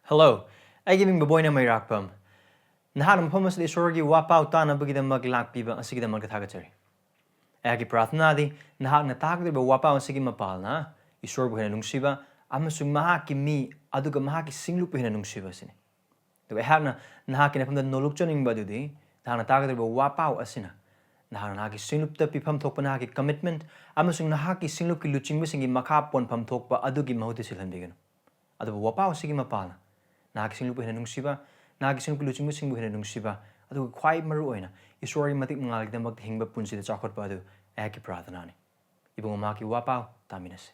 Hello, I giving Boboy na may rakpam. Nahanam pumas the Esorgi wapau tana bugida maglak piba asigida magatagatari. Agi prathnadi, nahak na takdi ba wapau asigi mapal na, Esorbu nungsiba, amasung mahaki mi aduga mahaki singlupu nungsiba sini. The Hagna Nahaki from the Nolukchoning Badudi, Nahana takdi ba wapau asina. Nahanaki singlupta pipam tokpanaki commitment, amasung nahaki singluki luching missing in makapon pam tokpa adugi mahutisilandigan. Adu wapau sigi mapal. Nahakising lupa nungsiba, nahakising lupa luching musing buhina nungsiba, adu quite maruoina, Esorgi matik mangalig na maghingba punsi da chakot pa adu, eki prathanani. Ibang umaki wapau, taminas.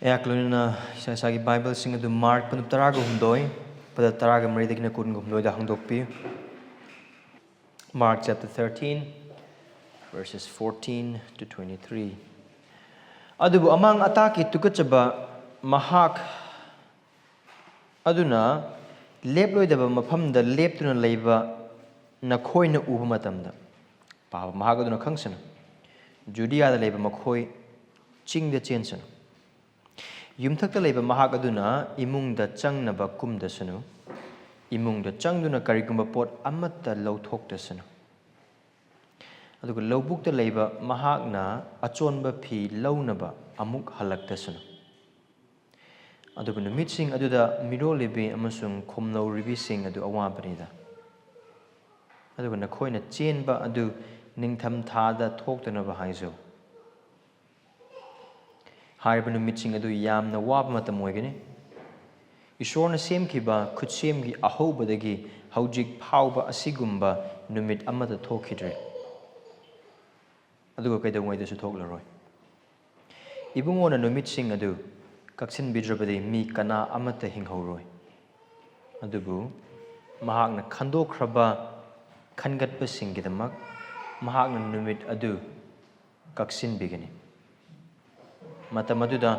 Eakluna sagi Bible sing adu Mark panu taraga humdoi pada taraga marida kina kun humdoi da hangdokpi. Mark chapter 13 verses 14 to 23. Adubu amang ataki tukachaba mahak aduna leploi daba maphamda leptuna leiba nakhoina uba matamda. Pa mahak aduna khangsana. Judea da leiba makhoi chingda chensana. Yumthakta leiba mahak aduna imungda changnaba kumdasanu imungda changduna karigumba pot amatta lauthoktasanu aduga laubukta leiba mahakna achonba phi launaba amuk hallaktasanu aduga numitsing aduda mirolibi amasung khomnau ribising adu awabanida aduga nakhoina chenba adu ningtham thada thoktanaba haizo Hariba numitsing adu yamna waba matam oigani. Isorna semkiba khutsemgi ahobadagi haujik phauba asigumba numit amata thokidre. Aduga kaidawaidasu thoklaroi. Ibungona numitsing adu kaksin bidrabadi mi kana amata hinghoroi. Adubu mahakna khandokraba khangatpa singgidamak mahakna numit adu kaksin bigani. Mata maduda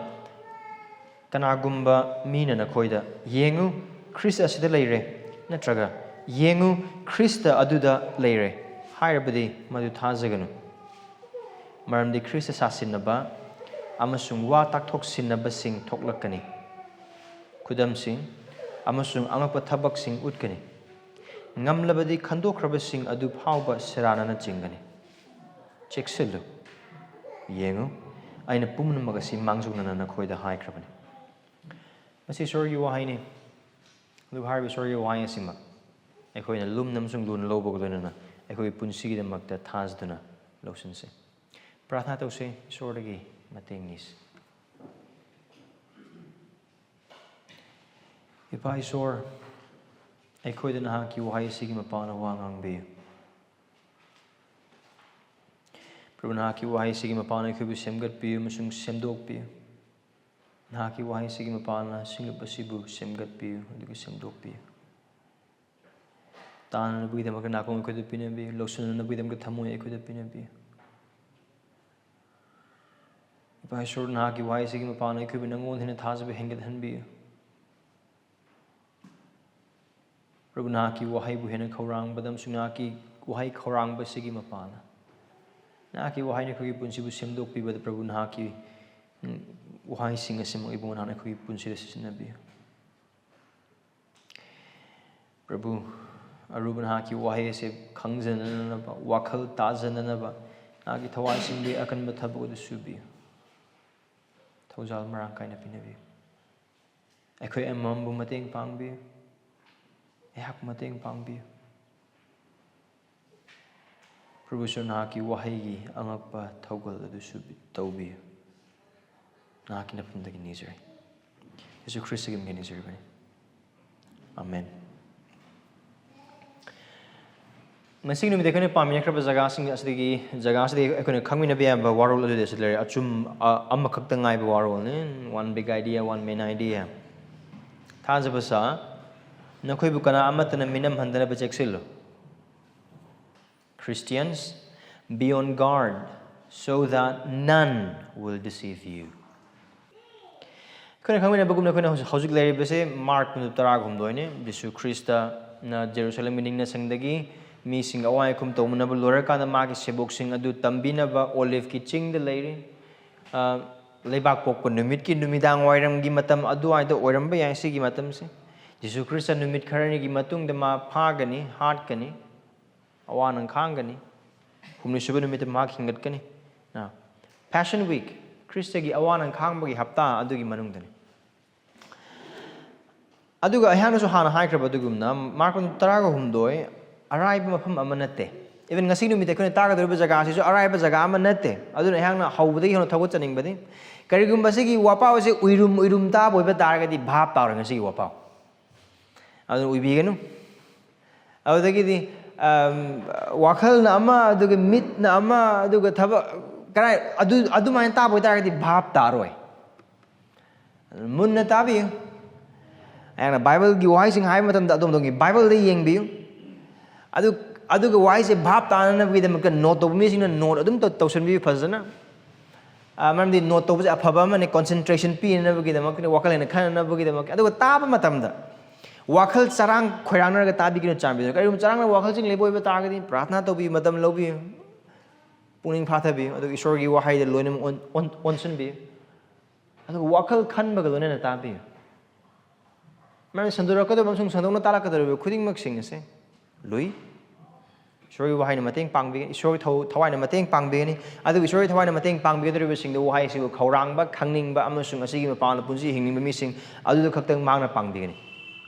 kanagumba mina nakhoida yengu Khrista asida leire natraga yengu Khrista aduda leire hairabadi madu thajaganu maramdi Khrista sasinaba amasung wa takthok sinaba sing thoklakani khudam sing amasung angakpa thabak sing utkani ngamlabadi khandokraba sing adu phauba seranana chingani cheksillu yengu aina pumna magasi mangjunana nakhoida haikrabani masi Esorgi wahei lu harbi Esorgi wahei asima ekhoina lumnamsung lun lobogdona ekhoi punsigi da makta thajduna losinse prathna tause Esorgi matengnis ipa Esor ekhoida nahakki wahei sigi mapana wangangbe Prabhu nahakki wahei sigi mapana ikhubu semgat piyu masung semdok piyu. Nahakki wahei sigi mapana singlup asibu semgat piyu aduga semdok piyu. Tana nabugidam ka nakong ikhudu pinabiyu, loksuna nabugidam ka thamoy ikhudu pinabiyu. Ipa Esor nahakki wahei sigi mapana ikhubu Nangonda hina thajaba hengat hanbiyu. Prabhu nahakki wahei bu hina khourangba damsung nahakki wahei khourangba sigi mapana. Nahakki wahai na kugi punsi bu semdok piba da Prabhu nahakki wahai singa simang ibong nahana kugi punsi da sinabi. Prabhu aruba nahakki wahai se khangjananaba wakhal tajananaba nahakki thawai singbi akan bathabu da subi. Thawjal marang kai na pinabi. Ekhoi amambu mateng pangbi. Ehak mateng pangbi. Prabhu nahakki wahai angakpa thawgal adu subi tawbi nahakki napamdagi nizari Jesu Christ gim ge nizari bani Amen Masing numit ekone pamya kraba jaga sing asdigi ekone khangmina be ba warol adu desilare achum amakhakta ngai ba warol ne one big idea one main idea Thajabasa nakhoibu kana amattana minamhandanaba cheksillu Christians, be on guard so that none will deceive you. Khana khangmina bagumna khana hojik leiribase Mark 13 ne Jisu Khrista na Jerusalem miningna sangdagi mi sing awai kum tawmunaba lorakana magi sebok sing adu tambinaba olive ki ching de leire leibak pokko numit ki numidang wairam gi matam adu ai da oiramba yai sigi matam se Jisu Khrista numit kharani gi matung da ma phagani hatkani awan khangani humni suba numit ma khingat kani na Passion Week Khrista gi awan khangba gi hapta adu gi manung dani aduga ayana so hana haikraba dugumna Mark 13 arrive mafam amanate even ngasi numite khone taga dorba jaga si so arrive jaga amanate aduna ayana hawbadi hono thagot chaning badi karigum basigi wapa se uirum ta boiba targa di bhap tar ngasi wapa adu uibigenu adagi di wakhal na ama aduga mit na ama aduga thaba karai adu main ta boi targa di bhap taroi munna tabi ayana Bible gi wahai sing hai matam da dom dongi Bible de yengbiu aduga wahai se bhap tanana bi dem ka note to mi sing na note adum to tawsan bi phazana man di note to ja phaba man concentration pi na bi dem ka wakhal na khana na bi dem aduga taba matam da wakhal charang khourangna ga tabi ki chambi ka rum charang wakhal sing leboi ba ta ga di prarthana to bi matam lo bi puning phatha bi aduga Esorgi wahai de loinam onsun bi aduga wakhal khan ba ga lona na tabi man sandura ka do bang sung sandong na tala ka do khuding mak sing se lui Esorgi wahai na mateng pangbi Esorgi thawai na mateng pangbi ni adu Esorgi thawai na mateng pangbi do sing do wahai si khourangba khangning ba amasung asigi ma paana punji hingning ba mi sing adu do khaktang mangna pangbi ni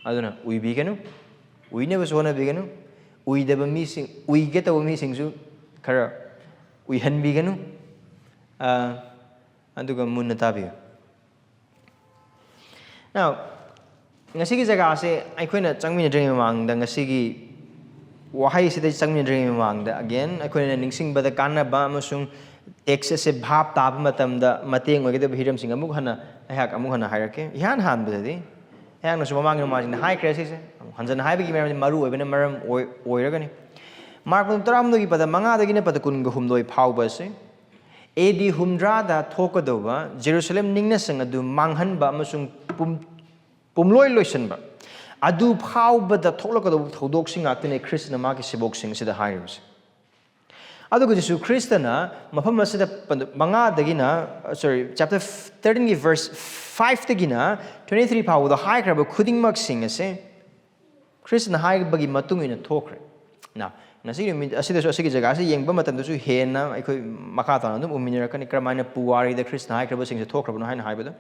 aduna uibi genu uine ba sona bi genu ui de ba mi sing ui ge to mi sing su khara ui han bi genu aduga munna tabi now ngasigi jaga ase aikoina changmina dring mang da ngasigi wahai sida changmina dring mang da again aikoina ningsingbada kana ba amasung text se bhap tab matam da mateng ogede hiram sing amuk hana ahak amuk hana hairake ihan han badi ahak na sumamang no margin high crisis hanjan hai bagi meram maru oibena maram oiragani Mark 13 gi pada manga dagi ne pada kun gu humdoi phau ba se AD humdra da thokadoba Jerusalem ningna sang adu manghan ba amasung pumloi loisan ba adu phau ba da tholakado thodok sing aktene Khristana ma ki sebok sing sida hairus adu go Jisu Khristana mafam asida manga dagina sorry chapter 13 gi verse 5 dagina 23 phau da high crab khuding mak sing ase Khristana high bagi matung ina thokre na nasi mi asida so asigi jaga ase yengba matam du su hena aikoi makha ta dum uminira kani kramaina puwari da Khristana high crab sing se thokra bana haina haibada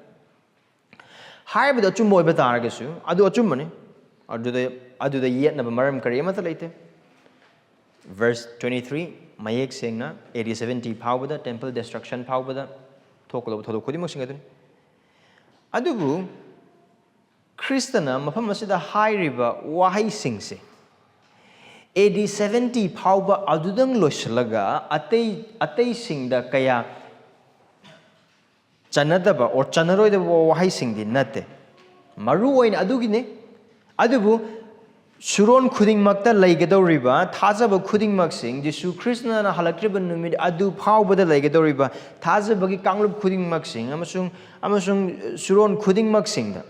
haibada chumbo iba targesu adu achummani aduda yet na maram kari amata leite verse 23 mayek sengna AD 70 phawbada temple destruction phawbada thokolo thodo khodi mo singadun adubu Khristana mafam asida hairiba wahai singse AD 70 phawba adudang loslaga atei singda kaya chanadaba or chanaroi da wahai singdi nate maru oin adugine adubu suron khuding makta laigedoriba thajaba khuding mak sing Jisu Khristana na hallakpa numit adu phawbada laigedoriba thajabagi kanglup khuding mak sing amasung suron khuding mak singda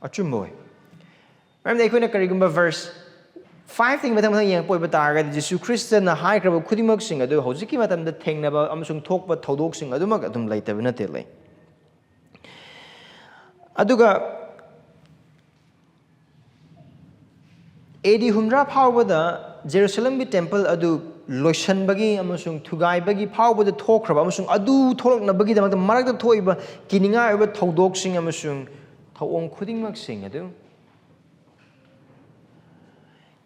achumboy ram dai koina karigumba verse 5 thing matam yang poi bataga Jisu Khristana high crab khuding mak sing adu hojiki matam da thengnaba amasung thokpa thodok sing adu mak adum laitaba nate lai aduga AD humra phawbada Jerusalem gi temple adu loishan bagi amasung thugai bagi phawbada thokraba amasung adu tholokna bagi damak marak da thoiba kininga oba thodok sing amasung thawong khuding mak sing adu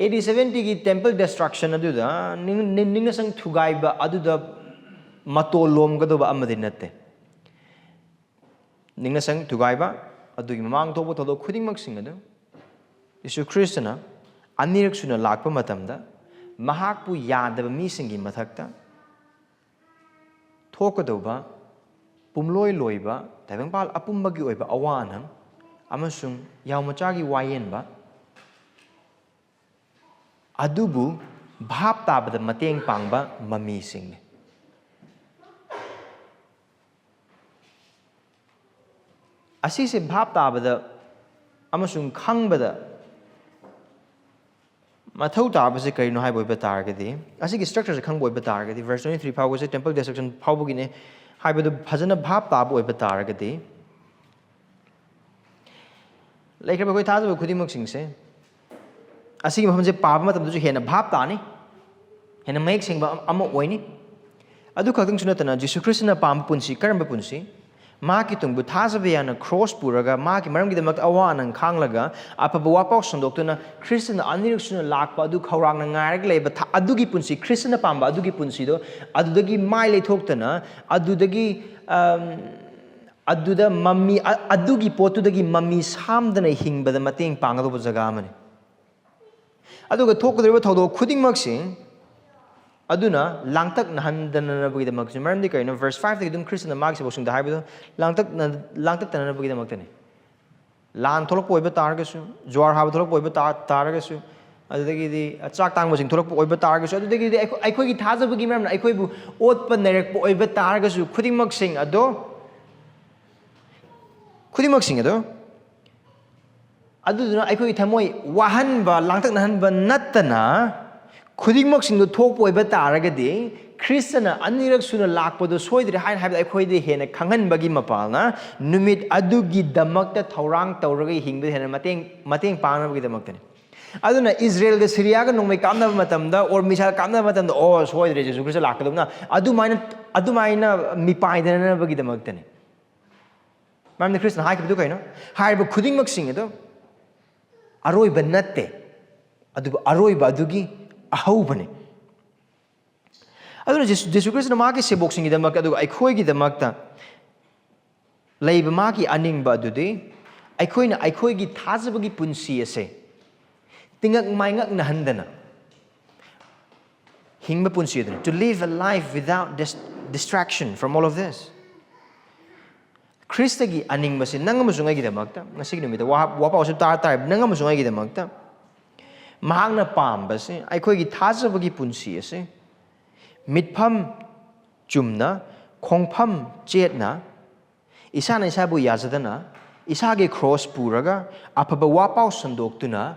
AD 70 gi temple destruction adu da ningna sang thugai ba adu da mato lom ga do ba amadi natte ningna sang thugai ba adu gi mamang thobo thodok khuding mak sing adu Jisu Khristana aniraksuna lakpa matamda mahakpu yadaba misingi mathakta thokadoba pumloi loiba taibangpal apumbagi oiba awanam amasung yaumachagi wayenba adubu bhap tabada mateng pangba mami singni asise bhap tabada amasung khangba mathau tabase karino hai boiba targadi asigi structure se khang boiba targadi verse 23 power se temple destruction phawbugine haibadu bhajana bhap tab boiba targadi laikra koi thaja khudimok singse asigi mhamje pab matam du hena bhap tani hena make singba ama oini adu khakting sunatana Jisu Khristana pam punsi karamba punsi ma ki tungbu thajabeyana cross puraga ma ki maram gidamak awanan khanglaga apaba wapau sandoktuna Khristana aniraksuna lakpa adu khourangna ngairag leiba adugi punsi Khristana pamba adugi punsi do adudagi mai leithoktana adudagi aduda mami adugi potudagi mami samdana hingbada mateng pangado jaga amani aduga thokudriba thodo khudingmak sing aduna langtak nahandana bagi damak maram di kaino verse 5 dum Khristana mag se bosung da haibu langtak tanana bagi damak tane lan tholok poiba targasu jwar haba tholok poiba targasu adudagi di chak tang bosing tholok poiba targasu adudagi di aikoi gi thaja bagi maram aikoi bu otpa nerek poiba targasu khudingmak sing ado khudingmak sing ado aduduna aikoi thamoi wahanba langtak nahanba nattana khudingmak sing do thokpo iba taragadi Khristana aniraksuna lakpado soidri hain haibda aikhoide hena khanghanbagi mapalna numit adugi damakta thaurang tawraga hingbe hena mateng pangnabagi damaktani aduna Israel ga Syria ga nongmai kamnaba matamda or misal kamnaba matamda o soidri Jesu Christ lakadumna adumaina mipaidana bagi damaktani mamni Khristana haikibdu kaino haiba khudingmak sing do aroiba natte adu aroiba adugi ahubane aduna Jesu Christ na magi sebok singi damak adu aikoi gi damakta leiba magi aningba adudi aikoi gi thajabagi punsi ase tingak maingak nahandana hingba punsi aduna to live a life without distraction from all of this Christagi aningba se nangamusungai gi damakta ngasigi numita wapa osu tar nangamusungai gi damakta mahangna pamba se aikoi gi thajabagi punsi ase mitpham chumna khongpham chetna isana isabu yazadana isage cross puraga apaba wapau sandoktuna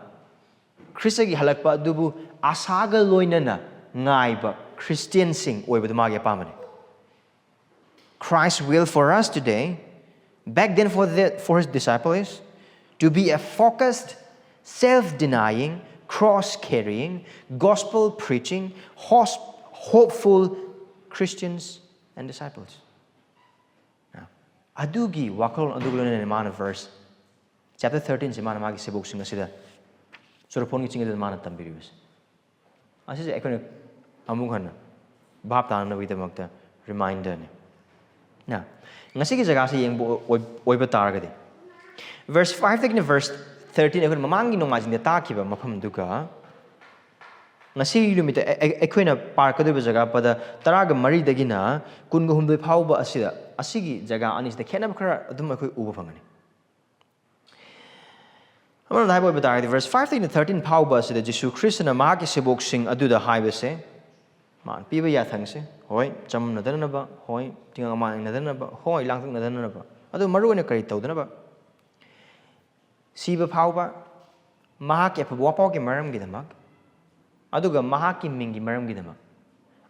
Christagi hallakpa dubu asaga loinana ngaiba Christian sing oibadu magi apamani Christ's will for us today back then for his disciples to be a focused self-denying cross-carrying, gospel-preaching, hopeful Christians and disciples. Now, adugi wakhal adugulone mana verse chapter 13 se mana magi sebok singa sida surapon gi chinga mana tambiribus asise ekone amung hana bhap tanna bidamakta reminder ne na ngasigi jaga se yeng oiba targadi verse 5 take verse 13 ekon mamangi nongmajing ta kiba mafam duga ngasi lumita ekoina parkadu jaga pada taraga mari dagina kunga humdoi phauba asida asigi jaga anis de khenab khara adum ekoi uba phangani amana dai boy bata verse 5 to 13 phauba asida Jisu Khristana magi sebok sing aduda haibase man piba ya thangse hoi cham nadana ba hoi tinga ma nadana ba hoi langthang nadana ba adu maru ne kari tawdana ba siba phauba mahak ya phawapau ke maram gidamak aduga mahaki mingi maram gidamak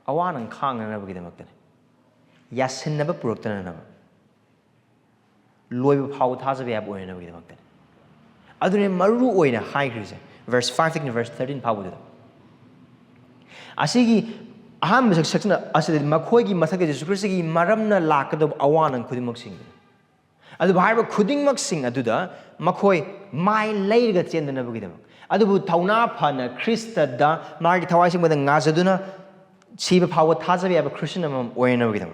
awanang khangna ba gidamak tane yasinna ba puroktana na ba loiba phau thajabe ab oina ba gidamak tane adune maru oina high grise verse 5 to verse 13 phaudu asigi aham section aside makhoi gi mathak Jesu Christ gi maramna lakado awanang khudimak sing adu bhaiba khudingmak sing aduda makhoi mai leiga chendana bugidam adubu thauna phana Christa da magi thawai sing bada ngajaduna siba phawa thajabe aba Christian am oina bugidam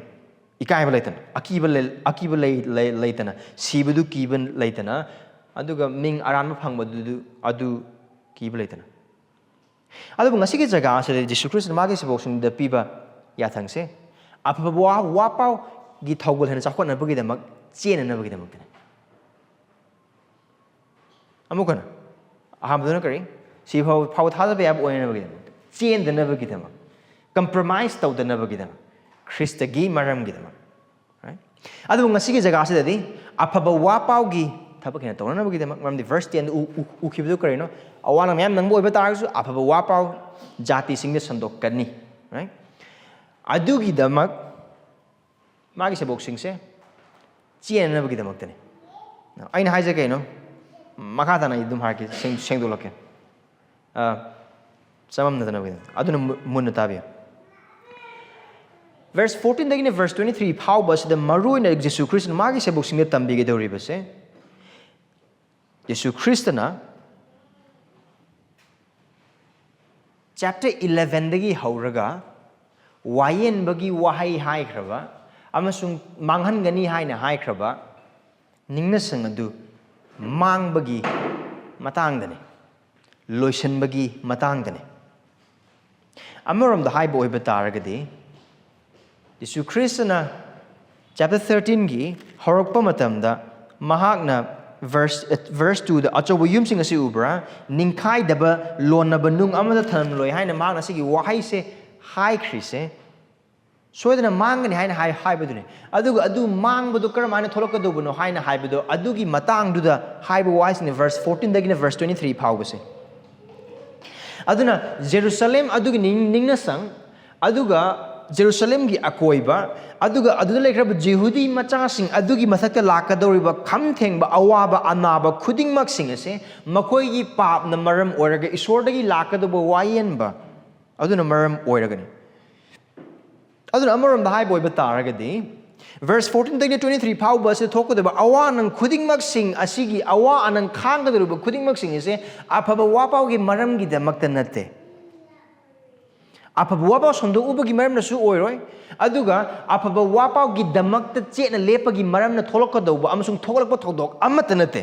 ikaiba leitana akiba leitana sibudu kiban leitana aduga ming aranma phangba adu kiba leitana adubu ngasigi jaga ase Jesu Christ magi sebok sing da piba yathangse apaba wapau gi thogol hena chakona bugidamak chena na bugidamak tane amukana ahamduna kari si phau thajabe ab oina bugidamak chen dana bugidamak compromise tawdana bugidamak Christ gi maram gidamak right ꯑꯗꯨꯕꯨ ꯉꯁꯤꯒꯤ ꯖꯒꯥꯁꯤꯗꯗꯤ ꯑꯐꯕ ꯋꯥ ꯄꯥꯎꯒꯤ ꯊꯕꯛ ꯍꯦꯟꯅ ꯇꯧꯅꯅꯕꯒꯤꯗꯃꯛ ꯃꯔꯝꯗꯤ verse 10 ꯎꯈꯤꯕꯗꯨ ꯀꯔꯤꯅꯣ ꯑꯋꯥ ꯃꯌꯥꯝ ꯅꯪꯕ ꯑꯣꯏꯕ ꯇꯥꯔꯒꯁꯨ ꯑꯐꯕ ꯋꯥ ꯄꯥꯎ ꯖꯥꯇꯤꯁꯤꯡꯗ ꯁꯟꯗꯣꯛꯀꯅꯤ ꯑꯗꯨꯒꯤꯗꯃꯛ ꯃꯥꯒꯤ ꯁꯦꯕꯣꯛꯁꯤꯡꯁꯦ ꯆꯦꯟꯅꯅꯕꯒꯤꯗꯃꯛꯇꯅꯤ ꯑꯩꯅ ꯍꯥꯏꯖ ꯀꯩꯅꯣ ꯃꯈꯥ ꯇꯥꯅ ꯑꯩ ꯑꯗꯨꯝ ꯍꯥꯏꯔꯛꯀꯦ ꯁꯦꯡꯗꯣꯛꯂꯛꯀꯦ ꯆꯃꯝꯅꯗꯅꯕꯒꯤꯗꯃꯛꯇ ꯑꯗꯨꯅ ꯃꯨꯟꯅ ꯇꯥꯕꯤꯌꯨ verse 14 verse 23 ꯐꯥꯎꯕ ꯑꯁꯤꯗ ꯃꯔꯨꯑꯣꯏꯅ ꯖꯤꯁꯨ ꯈ꯭ꯔꯤꯁꯇꯅ ꯃꯥꯒꯤ ꯁꯦꯕꯣꯛꯁꯤꯡꯗ ꯇꯝꯕꯤꯒꯗꯧꯔꯤꯕꯁꯦ ꯖꯤꯁꯨ ꯈ꯭ꯔꯤꯁꯇꯅ chapter 11 ꯍꯧꯔꯒ ꯋꯥꯌꯦꯟꯕꯒꯤ ꯋꯥꯍꯩ ꯍꯥꯏꯈ꯭ꯔꯕ ꯑꯃꯁꯨꯡ ꯃꯥꯡꯍꯟꯒꯅꯤ ꯍꯥꯏꯅ ꯍꯥꯏꯈ꯭ꯔꯕ ꯅꯤꯡꯅꯁꯪ ꯑꯗꯨ ꯃꯥꯡꯕꯒꯤ ꯃꯇꯥꯡꯗꯅꯤ ꯂꯣꯏꯁꯤꯟꯕꯒꯤ ꯃꯇꯥꯡꯗꯅꯤ ꯑꯃꯔꯣꯝꯗ ꯍꯥꯏꯕ ꯑꯣꯏꯕ ꯇꯥꯔꯒꯗꯤ ꯖꯤꯁꯨ ꯈ꯭ꯔꯤꯁꯇꯅ chapter 13 ꯍꯧꯔꯛꯄ ꯃꯇꯝꯗ ꯃꯍꯥꯛꯅ verse 2 ꯑꯆꯧꯕ ꯌꯨꯝꯁꯤꯡ ꯑꯁꯤ ꯎꯕ꯭ꯔꯥ ꯅꯤꯡꯈꯥꯏꯗꯕ ꯂꯣꯟꯅꯕ ꯅꯨꯡ ꯑꯃꯗ ꯊꯝꯂꯣꯏ ꯍꯥꯏꯅ ꯃꯍꯥꯛꯅ ꯁꯤꯒꯤ ꯋꯥꯍꯩꯁꯦ ꯍꯥꯏꯈ꯭ꯔꯤꯁꯦ ꯁꯣꯏꯗꯅ ꯃꯥꯡꯒꯅꯤ ꯍꯥꯏꯅ ꯍꯥꯏꯕꯗꯨꯅꯤ ꯑꯗꯨꯒ ꯑꯗꯨ ꯃꯥꯡꯕꯗꯨ ꯀꯔꯝꯍꯥꯏꯅ ꯊꯣꯛꯂꯛꯀꯗꯧꯕꯅꯣ ꯍꯥꯏꯅ ꯍꯥꯏꯕꯗꯣ ꯑꯗꯨꯒꯤ ꯃꯇꯥꯡꯗꯨꯗ ꯍꯥꯏꯕ ꯋꯥꯍꯩꯁꯤꯅꯤ verse 14 verse 23 ꯐꯥꯎꯕꯁꯦ ꯑꯗꯨꯅ ꯖꯦꯔꯨꯁꯥꯂꯦꯝ ꯑꯗꯨꯒꯤ ꯅꯤꯡꯅꯁꯪ ꯑꯗꯨꯒ ꯖꯦꯔꯨꯁꯥꯂꯦꯝꯒꯤ ꯑꯀꯣꯏꯕ ꯑꯗꯨꯒ ꯑꯗꯨꯗ ꯂꯩꯈ꯭ꯔꯕ ꯖꯦꯍꯨꯗꯤ ꯃꯆꯥꯁꯤꯡ ꯑꯗꯨꯒꯤ ꯃꯊꯛꯇ ꯂꯥꯛꯀꯗꯧꯔꯤꯕ ꯈꯝ ꯊꯦꯡꯕ ꯑꯋꯥꯕ ꯑꯅꯥꯕ ꯈꯨꯗꯤꯡꯃꯛꯁꯤꯡ ꯑꯁꯦ ꯃꯈꯣꯏꯒꯤ ꯄꯥꯞꯅ ꯃꯔꯝ ꯑꯣꯏꯔꯒ ꯏꯁꯣꯔꯗꯒꯤ ꯂꯥꯛꯀꯗꯧꯕ ꯋꯥꯌꯦꯟꯕ ꯑꯗꯨꯅ ꯃꯔꯝ ꯑꯣꯏꯔꯒꯅꯤ ꯑꯗꯨꯅ ꯑꯃꯔꯣꯝꯗ ꯍꯥꯏꯕ ꯑꯣꯏꯕ ꯇꯥꯔꯒꯗꯤ verse 14 ꯐꯥꯎꯕ ꯑꯁꯤꯗ ꯊꯣꯛꯀꯗꯧꯕ ꯑꯋꯥ ꯑꯅꯪ ꯈꯨꯗꯤꯡꯃꯛꯁꯤꯡ ꯑꯁꯤꯒꯤ ꯑꯋꯥ ꯑꯅꯪ ꯈꯥꯡꯒꯗꯧꯔꯤꯕ ꯈꯨꯗꯤꯡꯃꯛꯁꯤꯡ ꯑꯁꯦ ꯑꯐꯕ ꯋꯥꯄꯥꯎꯒꯤ ꯃꯔꯝꯒꯤꯗꯃꯛꯇ ꯅꯠꯇꯦ ꯑꯐꯕ ꯋꯥꯄꯥꯎ ꯁꯟꯗꯣꯛꯎꯕꯒꯤ ꯃꯔꯝꯅꯁꯨ ꯑꯣꯏꯔꯣꯏ ꯑꯗꯨꯒ ꯑꯐꯕ ꯋꯥꯄꯥꯎꯒꯤꯗꯃꯛꯇ ꯆꯦꯠꯅ ꯂꯦꯞꯄꯒꯤ ꯃꯔꯝꯅ ꯊꯣꯛꯂꯛꯀꯗꯧꯕ ꯑꯃꯁꯨꯡ ꯊꯣꯛꯂꯛꯄ ꯊꯧꯗꯣꯛ ꯑꯃꯠꯇ ꯅꯠꯇꯦ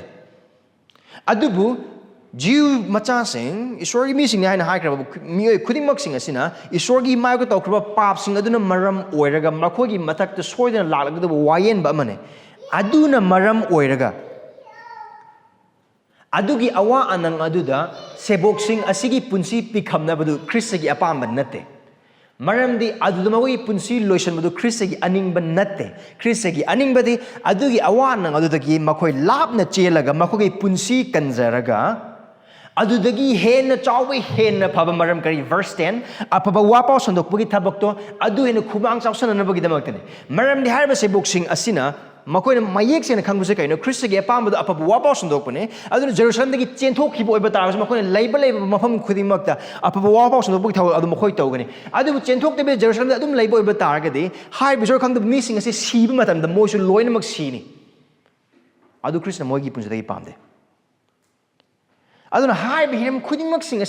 ꯑꯗꯨꯕꯨ ꯖꯤꯎ ꯃꯆꯥꯁꯤꯡ ꯏꯁꯣꯔꯒꯤ ꯃꯤꯁꯤꯡꯅꯤ ꯍꯥꯏꯅ ꯍꯥꯏꯈ꯭ꯔꯕ ꯃꯤꯑꯣꯏ ꯈꯨꯗꯤꯡꯃꯛꯁꯤꯡ ꯑꯁꯤꯅ ꯏꯁꯣꯔꯒꯤ ꯃꯥꯌꯣꯛꯇ ꯇꯧꯈ꯭ꯔꯕ ꯄꯥꯞꯁꯤꯡ ꯑꯗꯨꯅ ꯃꯔꯝ ꯑꯣꯏꯔꯒ ꯃꯈꯣꯏꯒꯤ ꯃꯊꯛꯇ ꯁꯣꯏꯗꯅ ꯂꯥꯛꯂꯒꯗꯧꯕ ꯋꯥꯌꯦꯟꯕ ꯑꯃꯅꯤ ꯑꯗꯨꯅ ꯃꯔꯝ ꯑꯣꯏꯔꯒ ꯑꯗꯨꯒꯤ ꯑꯋꯥ ꯑꯅꯪ ꯑꯗꯨꯗ ꯁꯦꯕꯣꯛꯁꯤꯡ ꯑꯁꯤꯒꯤ ꯄꯨꯟꯁꯤ ꯄꯤꯈꯝꯅꯕꯗꯨ ꯈ꯭ꯔꯤꯁꯇꯒꯤ ꯑꯄꯥꯝꯕ ꯅꯠꯇꯦ ꯃꯔꯝꯗꯤ ꯑꯗꯨꯗ ꯃꯈꯣꯏꯒꯤ ꯄꯨꯟꯁꯤ ꯂꯣꯏꯁꯤꯟꯕꯗꯨ ꯈ꯭ꯔꯤꯁꯇꯒꯤ ꯑꯅꯤꯡꯕ ꯅꯠꯇꯦ ꯈ꯭ꯔꯤꯁꯇꯒꯤ ꯑꯅꯤꯡꯕꯗꯤ ꯑꯗꯨꯒꯤ ꯑꯋꯥ ꯑꯅꯪ ꯑꯗꯨꯗꯒꯤ ꯃꯈꯣꯏ ꯂꯥꯞꯅ ꯆꯦꯜꯂꯒ ꯃꯈꯣꯏꯒꯤ ꯄꯨꯟꯁꯤ ꯀꯟꯖꯔꯒ ꯑꯗꯨꯗꯒꯤ ꯍꯦꯟꯅ ꯆꯥꯎꯕ ꯍꯦꯟꯅ ꯐꯕ ꯃꯔꯝ ꯀꯔꯤ verse 10 ꯑꯐꯕ ꯋꯥꯄꯥꯎ ꯁꯟꯗꯣꯛꯄꯒꯤ ꯊꯕꯛꯇꯣ ꯑꯗꯨ ꯍꯦꯟꯅ ꯈꯨꯃꯥꯡ ꯆꯥꯎꯁꯟꯅꯅꯕꯒꯤꯗꯃꯛꯇꯅꯤ ꯃꯔꯝꯗꯤ ꯍꯥꯏꯔꯤꯕ ꯁꯦꯕꯣꯛꯁꯤꯡ ꯑꯁꯤꯅ ꯃꯈꯣꯏꯅ ꯃꯌꯦꯛ ꯁꯦꯡꯅ ꯈꯪꯕꯁꯦ ꯀꯩꯅꯣ ꯈ꯭ꯔꯤꯁꯇꯒꯤ ꯑꯄꯥꯝꯕꯗꯣ ꯑꯐꯕ ꯋꯥꯄꯥꯎ ꯁꯟꯗꯣꯛꯄꯅꯦ ꯑꯗꯨꯅ ꯖꯦꯔꯨꯁꯥꯂꯦꯝꯗꯒꯤ ꯆꯦꯟꯊꯣꯛꯈꯤꯕ ꯑꯣꯏꯕ ꯇꯥꯔꯒꯁꯨ ꯃꯈꯣꯏꯅ ꯂꯩꯕ ꯃꯐꯝ ꯈꯨꯗꯤꯡꯃꯛꯇ ꯑꯐꯕ ꯋꯥꯄꯥꯎ ꯁꯟꯗꯣꯛꯄꯒꯤ ꯊꯕꯛ ꯑꯗꯨ ꯃꯈꯣꯏ ꯇꯧꯒꯅꯤ ꯑꯗꯨꯕꯨ ꯆꯦꯟꯊꯣꯛꯇꯕꯤꯗ ꯖꯦꯔꯨꯁꯥꯂꯦꯝꯗ ꯑꯗꯨꯝ ꯂꯩꯕ ꯑꯣꯏꯕ ꯇꯥꯔꯒꯗꯤ ꯍꯥꯏꯔꯤꯕ ꯏꯁꯣꯔ ꯈꯪꯗꯕ ꯃꯤꯁꯤꯡ ꯑꯁꯤ ꯁꯤꯕ ꯃꯇꯝꯗ ꯃꯣꯏꯁꯨ ꯂꯣꯏꯅꯃꯛ ꯁꯤꯅꯤ ꯑꯗꯨ ꯈ꯭ꯔꯤꯁꯇꯅ ꯃꯣꯏꯒꯤ ꯄꯨꯟꯁꯤꯗꯒꯤ ꯄꯥꯝꯗꯦ ꯑꯗꯨꯅ ꯍꯥꯏꯔꯤꯕ ꯍꯤꯔꯝ ꯈꯨꯗꯤꯡꯃꯛꯁꯤꯡ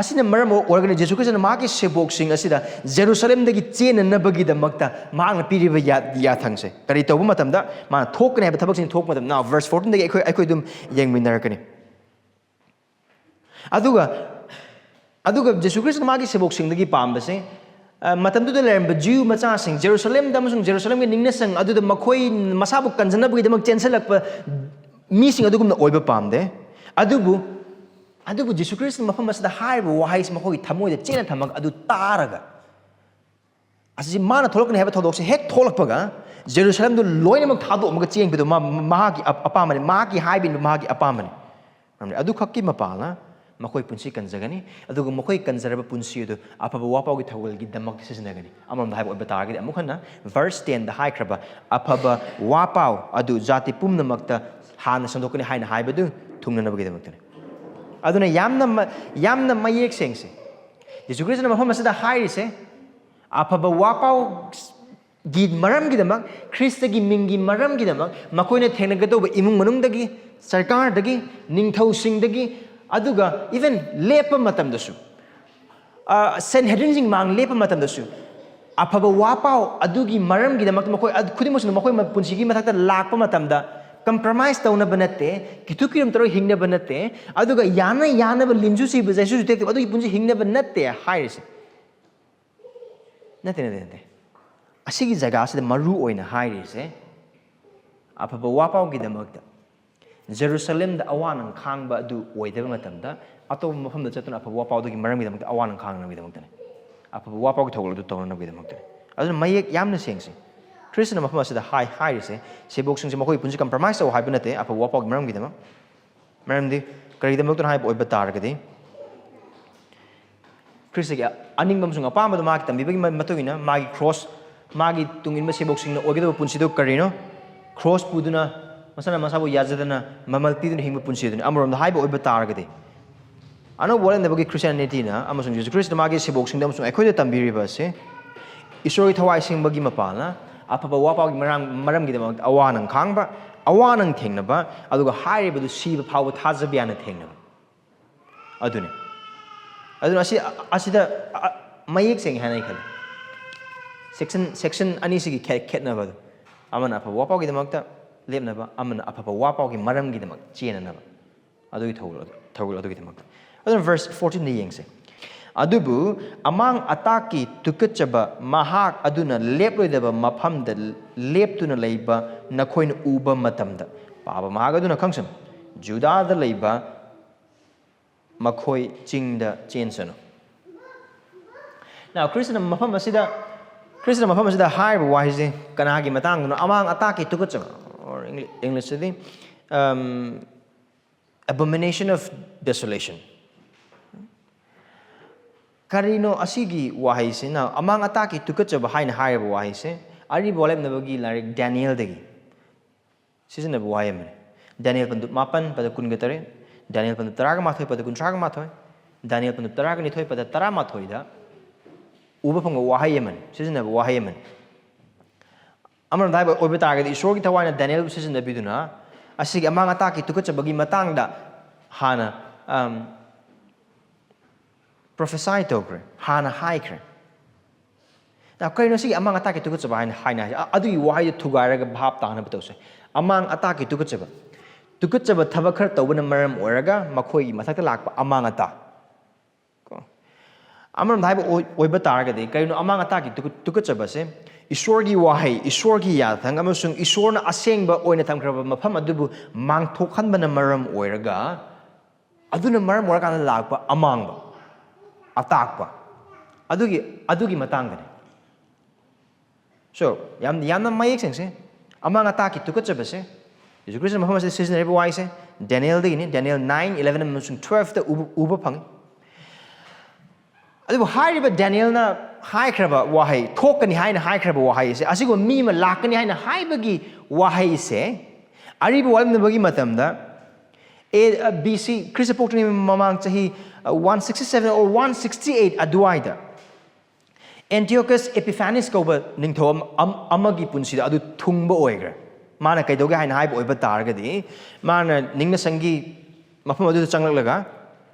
ꯑꯁꯤꯅ ꯃꯔꯝ ꯑꯣꯏꯔꯒꯅꯤ ꯖꯤꯁꯨ ꯈ꯭ꯔꯤꯁꯇꯅ ꯃꯍꯥꯛꯀꯤ ꯁꯦꯕꯣꯛꯁꯤꯡ ꯑꯁꯤꯗ ꯖꯦꯔꯨꯁꯥꯂꯦꯝꯗꯒꯤ ꯆꯦꯟꯅꯅꯕꯒꯤꯗꯃꯛꯇ ꯃꯍꯥꯛꯅ ꯄꯤꯔꯤꯕ ꯌꯥꯊꯪꯁꯦ ꯀꯔꯤ ꯇꯧꯕ ꯃꯇꯝꯗ ꯃꯥꯅ ꯊꯣꯛꯀꯅꯤ ꯍꯥꯏꯕ ꯊꯕꯛꯁꯤꯡ ꯊꯣꯛꯄ ꯃꯇꯝꯗ verse 14 ꯑꯩꯈꯣই ꯑꯗꯨꯝ ꯌꯦꯡꯃꯤꯟꯅꯔꯛꯀꯅꯤ ꯑꯗꯨꯒ ꯖꯤꯁꯨ ꯈ꯭ꯔꯤꯁꯇꯅ ꯃꯥꯒꯤ ꯁꯦꯕꯣꯛꯁꯤꯡꯗꯒꯤ ꯄꯥꯝꯕꯁꯦ ꯃꯇꯝꯗꯨꯗ ꯂꯩꯔꯝꯕ ꯖꯤꯎ ꯃꯆꯥꯁꯤꯡ ꯖꯦꯔꯨꯁꯥꯂꯦꯝꯗ ꯑꯃꯁꯨꯡ ꯖꯦꯔꯨꯁꯥꯂꯦꯝꯒꯤ ꯅꯤꯡꯅꯁꯪ ꯑꯗꯨꯗ ꯃꯈꯣꯏ ꯃꯁꯥꯕꯨ ꯀꯟꯖꯅꯕꯒꯤꯗꯃꯛ ꯆꯦꯟꯁꯤꯜꯂꯛꯄ ꯃꯤꯁꯤꯡ ꯑꯗꯨꯒꯨꯝꯅ ꯑꯣꯏꯕ ꯄꯥꯝꯗꯦ ꯑꯗꯨꯕꯨ ꯖꯤꯁꯨ ꯈ꯭ꯔꯤꯁꯇꯅ ꯃꯐꯝ ꯑꯁꯤꯗ ꯍꯥꯏꯔꯤꯕ ꯋꯥꯍꯩꯁꯤ ꯃꯈꯣꯏꯒꯤ ꯊꯃꯣꯏꯗ ꯆꯦꯟꯅ ꯊꯝꯃꯒ ꯑꯗꯨ ꯇꯥꯔꯒ ꯑꯁꯤ ꯃꯥꯅ ꯊꯣꯛꯂꯛꯀꯅꯤ ꯍꯥꯏꯕ ꯊꯧꯗꯣꯛꯁꯦ ꯍꯦꯛ ꯊꯣꯛꯂꯛꯄꯒ ꯖꯦꯔꯨꯁꯥꯂꯦꯝꯗꯨ ꯂꯣꯏꯅꯃꯛ ꯊꯥꯗꯣꯛꯑꯃꯒ ꯆꯦꯟꯕꯗꯨ ꯃꯍꯥꯛꯀꯤ ꯑꯄꯥꯝꯕꯅꯤ ꯃꯍꯥꯛꯀꯤ ꯍꯥꯏꯕꯤꯅ ꯃꯍꯥꯛꯀꯤ ꯑꯄꯥꯝꯕꯅꯤ ꯑꯗꯨꯈꯛꯀꯤ ꯃꯄꯥꯜꯅ ꯃꯈꯣꯏ ꯄꯨꯟꯁꯤ ꯀꯟꯖꯒꯅꯤ ꯑꯗꯨꯒ ꯃꯈꯣꯏ ꯀꯟꯖꯔꯕ ꯄꯨꯟꯁꯤ ꯑꯗꯨ ꯑꯐꯕ ꯋꯥꯄꯥꯎꯒꯤ ꯊꯧꯒꯜꯒꯤꯗꯃꯛꯇ ꯁꯤꯖꯤꯟꯅꯒꯅꯤ ꯑꯃꯔꯣꯝꯗ ꯍꯥꯏꯕ ꯑꯣꯏꯕ ꯇꯥꯔꯒꯗꯤ ꯑꯃꯨꯛ ꯍꯟꯅ verse 10 ꯍꯥꯏꯈ꯭ꯔꯕ ꯑꯐꯕ ꯋꯥꯄꯥꯎ ꯑꯗꯨ ꯖꯥꯇꯤ ꯄꯨꯝꯅꯃꯛꯇ ꯍꯥꯟꯅ ꯁꯟꯗꯣꯛꯀꯅꯤ ꯍꯥꯏꯅ ꯍꯥꯏꯕꯗꯨ ꯊꯨꯡꯅꯅꯕꯒꯤꯗꯃꯛꯇꯅꯤ ꯑꯗꯨꯅ ꯌꯥꯝꯅ ꯃꯌꯦꯛ ꯁꯦꯡꯁꯦ ꯖꯤꯁꯨ ꯈ꯭ꯔꯤꯁꯇꯅ ꯃꯐꯝ ꯑꯁꯤꯗ ꯍꯥꯏꯔꯤꯁꯦ ꯑꯐꯕ ꯋꯥꯄꯥꯎꯒꯤ ꯃꯔꯝꯒꯤꯗꯃꯛ ꯈ꯭ꯔꯤꯁꯇꯒꯤ ꯃꯤꯡꯒꯤ ꯃꯔꯝꯒꯤꯗꯃꯛ ꯃꯈꯣꯏꯅ ꯊꯦꯡꯅꯒꯗꯧꯕ ꯏꯃꯨꯡ ꯃꯅꯨꯡꯗꯒꯤ ꯁꯔꯀꯥꯔꯗꯒꯤ ꯅꯤꯡꯊꯧꯁꯤꯡꯗꯒꯤ ꯑꯗꯨꯒ ꯏꯚꯟ ꯂꯦꯞꯄ ꯃꯇꯝꯗꯁꯨ ꯁꯦꯟꯍꯦꯗ꯭ꯔꯤꯟꯁꯤꯡ ꯃꯥꯡ ꯂꯦꯞꯄ ꯃꯇꯝꯗꯁꯨ ꯑꯐꯕ ꯋꯥꯄꯥꯎ ꯑꯗꯨꯒꯤ ꯃꯔꯝꯒꯤꯗꯃꯛꯇ ꯃꯈꯣꯏ ꯈꯨꯗꯤꯡꯃꯛꯁꯤꯅ ꯃꯈꯣꯏ ꯄꯨꯟꯁꯤꯒꯤ ꯃꯊꯛꯇ ꯂꯥꯛꯄ ꯃꯇꯝꯗ ꯀꯝꯄ꯭ꯔꯣꯃꯥꯏꯁ ꯇꯧꯅꯕ ꯅꯠꯇꯦ ꯀꯤꯊꯨ ꯀꯤꯔꯝ ꯇꯧꯔꯒ ꯍꯤꯡꯅꯕ ꯅꯠꯇꯦ ꯑꯗꯨꯒ ꯌꯥꯅꯕ ꯂꯤꯟꯁꯨ ꯁꯤꯕ ꯖꯩꯁꯨ ꯇꯦꯛꯇꯕ ꯑꯗꯨꯒꯤ ꯄꯨꯟꯁꯤ ꯍꯤꯡꯅꯕ ꯅꯠꯇꯦ ꯍꯥꯏꯔꯤꯁꯦ ꯅꯠꯇꯦ ꯑꯁꯤꯒꯤ ꯖꯒꯥꯁꯤꯗ ꯃꯔꯨ ꯑꯣꯏꯅ ꯍꯥꯏꯔꯤꯁꯦ ꯑꯐꯕ ꯋꯥꯄꯥꯎꯒꯤꯗꯃꯛꯇ ꯖꯦꯔꯨꯁꯥꯂꯦꯝꯗ ꯑꯋꯥꯅꯪ ꯈꯥꯡꯕ ꯑꯗꯨ ꯑꯣꯏꯗꯕ ꯃꯇꯝꯗ ꯑꯇꯣꯞꯄ ꯃꯐꯝꯗ ꯆꯠꯇꯨꯅ ꯑꯐꯕ ꯋꯥꯄꯥꯎꯗꯨꯒꯤ ꯃꯔꯝꯒꯤꯗꯃꯛꯇ ꯑꯋꯥꯅꯪ ꯈꯥꯡꯅꯕꯒꯤꯗꯃꯛꯇꯅꯤ ꯑꯐꯕ ꯋꯥꯄꯥꯎꯒꯤ ꯊꯧꯒꯜ ꯑꯗꯨ ꯇꯧꯅꯅꯕꯒꯤꯗꯃꯛꯇꯅꯤ ꯑꯗꯨꯅ ꯃꯌꯦꯛ ꯌꯥꯝꯅ ꯁꯦꯡꯁꯤ Khristana mafam asida hai rise sebok sing makoi punji compromise au haibna te apa wapok maram gidama maram di kari dam ton haib oi batar gadi Khristana aning bam sunga pam ma tambi bagi matoina magi cross magi tungin ma sebok sing oi gida punsi do karino cross puduna masana masabu yazadana mamal tidun hingba punsi dun amrom da haib oi batar gadi ano bolen da bagi Christianity na amasung Jesus Christ magi sebok sing dam sung ekhoi da tambiri ba se Esorgi thawai sing bagi mapana apa wapau maram gidama awanang khangba awanang thengnaba aduga hairibadu siba phawa thajabiana thengnaba adune asida mayek seng hanai khal section ani sigi khetnaba amana apa wapau gidamakta lepnaba amana apa wapau gi maram gidamak chenanaba adugi thawul adugi gidamakta adun verse 14 ni yengse adubu amang ataki tukachaba mahak aduna leplodaba mafamda leptuna leiba nakhoin uba matamda baba mahak aduna khangsam juda da leiba makhoi chingda chensano now Khristana mafam asida haiba wahise kana gi matang no amang ataki tukachaba or English the abomination of desolation Karino asigi wahei se na amang ataki tukachaba haina haiba wahei se ari bolem nabagi larik Daniel degi season of wahei Daniel pandut mapan pada kun gatare Daniel pandut taraga mathoi pada kun traga mathoi Daniel pandut taraga ni thoi pada tara mathoi da uba phang wahei man season of wahei man amar dai obe targa di Esorgi thawaina Daniel season of biduna asigi amang ataki tukachaba gi matang da hana prophesy tokre hana haikre na kaino si amang ataki tukachaba haina adu wahai thugaraga bhap tana batose amang ataki tukachaba thabakhar tawna maram oraga makhoi mathakta lakpa amang ata ko amram dhaiba oiba targa de kaino amang ataki tukachaba se Esorgi wahai Esorgi ya thang amasung Esorna asengba oina thamkraba mafam adubu mangthokhanbana maram oraga aduna maram oraga lakpa amangba atakpa adugi matangane so yamna mayek sengse amang ataki tukachaba se Jesus Christ Muhammad season every wise Daniel de Daniel 9:11 amasung 12 da uba phang adu hairiba Daniel na haikraba wahai thokani haina haikraba wahai se asigo mi ma lakani haina haibagi wahai se ariba walna bagi matamda BC Christ pokni mamang chahi 167 or 168 aduaida Antiochus Epiphanes koba ningthom amagi punsida adu thungba oigra mana kaidoga haina haiba oiba targadi mana ningsinggi mafam adu changlalaga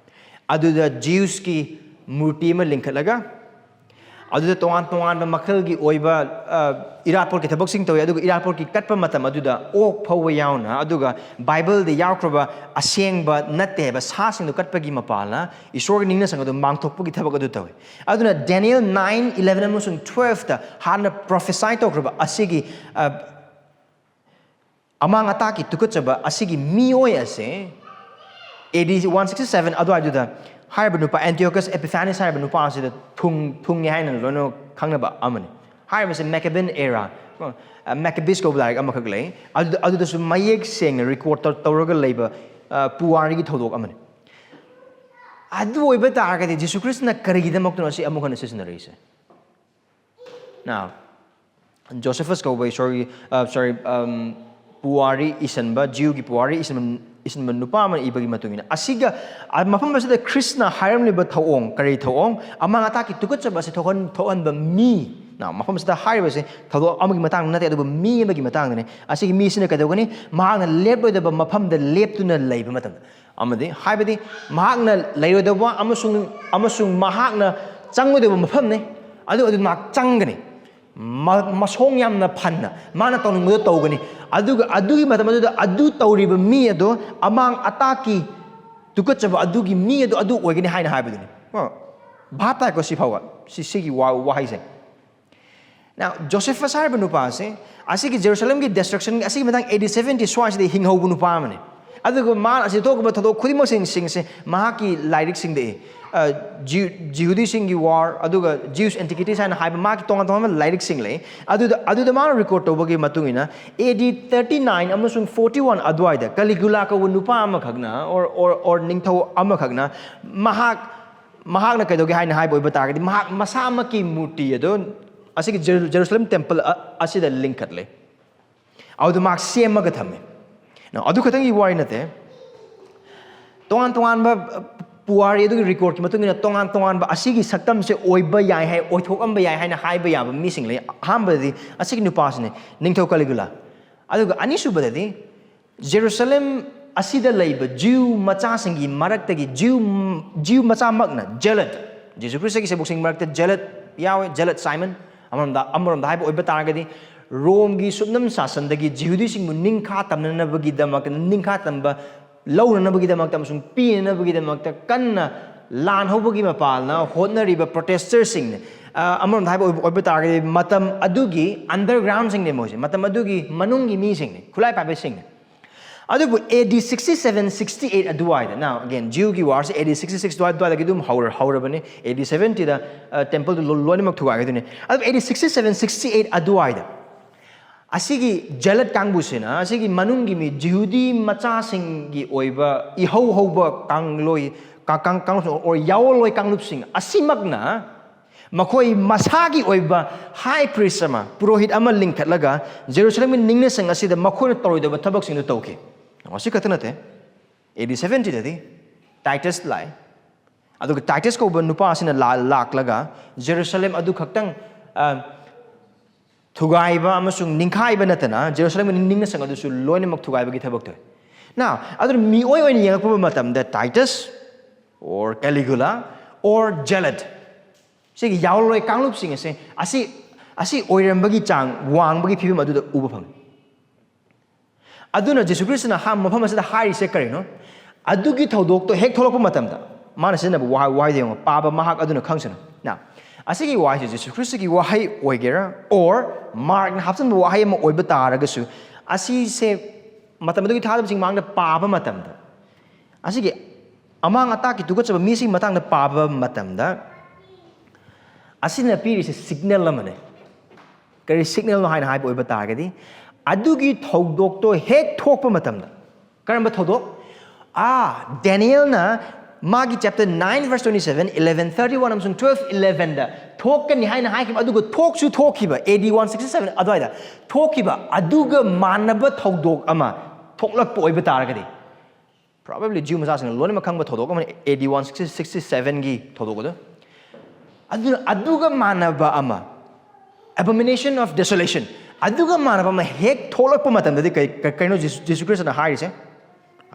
adu da Jews ki murti ma linkhatlaga adu da tongan makhal gi oiba irapor ki thabak sing toy adu irapor ki katpa matam adu da ok phawa yauna adu ga Bible de yakraba asengba natte ba sa sing do katpa gi mapala Esorgi ningna sang adu mangthokpa gi thabak adu toy adu na Daniel 9:11 amasung 12 da hana prophesy tokraba asigi amang ataki tukachaba asigi mioi ase AD 167 adu da haiba nupa Antiochus Epiphanes haiba nupa asida thung ni haina lono khangnaba amani haiba se Maccabean era Maccabees ko blaik amakak lei adu da su mayek seng record tawraga leiba puwari gi thodok amani adu oiba targa de Jesus Christ na karigi da makto si amukhan season race now Josephus ko by puwari isanba Jew gi puwari isanba nupa man ibagi matungina asiga mafam basida Krishna hiram liba thawong kari thawong amang ataki tukachaba se thohan ba mi na mafam basida haiba se thado amagi matang nate adu mi bagi matang ne asigi mi sina kadogani mahangna leploida ba mafam da leptuna leiba matam amadi haibadi mahangna leiroda ba amasung mahangna changmoida ba mafam ne adu mak changgani masong yamna phanna mana tawning tawgani adugi matamadu adu tawriba mi ado amang ataki tukachaba adugi mi adu oigani haina haibaduni bhata ko sifawa sigi wahai se now Josephus haiba nupa se asigi Jerusalem gi destruction asigi matang 87 swai de hingho nu pa mane ꯑꯗꯨꯒ ꯃꯥꯅ ꯑꯁꯤ ꯊꯣꯛꯄ ꯊꯧꯗꯣꯛ ꯈꯨꯗꯤꯡꯃꯛꯁꯤꯡꯁꯦ ꯃꯍꯥꯛꯀꯤ ꯂꯥꯏꯔꯤꯛꯁꯤꯡꯗ ꯖꯤꯍꯨꯗꯤꯁꯤꯡꯒꯤ war ꯑꯗꯨꯒ Zeus ꯑꯦꯟꯇꯤꯀꯤꯇꯤꯁ ꯍꯥꯏꯅ ꯍꯥꯏꯕ ꯃꯥꯒꯤ ꯇꯣꯉꯥꯟ ꯇꯣꯉꯥꯟꯕ ꯂꯥꯏꯔꯤꯛꯁꯤꯡ ꯂꯩ ꯑꯗꯨꯗ ꯃꯥꯅ ꯔꯦꯀꯣꯔꯗ ꯇꯧꯕꯒꯤ ꯃꯇꯨꯡ ꯏꯟꯅ AD 39 ꯑꯃꯁꯨꯡ 41 ꯑꯗꯨꯋꯥꯏꯗ ꯀꯂꯤꯒꯨꯂꯥ ꯀꯧꯕ ꯅꯨꯄꯥ ꯑꯃꯈꯛꯅ or ꯅꯤꯡꯊꯧ ꯑꯃꯈꯛꯅ ꯃꯍꯥꯛꯅ ꯀꯩꯗꯧꯒꯦ ꯍꯥꯏꯅ ꯍꯥꯏꯕ ꯑꯣꯏꯕ ꯇꯥꯔꯒꯗꯤ ꯃꯍꯥꯛ ꯃꯁꯥꯃꯛꯀꯤ ꯃꯨꯔꯇꯤ ꯑꯗꯨ ꯑꯁꯤꯒꯤ ꯖꯦꯔꯨꯁꯂꯦꯝ ꯇꯦꯝꯄꯜ ꯑꯁꯤꯗ ꯂꯤꯡꯈꯠꯂꯦ ꯑꯗꯨ ꯃꯍꯥꯛ ꯁꯦꯝꯃꯒ ꯊꯝꯃꯦ ꯑꯗꯨ ꯈꯛꯇꯪꯒꯤ ꯋꯥꯔꯤ ꯅꯠꯇꯦ ꯇꯣꯉꯥꯟ ꯇꯣꯉꯥꯟꯕ ꯄꯨꯋꯥꯔꯤ ꯑꯗꯨꯒꯤ ꯔꯦꯀꯣꯔꯗꯀꯤ ꯃꯇꯨꯡ ꯏꯟꯅ ꯇꯣꯉꯥꯟ ꯇꯣꯉꯥꯟꯕ ꯑꯁꯤꯒꯤ ꯁꯛꯇꯝꯁꯦ ꯑꯣꯏꯕ ꯌꯥꯏ ꯍꯥꯏ ꯑꯣꯏꯊꯣꯛꯑꯝꯕ ꯌꯥꯏ ꯍꯥꯏꯅ ꯍꯥꯏꯕ ꯌꯥꯕ ꯃꯤꯁꯤꯡ ꯂꯩ ꯑꯍꯥꯟꯕꯗꯗꯤ ꯑꯁꯤꯒꯤ ꯅꯨꯄꯥꯁꯤꯅꯦ ꯅꯤꯡꯊꯧ ꯀꯂꯤꯒꯨꯂꯥ ꯑꯗꯨꯒ ꯑꯅꯤꯁꯨꯕꯗꯗꯤ ꯖꯦꯔꯨꯁꯂꯦꯝ ꯑꯁꯤꯗ ꯂꯩꯕ ꯖ꯭ꯌꯨ ꯃꯆꯥꯁꯤꯡꯒꯤ ꯃꯔꯛꯇꯒꯤ ꯖ꯭ꯌꯨ ꯃꯆꯥꯃꯛꯅ ꯖꯦꯂꯠ ꯖꯤꯁꯨ ꯈ꯭ꯔꯤꯁꯇꯒꯤ ꯁꯦꯕꯣꯛꯁꯤꯡ ꯃꯔꯛꯇ ꯖꯦꯂꯠ ꯌꯥꯎꯋꯦ ꯖꯦꯂꯠ ꯁꯥꯏꯃꯟ ꯑꯃꯔꯣꯝꯗ ꯍꯥꯏꯕ ꯑꯣꯏꯕ ꯇꯥꯔꯒꯗꯤ ꯔꯣꯝꯒꯤ ꯁꯨꯞꯅꯝ ꯁꯥꯁꯟꯗꯒꯤ ꯖꯤꯍꯨꯗꯤꯁꯤꯡꯕꯨ ꯅꯤꯡꯈꯥ ꯇꯝꯅꯅꯕꯒꯤꯗꯃꯛꯇ ꯅꯤꯡꯈꯥ ꯇꯝꯕ ꯂꯧꯅꯅꯕꯒꯤꯗꯃꯛꯇ ꯑꯃꯁꯨꯡ ꯄꯤꯅꯅꯕꯒꯤꯗꯃꯛꯇ ꯀꯟꯅ ꯂꯥꯟ ꯍꯧꯕꯒꯤ ꯃꯄꯥꯜꯅ ꯍꯣꯠꯅꯔꯤꯕ ꯄ꯭ꯔꯣꯇꯦꯁꯇꯔꯁꯤꯡꯅꯦ ꯑꯃꯔꯣꯝꯗ ꯍꯥꯏꯕ ꯑꯣꯏꯕ ꯇꯥꯔꯒꯗꯤ ꯃꯇꯝ ꯑꯗꯨꯒꯤ ꯑꯟꯗꯔꯒ꯭ꯔꯥꯎꯟꯁꯤꯡꯅꯦ ꯃꯣꯏꯁꯦ ꯃꯇꯝ ꯑꯗꯨꯒꯤ ꯃꯅꯨꯡꯒꯤ ꯃꯤꯁꯤꯡꯅꯦ ꯈꯨꯠꯂꯥꯏ ꯄꯥꯏꯕꯁꯤꯡꯅꯦ ꯑꯗꯨꯕꯨ AD 67 68 ꯑꯗꯨꯋꯥꯏꯗ now again Jewꯒꯤ ꯋꯥꯔꯁꯦ AD 66 ꯑꯗꯨꯋꯥꯏꯗꯒꯤ ꯑꯗꯨꯝ ꯍꯧꯔꯕꯅꯤ AD 70ꯗ ꯇꯦꯝꯄꯜꯗꯨ ꯂꯣꯏꯅꯃꯛ ꯊꯨꯒꯥꯏꯒꯗꯣꯏꯅꯤ ꯑꯗꯨꯕꯨ AD 67 68 ꯑꯗꯨꯋꯥꯏꯗ ꯑꯁꯤꯒꯤ ꯖꯦꯂꯠ ꯀꯥꯡꯕꯨꯁꯤꯅ ꯑꯁꯤꯒꯤ ꯃꯅꯨꯡꯒꯤ ꯃꯤ ꯖꯤꯍꯨꯗꯤ ꯃꯆꯥꯁꯤꯡꯒꯤ ꯑꯣꯏꯕ ꯏꯍꯧ ꯍꯧꯕ ꯀꯥꯡꯂꯣꯏ or ꯌꯥꯑꯣꯂꯣꯏ ꯀꯥꯡꯂꯨꯞꯁꯤꯡ ꯑꯁꯤꯃꯛꯅ ꯃꯈꯣꯏ ꯃꯁꯥꯒꯤ ꯑꯣꯏꯕ ꯍꯥꯏ ꯄ꯭ꯔꯤꯁ ꯑꯃ ꯄꯨꯔꯣꯍꯤꯠ ꯑꯃ ꯂꯤꯡꯈꯠꯂꯒ ꯖꯦꯔꯨꯁꯂꯦꯝꯒꯤ ꯅꯤꯡꯅꯁꯤꯡ ꯑꯁꯤꯗ ꯃꯈꯣꯏꯅ ꯇꯧꯔꯣꯏꯗꯕ ꯊꯕꯛꯁꯤꯡꯗꯨ ꯇꯧꯈꯤ ꯑꯁꯤ ꯈꯛꯇ ꯅꯠꯇꯦ AD 70ꯗꯗꯤ ꯇꯥꯏꯇꯁ ꯂꯥꯛꯑꯦ ꯑꯗꯨꯒ ꯇꯥꯏꯇꯁ ꯀꯧꯕ ꯅꯨꯄꯥ ꯑꯁꯤꯅ ꯂꯥꯛꯂꯒ ꯖꯦꯔꯨꯁꯂꯦꯝ ꯑꯗꯨ ꯈꯛꯇꯪ ꯊꯨꯒꯥꯏꯕ ꯑꯃꯁꯨꯡ ꯅꯤꯡꯈꯥꯏꯕ ꯅꯠꯇꯅ ꯖꯦꯔꯨꯁꯂꯦꯝꯒꯤ ꯅꯤꯡꯅꯁꯤꯡ ꯑꯗꯨꯁꯨ ꯂꯣꯏꯅꯃꯛ ꯊꯨꯒꯥꯏꯕꯒꯤ ꯊꯕꯛ ꯇꯧꯏ now ꯑꯗꯨꯅ ꯃꯤꯑꯣꯏ ꯑꯣꯏꯅ ꯌꯦꯡꯉꯛꯄ ꯃꯇꯝꯗ ꯇꯥꯏꯇꯁ or Caligula or Zealot ꯁꯤꯒꯤ ꯌꯥꯎꯔꯣꯏ ꯀꯥꯡꯂꯨꯞꯁꯤꯡ ꯑꯁꯤ ꯑꯣꯏꯔꯝꯕꯒꯤ ꯆꯥꯡ ꯋꯥꯡꯕꯒꯤ ꯐꯤꯕꯝ ꯑꯗꯨꯗ ꯎꯕ ꯐꯪꯏ ꯑꯗꯨꯅ ꯖꯤꯁꯨ ꯈ꯭ꯔꯤꯁꯇꯅ ꯃꯐꯝ ꯑꯁꯤꯗ ꯍꯥꯏꯔꯤꯁꯦ ꯀꯔꯤꯅꯣ ꯑꯗꯨꯒꯤ ꯊꯧꯗꯣꯛꯇꯣ ꯍꯦꯛ ꯊꯣꯛꯂꯛꯄ ꯃꯇꯝꯗ ꯃꯥꯅ ꯁꯤꯖꯤꯟꯅꯕ ꯋꯥꯍꯩꯗ ꯌꯦꯡꯉꯣ ꯄꯥꯕ ꯃꯍꯥꯛ ꯑꯗꯨꯅ ꯈꯪꯁꯅꯨ now ꯑꯁꯤꯒꯤ ꯋꯥꯍꯩꯁꯦ ꯖꯤꯁꯨ ꯈ꯭ꯔꯤꯁꯇꯒꯤ ꯋꯥꯍꯩ ꯑꯣꯏꯒꯦꯔꯥ or ꯃꯥꯔꯛꯅ ꯍꯥꯞꯆꯤꯟꯕ ꯋꯥꯍꯩ ꯑꯃ ꯑꯣꯏꯕ ꯇꯥꯔꯒꯁꯨ ꯑꯁꯤꯁꯦ ꯃꯇꯝ ꯑꯗꯨꯒꯤ ꯊꯥꯗꯕꯁꯤꯡ ꯃꯥꯡꯗ ꯄꯥꯕ ꯃꯇꯝꯗ ꯑꯁꯤꯒꯤ ꯑꯃꯥꯡ ꯑꯇꯥꯛꯀꯤ ꯇꯨꯀꯠꯆꯕ ꯃꯤꯁꯤꯡ ꯃꯇꯥꯡꯗ ꯄꯥꯕ ꯃꯇꯝꯗ ꯑꯁꯤꯅ ꯄꯤꯔꯤꯁꯦ ꯁꯤꯒꯅꯦꯜ ꯑꯃꯅꯦ ꯀꯔꯤ ꯁꯤꯒꯅꯦꯜꯅꯣ ꯍꯥꯏꯅ ꯍꯥꯏꯕ ꯑꯣꯏꯕ ꯇꯥꯔꯒꯗꯤ ꯑꯗꯨꯒꯤ ꯊꯧꯗꯣꯛꯇꯣ ꯍꯦꯛ ꯊꯣꯛꯄ ꯃꯇꯝꯗ ꯀꯔꯝꯕ ꯊꯧꯗꯣꯛ ꯗꯦꯅꯤꯌꯦꯜꯅ ꯃꯥꯒꯤ ꯆꯦꯞꯇꯔ 9 verse 27 11:31 ꯑꯃꯁꯨꯡ 12:11ꯗ ꯊꯣꯛꯀꯅꯤ ꯍꯥꯏꯅ ꯍꯥꯏꯈꯤꯕ ꯑꯗꯨꯒ ꯊꯣꯛꯁꯨ ꯊꯣꯛꯈꯤꯕ AD 167 ꯑꯗꯨꯋꯥꯏꯗ ꯊꯣꯛꯈꯤꯕ ꯑꯗꯨꯒ ꯃꯥꯟꯅꯕ ꯊꯧꯗꯣꯛ ꯑꯃ ꯊꯣꯛꯂꯛꯄ ꯑꯣꯏꯕ ꯇꯥꯔꯒꯗꯤ probably Jew ꯃꯆꯥꯁꯤꯡꯅ ꯂꯣꯏꯅꯃꯛ ꯈꯪꯕ ꯊꯧꯗꯣꯛ ꯑꯃꯅꯤ AD 167ꯒꯤ ꯊꯧꯗꯣꯛ ꯑꯗꯨ ꯑꯗꯨꯒ ꯃꯥꯟꯅꯕ ꯑꯃ Abomination of Desolation ꯑꯗꯨꯒ ꯃꯥꯟꯅꯕ ꯑꯃ ꯍꯦꯛ ꯊꯣꯛꯂꯛꯄ ꯃꯇꯝꯗꯗꯤ ꯀꯩꯅꯣ ꯖꯤꯁꯨ ꯈ꯭ꯔꯤꯁꯇꯅ ꯍꯥꯏꯔꯤꯁꯦ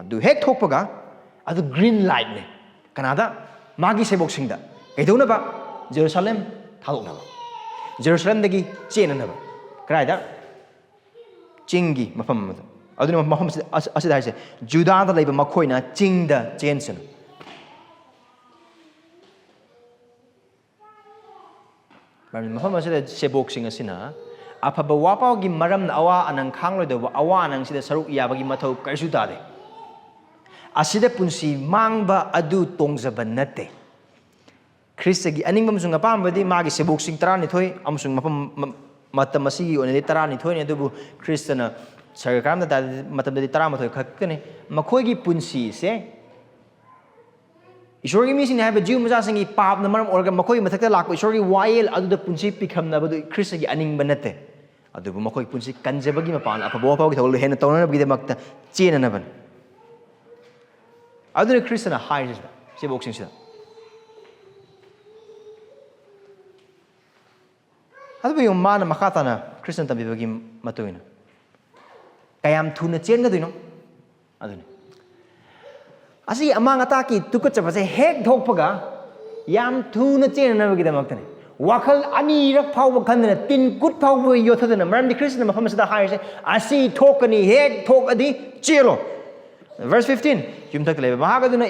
ꯑꯗꯨ ꯍꯦꯛ ꯊꯣꯛꯄꯒ ꯑꯗꯨ green lightꯅꯦ ꯀꯅꯥꯗ ꯃꯥꯒꯤ ꯁꯦꯕꯣꯛꯁꯤꯡꯗ ꯀꯩꯗꯧꯅꯕ ꯖꯦꯔꯨꯁꯂꯦꯝ ꯊꯥꯗꯣꯛꯅꯕ ꯖꯦꯔꯨꯁꯂꯦꯝꯗꯒꯤ ꯆꯦꯟꯅꯅꯕ ꯀꯗꯥꯏꯗ ꯆꯤꯡꯒꯤ ꯃꯐꯝ ꯑꯃꯗ ꯑꯗꯨꯅ ꯃꯐꯝ ꯑꯁꯤꯗ ꯍꯥꯏꯁꯦ ꯖꯨꯗꯥꯗ ꯂꯩꯕ ꯃꯈꯣꯏꯅ ꯆꯤꯡꯗ ꯆꯦꯟꯁꯅꯨ ꯃꯐꯝ ꯑꯁꯤꯗ ꯁꯦꯕꯣꯛꯁꯤꯡ ꯑꯁꯤꯅ ꯑꯐꯕ ꯋꯥꯄꯥꯎꯒꯤ ꯃꯔꯝꯅ ꯑꯋꯥ ꯑꯅꯪ ꯈꯥꯡꯂꯣꯏꯗꯕ ꯑꯋꯥ ꯑꯅꯪꯁꯤꯗ ꯁꯔꯨꯛ ꯌꯥꯕꯒꯤ ꯃꯊꯧ ꯀꯔꯤꯁꯨ ꯇꯥꯗꯦ ꯑꯁꯤꯗ ꯄꯨꯟꯁꯤ ꯃꯥꯡꯕ ꯑꯗꯨ ꯇꯣꯡꯖꯕ ꯅꯠꯇꯦ ꯈ꯭ꯔꯤꯁꯇꯒꯤ ꯑꯅꯤꯡꯕ ꯑꯃꯁꯨꯡ ꯑꯄꯥꯝꯕꯗꯤ ꯃꯥꯒꯤ ꯁꯦꯕꯣꯛꯁꯤꯡ 12 ꯑꯃꯁꯨꯡ ꯃꯇꯝ ꯑꯁꯤꯒꯤ ꯑꯣꯏꯅꯗꯤ 12ꯅꯤ ꯑꯗꯨꯕꯨ ꯈ꯭ꯔꯤꯁꯇꯅ ꯁꯔꯒ ꯀꯔꯝꯗ ꯃꯇꯝꯗꯗꯤ 11 ꯈꯛꯇꯅꯤ ꯃꯈꯣꯏꯒꯤ ꯄꯨꯟꯁꯤꯁꯦ ꯏꯁꯣꯔꯒꯤ ꯃꯤꯁꯤꯡꯅꯤ ꯍꯥꯏꯕ ꯖꯤꯎ ꯃꯆꯥꯁꯤꯡꯒꯤ ꯄꯥꯞꯅ ꯃꯔꯝ ꯑꯣꯏꯔꯒ ꯃꯈꯣꯏꯒꯤ ꯃꯊꯛꯇ ꯂꯥꯛꯄ ꯏꯁꯣꯔꯒꯤ ꯋꯥꯌꯦꯜ ꯑꯗꯨꯗ ꯄꯨꯟꯁꯤ ꯄꯤꯈꯝꯅꯕꯗꯨ ꯈ꯭ꯔꯤꯁꯇꯒꯤ ꯑꯅꯤꯡꯕ ꯅꯠꯇꯦ ꯑꯗꯨꯕꯨ ꯃꯈꯣꯏ ꯄꯨꯟꯁꯤ ꯀꯟꯖꯕꯒꯤ ꯃꯄꯥꯟꯗ ꯑꯐꯕ ꯋꯥꯐꯥꯎꯒꯤ ꯊꯧꯒꯜ ꯍꯦꯟꯅ ꯇꯧꯅꯅꯕꯒꯤꯗꯃꯛꯇ ꯆꯦꯟꯅꯅꯕꯅꯤ ꯑꯗꯨꯅ ꯈ꯭ꯔꯤꯁꯇꯅ ꯍꯥꯏꯔꯤꯁꯤꯗ ꯁꯦꯕꯣꯛꯁꯤꯡꯁꯤꯗ ꯑꯗꯨꯕꯨ ꯌꯦꯡꯉꯨ ꯃꯥꯅ ꯃꯈꯥ ꯇꯥꯅ ꯈ꯭ꯔꯤꯁꯇꯅ ꯇꯝꯕꯤꯕꯒꯤ ꯃꯇꯨꯡ ꯏꯟꯅ ꯀꯌꯥꯝ ꯊꯨꯅ ꯆꯦꯟꯒꯗꯣꯏꯅꯣ ꯑꯗꯨꯅꯤ ꯑꯁꯤꯒꯤ ꯑꯃꯥꯡ ꯑꯇꯥꯛꯀꯤ ꯇꯨꯀꯠꯆꯕꯁꯦ ꯍꯦꯛ ꯊꯣꯛꯄꯒ ꯌꯥꯝ ꯊꯨꯅ ꯆꯦꯟꯅꯅꯕꯒꯤꯗꯃꯛꯇꯅꯤ ꯋꯥꯈꯜ ꯑꯅꯤꯔꯛ ꯐꯥꯎꯕ ꯈꯟꯗꯅ ꯇꯤꯟ ꯀꯨꯠ ꯐꯥꯎꯕ ꯌꯣꯠꯊꯗꯅ ꯃꯔꯝꯗꯤ ꯈ꯭ꯔꯤꯁꯇꯅ ꯃꯐꯝ ꯑꯁꯤꯗ ꯍꯥꯏꯔꯤꯁꯦ ꯑꯁꯤ ꯊꯣꯛꯀꯅꯤ ꯍꯦꯛ ꯊꯣꯛꯑꯗꯤ ꯆꯦꯜꯂꯣ verse 15 ꯌꯨꯝꯊꯛꯇ ꯂꯩꯕ ꯃꯍꯥꯛ ꯑꯗꯨꯅ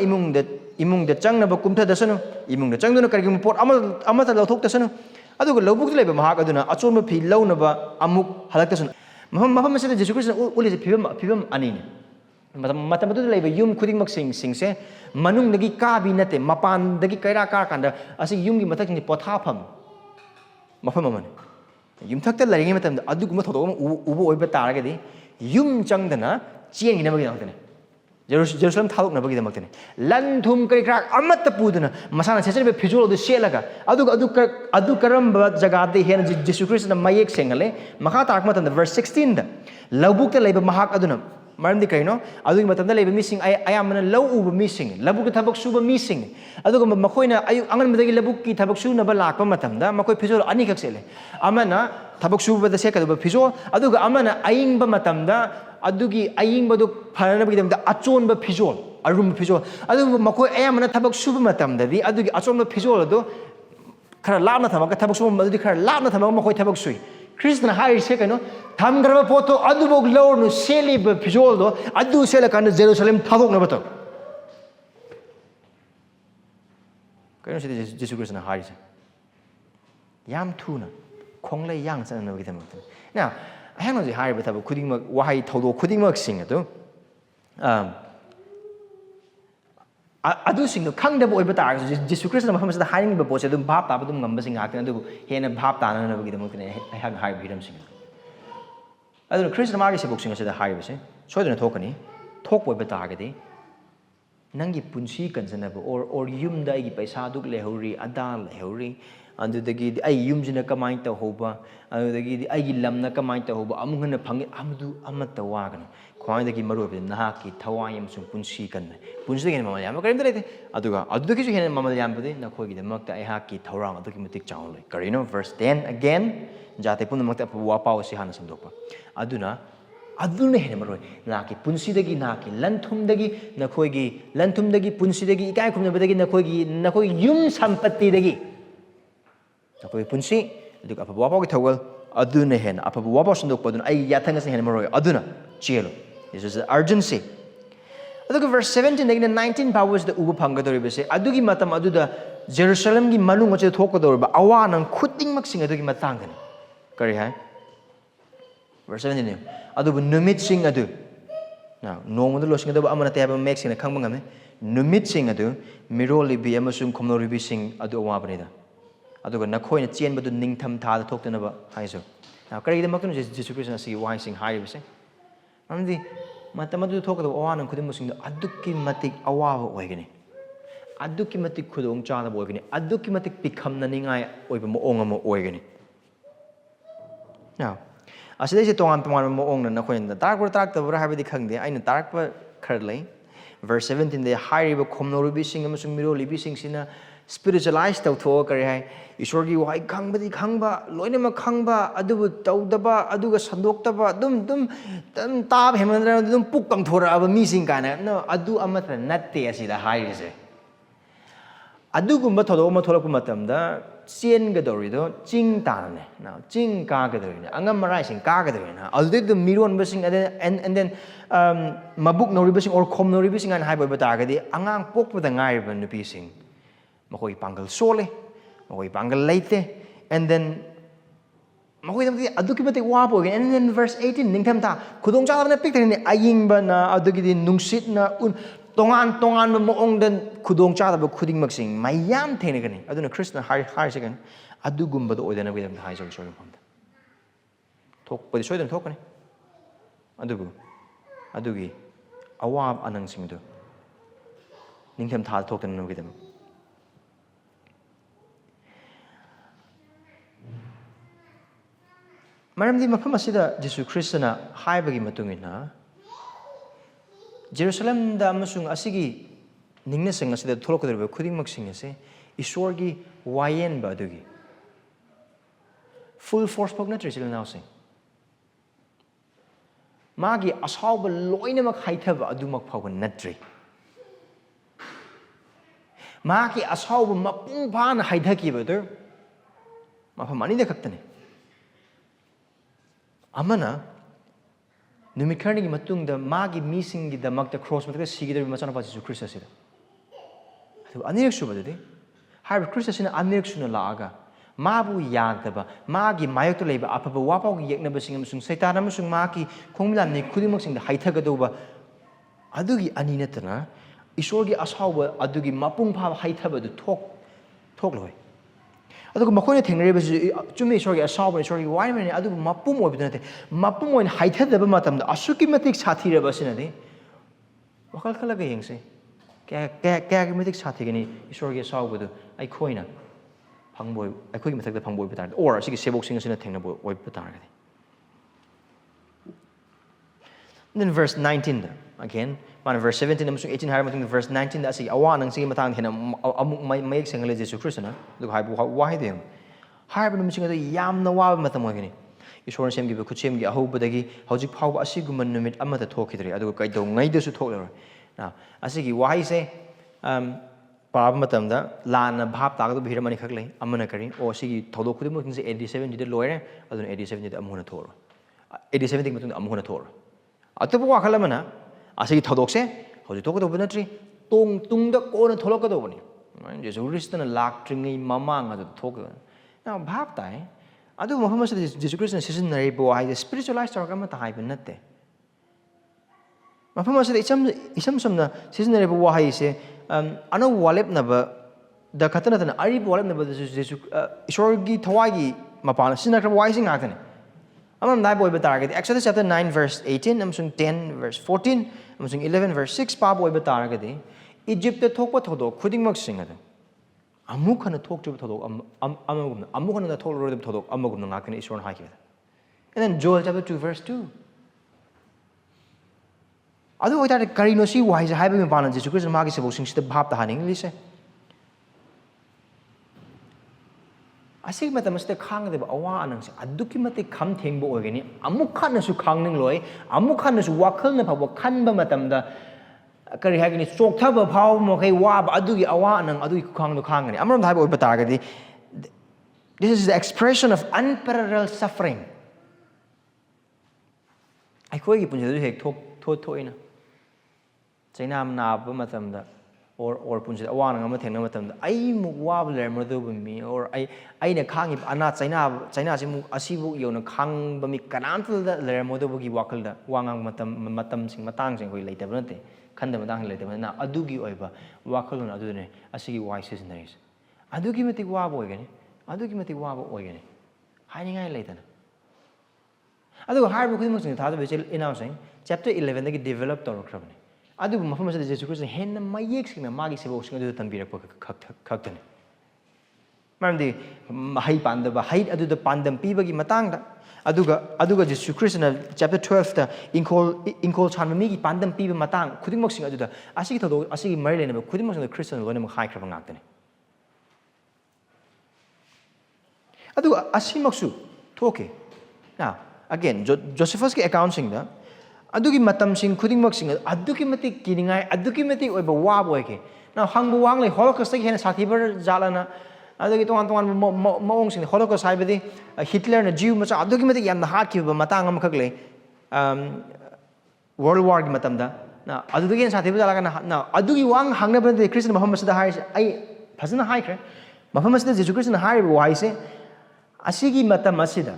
ꯏꯃꯨꯡꯗ ꯆꯪꯅꯕ ꯀꯨꯝꯊꯗꯁꯅꯨ ꯏꯃꯨꯡꯗ ꯆꯪꯗꯨꯅ ꯀꯔꯤꯒꯨꯝꯕ ꯄꯣꯠ ꯑꯃꯠꯇ ꯂꯧꯊꯣꯛꯇꯁꯅꯨ ꯑꯗꯨꯒ ꯂꯧꯕꯨꯛꯇ ꯂꯩꯕ ꯃꯍꯥꯛ ꯑꯗꯨꯅ ꯑꯆꯣꯟꯕ ꯐꯤ ꯂꯧꯅꯕ ꯑꯃꯨꯛ ꯍꯜꯂꯛꯇꯁꯅꯨ ꯃꯐꯝ ꯑꯁꯤꯗ ꯖꯤꯁꯨ ꯈ꯭ꯔꯤꯁꯇꯅ ꯎꯠꯂꯤꯁꯦ ꯐꯤꯕꯝ ꯑꯅꯤꯅꯤ matam adu leiba yum khuding mak sing se manung dagi ka bi nate mapan dagi kaira ka kanda asi yum gi mathak ni potha pham mafam aman yum thak ta lai ngi matam adu guma thodom ubo oiba taraga di yum changdana chien gi nabagi naktane Jerusalem thaluk nabagi damakne lan thum kari krak amat puduna masana chesebe phijol du shelaga adu karam jaga de hen Jisu Christ na mayek sengale makha tak matam verse 16 da labuk ta leiba mahak aduna maram di kaino adu matam da leiba missing ayamana low uba missing labuk ta thabak suba missing adu makoina ayu angan madagi labuk ki thabak su na ba lakpa matam da makoi phijol ani khak sele amana thabak suba da seka da phijol adu amana aying ba matam da adugi aying badu pharana bagi damda achon ba phijol arum phijol adu makoi ayamana thabak suba matam da di adugi achon ba phijol adu khara labna thamaka thabak suba madu khara labna thamaka makoi thabak sui Khristana hai se kaino thamgraba poto adu bog lor no seli ba phijol do adu sela kan Jerusalem thadok na bato kaino se Jisu Khristana hai se yam thuna khonglai yang san na bagi damak now hang on the high with a kuding wahei thajou kuding mak sing ado adu sing no khangda boy bata Jisu Christ na maham sa hiding ba pose dum bhap ta ba dum ngamba sing ak adu hena bhap ta na ba gidam kene hang high bidam sing adu Christ na mari se bok sing sa high ba se soi dana thokani thok boy bata ga de nangi punsi kan sana ba or yum da gi paisa duk le hori ada le hori andudagi ai yumjina kamai ta hoba andudagi ai gi lamna kamai ta hoba amungna phangi amdu amatta wagana khwaidagi maru be nahakki thawai amsung punsi kan punsi gi mama yam karim dele aduga adudagi ju hena mama yam bade na khoi gi demak ta ai hakki thawrang adugi matik chaung loi karino verse 10 again jate pun mak ta wa paw si hana samdokpa aduna aduna hena maru naki punsi dagi naki lanthum dagi na khoi gi lanthum dagi punsi dagi ikai khumna badagi na khoi yum sampatti dagi nakoi punsi duk apa bawa ki thawal aduna hen apa bawa sandok padun ai yathang se hen maroi aduna chelo this is the urgency aduga verse 17 dagina 19 powers the ubu phangadori bese adugi matam aduda Jerusalem gi manung oche thokodor ba awa nang khuting mak sing adugi matang gan kari hai verse 17 adu numit sing adu now nong adu losing adu amana te ba mek sing na khangba ngame numit sing adu miroli bi amasung khomnori bi sing adu awa banida aduga nakhoina chen badu ningtham tha da thokna ba haiso now kari de maknu Jisu Christ na si wahei sing hai bese amdi matamadu thokda awan khudum musing da adukki matik awa oigani adukki matik khudong cha da oigani adukki matik pikham na ningai oiba mo ong mo oigani now aside se tongan mo ong na nakhoina tarak ta bra habidi khangde aina tarak pa kharlai verse 17 de hairiba khomno rubi sing amasung miro libi sing sina spiritualized tau tho kare hai Esorgi wahai khangbadi khangba loinama khangba adubu tawdaba aduga sandoktaba dum tab hemandra dum puk kang thora aba mi sing kana no adu amatra natte asida haise adu gumba thodo ma tholak matamda chen gadorido ching tanane now ching ka gadorina angam marai sing ka gadorina alde the miron basing and then mabuk nori basing or khom nori basing an hai ba ta gadi angang pokpa da ngai ba nupi sing makoi pangal sole makoi pangal leite and then makoi damti aduki bate wapo and then verse 18 ningtham ta khudong cha na pik thani aying ba na aduki din nungsit na un tongan mo ong den khudong cha ba khuding maksing mayam thene gani aduna Khristana har second adugum ba do odena bidam hai so so pam thok pa soidam thokani adugi awab anang sing do ningtham tha thok den no bidam maramdi mafam asida Jisu Khristana haibagi matungina Jerusalem da amasung asigi ningna sing asida tholokador khuding maksing ase Esorgi wayen ba adugi full force pok natri sil now sing magi asawba loina mak haithaba adumak phaw natri magi asawba mapung bhan haithaki ba der mafam ani da khaktane amana numit kharni gi matungda magi missing gi damakta cross matka sigidar machana pa Jisu Christ asida adu aniraksu badade har Christ asina aniraksuna laaga mabu yagdaba magi mayokto leiba apaba wapau gi yekna basing amsung saitan amsung magi khongmilam ni khudimak sing da haithagadauba adugi ani nattana Esorgi asauba adugi mapung pha haithaba du thok loi aduga makhoi thengreba chumi Esorgi asauba Esorgi wai mane aduga mapum oibdana te mapum oin haithadaba matamda asuki matik sathireba sinadi wakhal khalaga yengse kya matik sathigani Esorgi asauba du ai khoina phangboy ai khoi mathakda phangboy bitar or asigi sebok sing asina thengnabo oib bitar gadi. Then verse 19 again, verse 17 amasung 18 har matung verse 19 asi awa nang sigi matang hena amuk mayek sengale Jisu Khristana du haibu wahei dem harba numising adu yamna wa matam ogini Esor semgi be khuchem gi ahobadagi hojik phau asiguma numit amata thokidri adu kai do ngai desu thoklero na asigi wahei se pab matamda lana bhap tagadu bhiramani khaklei amana kari o sigi thodok khudimuk se 87 de loire adu 87 de amuna thoro 87 de matung amuna thoro atop wakhal amana asigi thodokse hoji thokodobu natri tungda kona tholokadobani Jisu Khristana laktringai mamang adu thok na bhap tai adu Muhammad Jisu Khristana sisinare bo hai spiritualized targama ta hai binatte Muhammad isam samna sisinare bo hai se ana walep naba da khatana tana ari walep naba Jisu Esorgi thawagi mapana sinakra wai sing aktane amam dai boy bataragadi Exodus chapter 9 verse 18 amasung 10 verse 14 amasung 11 verse 6 pa boy bataragadi Egypt thokpa thodok khudingmak singada amuk hana thokjub thodok amagum amuk hana tholrod thodok amagum ngakani Esor haikibada. And then Joel chapter 2 verse 2 adu oitare karino si wise haiba me panan Jisu Christ magi sebok sing sita bhap ta haning lise asig matam ste khang deba awa anang se aduki mate kham thengbo ogeni amuk khan su khangning loi amuk khan su wakhal na phabo khanba matam da kari hagini chokthaba phau mo kai wa adugi awa anang adugi khang do khangani amram dhaibo batagadi this is the expression of unparalleled suffering ai khoi gi punje hek thok ina chainam na ba matam da or punje awa nang ama thengna matam da ai mu wa ba lerma do mi or ai na khangi ana chaina si mu asibu yona khang ba mi kanantul da lerma do gi wakhal da wangang matam sing matang sing hoi leita banate khanda matang leita bana adugi oiba wakhal na adu ne asigi wise is nice adugi mati wa boy gani adugi mati wa bo oi gani hainingai leita na adu harbu khudimuk sing thada bechel announcing chapter 11 da gi develop torokrabani adu mafam sa Jisu Christ hen mayek sing magi sebok sing adu tambirak khaktane marandi hai pandaba hai adu da pandam pibagi matang da aduga Jisu Christ na chapter 12 da inkol chanma mi gi pandam piba matang khudimok sing adu da asigi thodo asigi marile na khudimok sing Christian lone hai khraba ngaktane adu asimaksu thoke now again Josephus ki account sing da adugi matam sing khudingmak sing adugi mati kiningai adugi mati oiba wa boyke now hangbu wang le holocaust ki hena sathibar jalana adugi tongan maong sing holocaust haibadi Hitler na Jew macha adugi mati yamna hakki ba matang am khagle world war gi matam da na adugi hena sathibar jalana na adugi wang hangna bande Christian Muhammad da hai ai phasna hai kre Muhammad da Jisu Christ na hai bo hai se asigi matam asida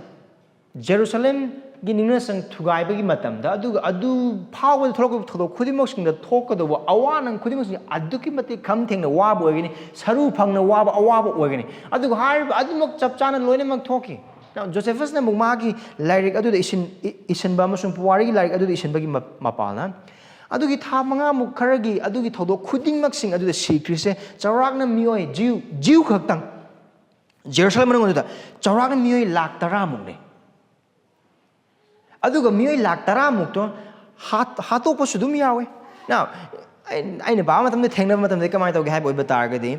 Jerusalem giningna sang thugai bagi matam da adu phawal thok khudimok sing da thok do awan khudimok sing adu ki mati kham thengna wa bo gini saru phangna wa ba awa bo ogini adu har adu mok chap chana loine mak thoki now Josephus na muk magi lyric adu isin ba masung puwari lyric adu isin bagi mapalna adu gi tha manga muk kharagi adu gi thodo khudingmak sing adu si krise chawrakna mioi jiu khaktang Jerusalem nang adu da chawrakna mioi lak tara muk ne aduga mioi lak tara mukto hatokpa sudum yawe now aina ba matam de thengna matam de kamai tawge haibo batargadi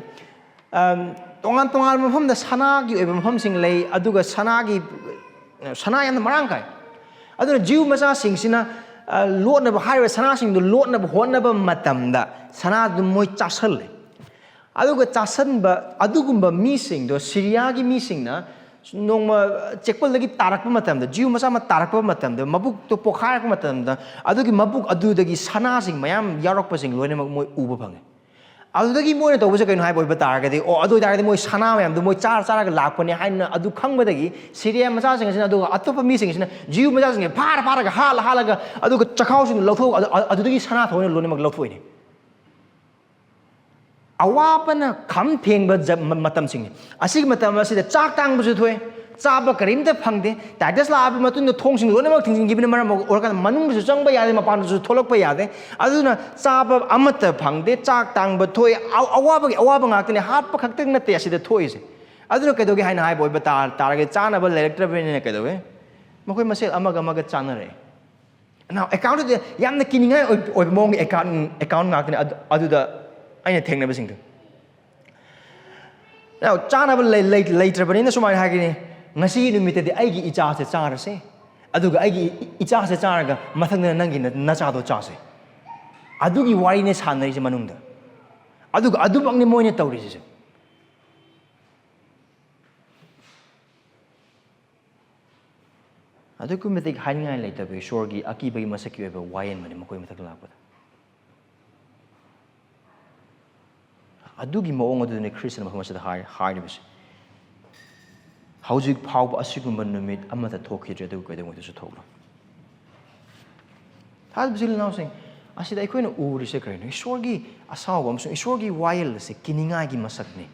tongan mafam da sana gi oiba mafam sing lei aduga sana yan marang kai aduna jiu macha sing sina lotna ba haiwa sana sing do lotna ba honna ba matam da sana du moi chasal le aduga chasan ba adugumba mi sing do Syria gi mi sing na nongma chekpal lagi tarakpa matam da jiu masa ma tarakpa matam da mabuk to pokharakpa matam da adugi mabuk adu dagi sana sing mayam yarokpa sing loine mak moi uba phange ꯑꯗꯨꯗꯒꯤ ꯃꯣꯏꯅ ꯇꯧꯕꯁꯦ ꯀꯩꯅꯣ ꯍꯥꯏꯕ ꯑꯣꯏꯕ ꯇꯥꯔꯒꯗꯤ ꯑꯗꯨ ꯑꯣꯏꯇꯥꯔꯒꯗꯤ ꯃꯣꯏ ꯁꯅꯥ ꯃꯌꯥꯝꯗꯣ ꯃꯣꯏ ꯆꯥꯔꯒ ꯂꯥꯛꯄꯅꯦ ꯍꯥꯏꯅ ꯑꯗꯨ ꯈꯪꯕꯗꯒꯤ ꯁꯤꯔꯤꯌꯥ ꯃꯆꯥꯁꯤꯡ ꯑꯁꯤꯅ ꯑꯗꯨꯒ ꯑꯇꯣꯞꯄ ꯃꯤꯁꯤꯡꯁꯤꯅ ꯖꯤꯌꯨ ꯃꯆꯥꯁꯤꯡꯁꯦ ꯐꯥꯔꯒ ꯍꯥꯜꯂꯒ ꯑꯗꯨꯒ ꯆꯈꯥꯎꯁꯤꯡ ꯂꯧꯊꯣꯛ ꯑꯗꯨꯗꯒꯤ ꯁꯅꯥ ꯊꯑꯣꯏꯅ ꯂꯣꯏꯅꯃꯛ ꯂꯧꯊꯣꯛꯏꯅꯤ ꯑꯋꯥꯕꯅ ꯈꯝ ꯊꯦꯡꯕ ꯃꯇꯝꯁꯤꯡꯅꯤ ꯑꯁꯤꯒꯤ ꯃꯇꯝ ꯑꯁꯤꯗ ꯆꯥꯛ ꯇꯥꯡꯕꯁꯨ ꯊꯣꯛꯑꯦ ꯆꯥꯕ ꯀꯔꯤꯝꯇ ꯐꯪꯗꯦ ꯇꯥꯏꯇꯁ ꯂꯥꯛꯑꯕ ꯃꯇꯨꯡꯗ ꯊꯣꯡꯁꯤꯡ ꯂꯣꯏꯅꯃꯛ ꯊꯤꯡꯖꯤꯟꯈꯤꯕꯅ ꯃꯔꯝ ꯑꯣꯏꯔꯀꯥꯟꯗ ꯃꯅꯨꯡꯗꯁꯨ ꯆꯪꯕ ꯌꯥꯗꯦ ꯃꯄꯥꯟꯗꯁꯨ ꯊꯣꯛꯂꯛꯄ ꯌꯥꯗꯦ ꯑꯗꯨꯅ ꯆꯥꯕ ꯑꯃꯠꯇ ꯐꯪꯗꯦ ꯆꯥꯛ ꯇꯥꯡꯕ ꯊꯣꯛꯑꯦ ꯑꯋꯥꯕꯒꯤ ꯑꯋꯥꯕ ꯉꯥꯛꯇꯅꯤ ꯍꯥꯠꯄ ꯈꯛꯇꯪ ꯅꯠꯇꯦ ꯑꯁꯤꯗ ꯊꯣꯛꯏꯁꯦ ꯑꯗꯨꯅ ꯀꯩꯗꯧꯒꯦ ꯍꯥꯏꯅ ꯍꯥꯏꯕ ꯑꯣꯏꯕ ꯇꯥꯔꯒꯗꯤ ꯆꯥꯅꯕ ꯂꯩꯔꯛꯇ꯭ꯔꯕꯅꯤꯅ ꯀꯩꯗꯧꯋꯦ ꯃꯈꯣꯏ ꯃꯁꯦꯜ ꯑꯃꯒ ꯆꯥꯅꯔꯛꯑꯦ ꯑꯦꯀꯥꯎꯟꯗꯨꯗꯤ ꯌꯥꯝꯅ ꯀꯤꯅꯤꯡꯉꯥꯏ ꯑꯣꯏꯕ ꯃꯑꯣꯡꯒꯤ ꯑꯦꯀꯥꯎꯟ ꯉꯥꯛꯇꯅꯤ ꯑꯗꯨꯗ ꯑꯩꯅ ꯊꯦꯡꯅꯕꯁꯤꯡꯗꯣ ꯆꯥꯅꯕ ꯂꯩꯇ꯭ꯔꯕꯅꯤꯅ ꯁꯨꯃꯥꯏꯅ ꯍꯥꯏꯒꯅꯤ ꯉꯁꯤꯒꯤ ꯅꯨꯃꯤꯠꯇꯗꯤ ꯑꯩꯒꯤ ꯏꯆꯥꯁꯦ ꯆꯥꯔꯁꯦ ꯑꯗꯨꯒ ꯑꯩꯒꯤ ꯏꯆꯥꯁꯦ ꯆꯥꯔꯒ ꯃꯊꯪꯗ ꯅꯪꯒꯤ ꯅꯆꯥꯗꯣ ꯆꯥꯁꯦ ꯑꯗꯨꯒꯤ ꯋꯥꯔꯤꯅꯦ ꯁꯥꯟꯅꯔꯤꯁꯦ ꯃꯅꯨꯡꯗ ꯑꯗꯨꯒ ꯑꯗꯨꯃꯛꯅꯤ ꯃꯣꯏꯅ ꯇꯧꯔꯤꯁꯦ ꯑꯗꯨꯛꯀꯤ ꯃꯇꯤꯛ ꯍꯥꯏꯅꯤꯡꯉꯥꯏ ꯂꯩꯇꯕ ꯏꯁꯣꯔꯒꯤ ꯑꯀꯤꯕꯒꯤ ꯃꯁꯛꯀꯤ ꯑꯣꯏꯕ ꯋꯥꯌꯦꯟꯕꯅꯤ ꯃꯈꯣꯏ ꯃꯊꯛꯇ ꯂꯥꯛꯄꯗ ꯑꯗꯨꯒꯤ ꯃꯑꯣꯡ ꯑꯗꯨꯗꯅꯤ ꯈ꯭ꯔꯤꯁꯇꯅ ꯃꯐꯝ ꯑꯁꯤꯗ ꯍꯥꯏꯔꯤꯕꯁꯤ ꯍꯧꯖꯤꯛ ꯐꯥꯎꯕ ꯑꯁꯤꯒꯨꯝꯕ ꯅꯨꯃꯤꯠ ꯑꯃꯠꯇ ꯊꯣꯛꯈꯤꯗ꯭ꯔꯦ ꯑꯗꯨꯒ ꯀꯩꯗꯧꯉꯩꯗꯁꯨ ꯊꯣꯛꯂꯣꯏ ꯊꯥꯖꯕ ꯏꯆꯤꯜ ꯏꯅꯥꯎꯁꯤꯡ ꯑꯁꯤꯗ ꯑꯩꯈꯣꯏꯅ ꯎꯔꯤꯁꯦ ꯀꯔꯤꯅꯣ ꯏꯁꯣꯔꯒꯤ ꯑꯁꯥꯎꯕ ꯑꯃꯁꯨꯡ ꯏꯁꯣꯔꯒꯤ ꯋꯥꯌꯦꯜ ꯑꯁꯤ ꯀꯤꯅꯤꯡꯉꯥꯏꯒꯤ ꯃꯁꯛꯅꯤ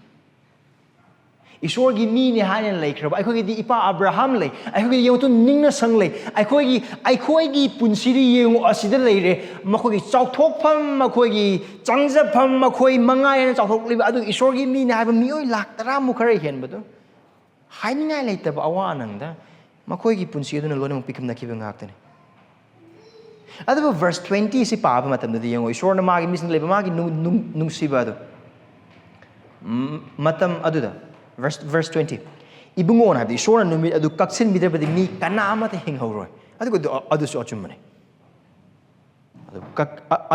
ꯏꯁꯣꯔꯒꯤ ꯃꯤꯅꯤ ꯍꯥꯏꯅ ꯂꯩꯈ꯭ꯔꯕ ꯑꯩꯈꯣꯏꯒꯤꯗꯤ ꯏꯄꯥ ꯑꯕ꯭ꯔꯥꯍꯥꯝ ꯂꯩ ꯑꯩꯈꯣꯏꯒꯤꯗꯤ ꯌꯦꯡꯉꯨ ꯅꯤꯡꯅ ꯁꯪ ꯂꯩ ꯑꯩꯈꯣꯏꯒꯤ ꯄꯨꯟꯁꯤꯗꯤ ꯌꯦꯡꯉꯨ ꯑꯁꯤꯗ ꯂꯩꯔꯦ ꯃꯈꯣꯏꯒꯤ ꯆꯥꯎꯊꯣꯛꯐꯝ ꯃꯈꯣꯏꯒꯤ ꯆꯪꯖꯐꯝ ꯃꯈꯣꯏ ꯃꯉꯥ ꯍꯦꯟꯅ ꯆꯥꯎꯊꯣꯛꯂꯤꯕ ꯑꯗꯨ ꯏꯁꯣꯔꯒꯤ ꯃꯤꯅꯤ ꯍꯥꯏꯕ ꯃꯤꯑꯣꯏ 1,00,000 ꯈꯔ ꯍꯦꯟꯕꯗꯣ ꯍꯥꯏꯅꯤꯡꯉꯥꯏ ꯂꯩꯇꯕ ꯑꯋꯥ ꯑꯅꯪꯗ ꯃꯈꯣꯏꯒꯤ ꯄꯨꯟꯁꯤ ꯑꯗꯨꯅ ꯂꯣꯏꯅꯃꯛ ꯄꯤꯈꯝꯅꯈꯤꯕ ꯉꯥꯛꯇꯅꯤ ꯑꯗꯨꯕꯨ ꯚꯔꯁ 20 ꯑꯁꯤ ꯄꯥꯕ ꯃꯇꯝꯗꯗꯤ ꯌꯦꯡꯉꯨ ꯏꯁꯣꯔꯅ ꯃꯥꯒꯤ ꯃꯤꯁꯤꯡꯗ ꯂꯩꯕ ꯃꯥꯒꯤ ꯅꯨꯡꯁꯤꯕ ꯑꯗꯨ ꯃꯇꯝ ꯑꯗꯨꯗ ꯚꯔꯁ 20 ꯏꯕꯨꯡꯉꯣꯅ ꯍꯥꯏꯕꯗꯤ ꯏꯁꯣꯔꯅ ꯅꯨꯃꯤꯠ ꯑꯗꯨ ꯀꯛꯁꯤꯟꯕꯤꯗ꯭ꯔꯕꯗꯤ ꯃꯤ ꯀꯅꯥ ꯑꯃꯠꯇ ꯍꯤꯡꯍꯧꯔꯣꯏ ꯑꯗꯨꯁꯨ ꯑꯆꯨꯝꯕꯅꯤ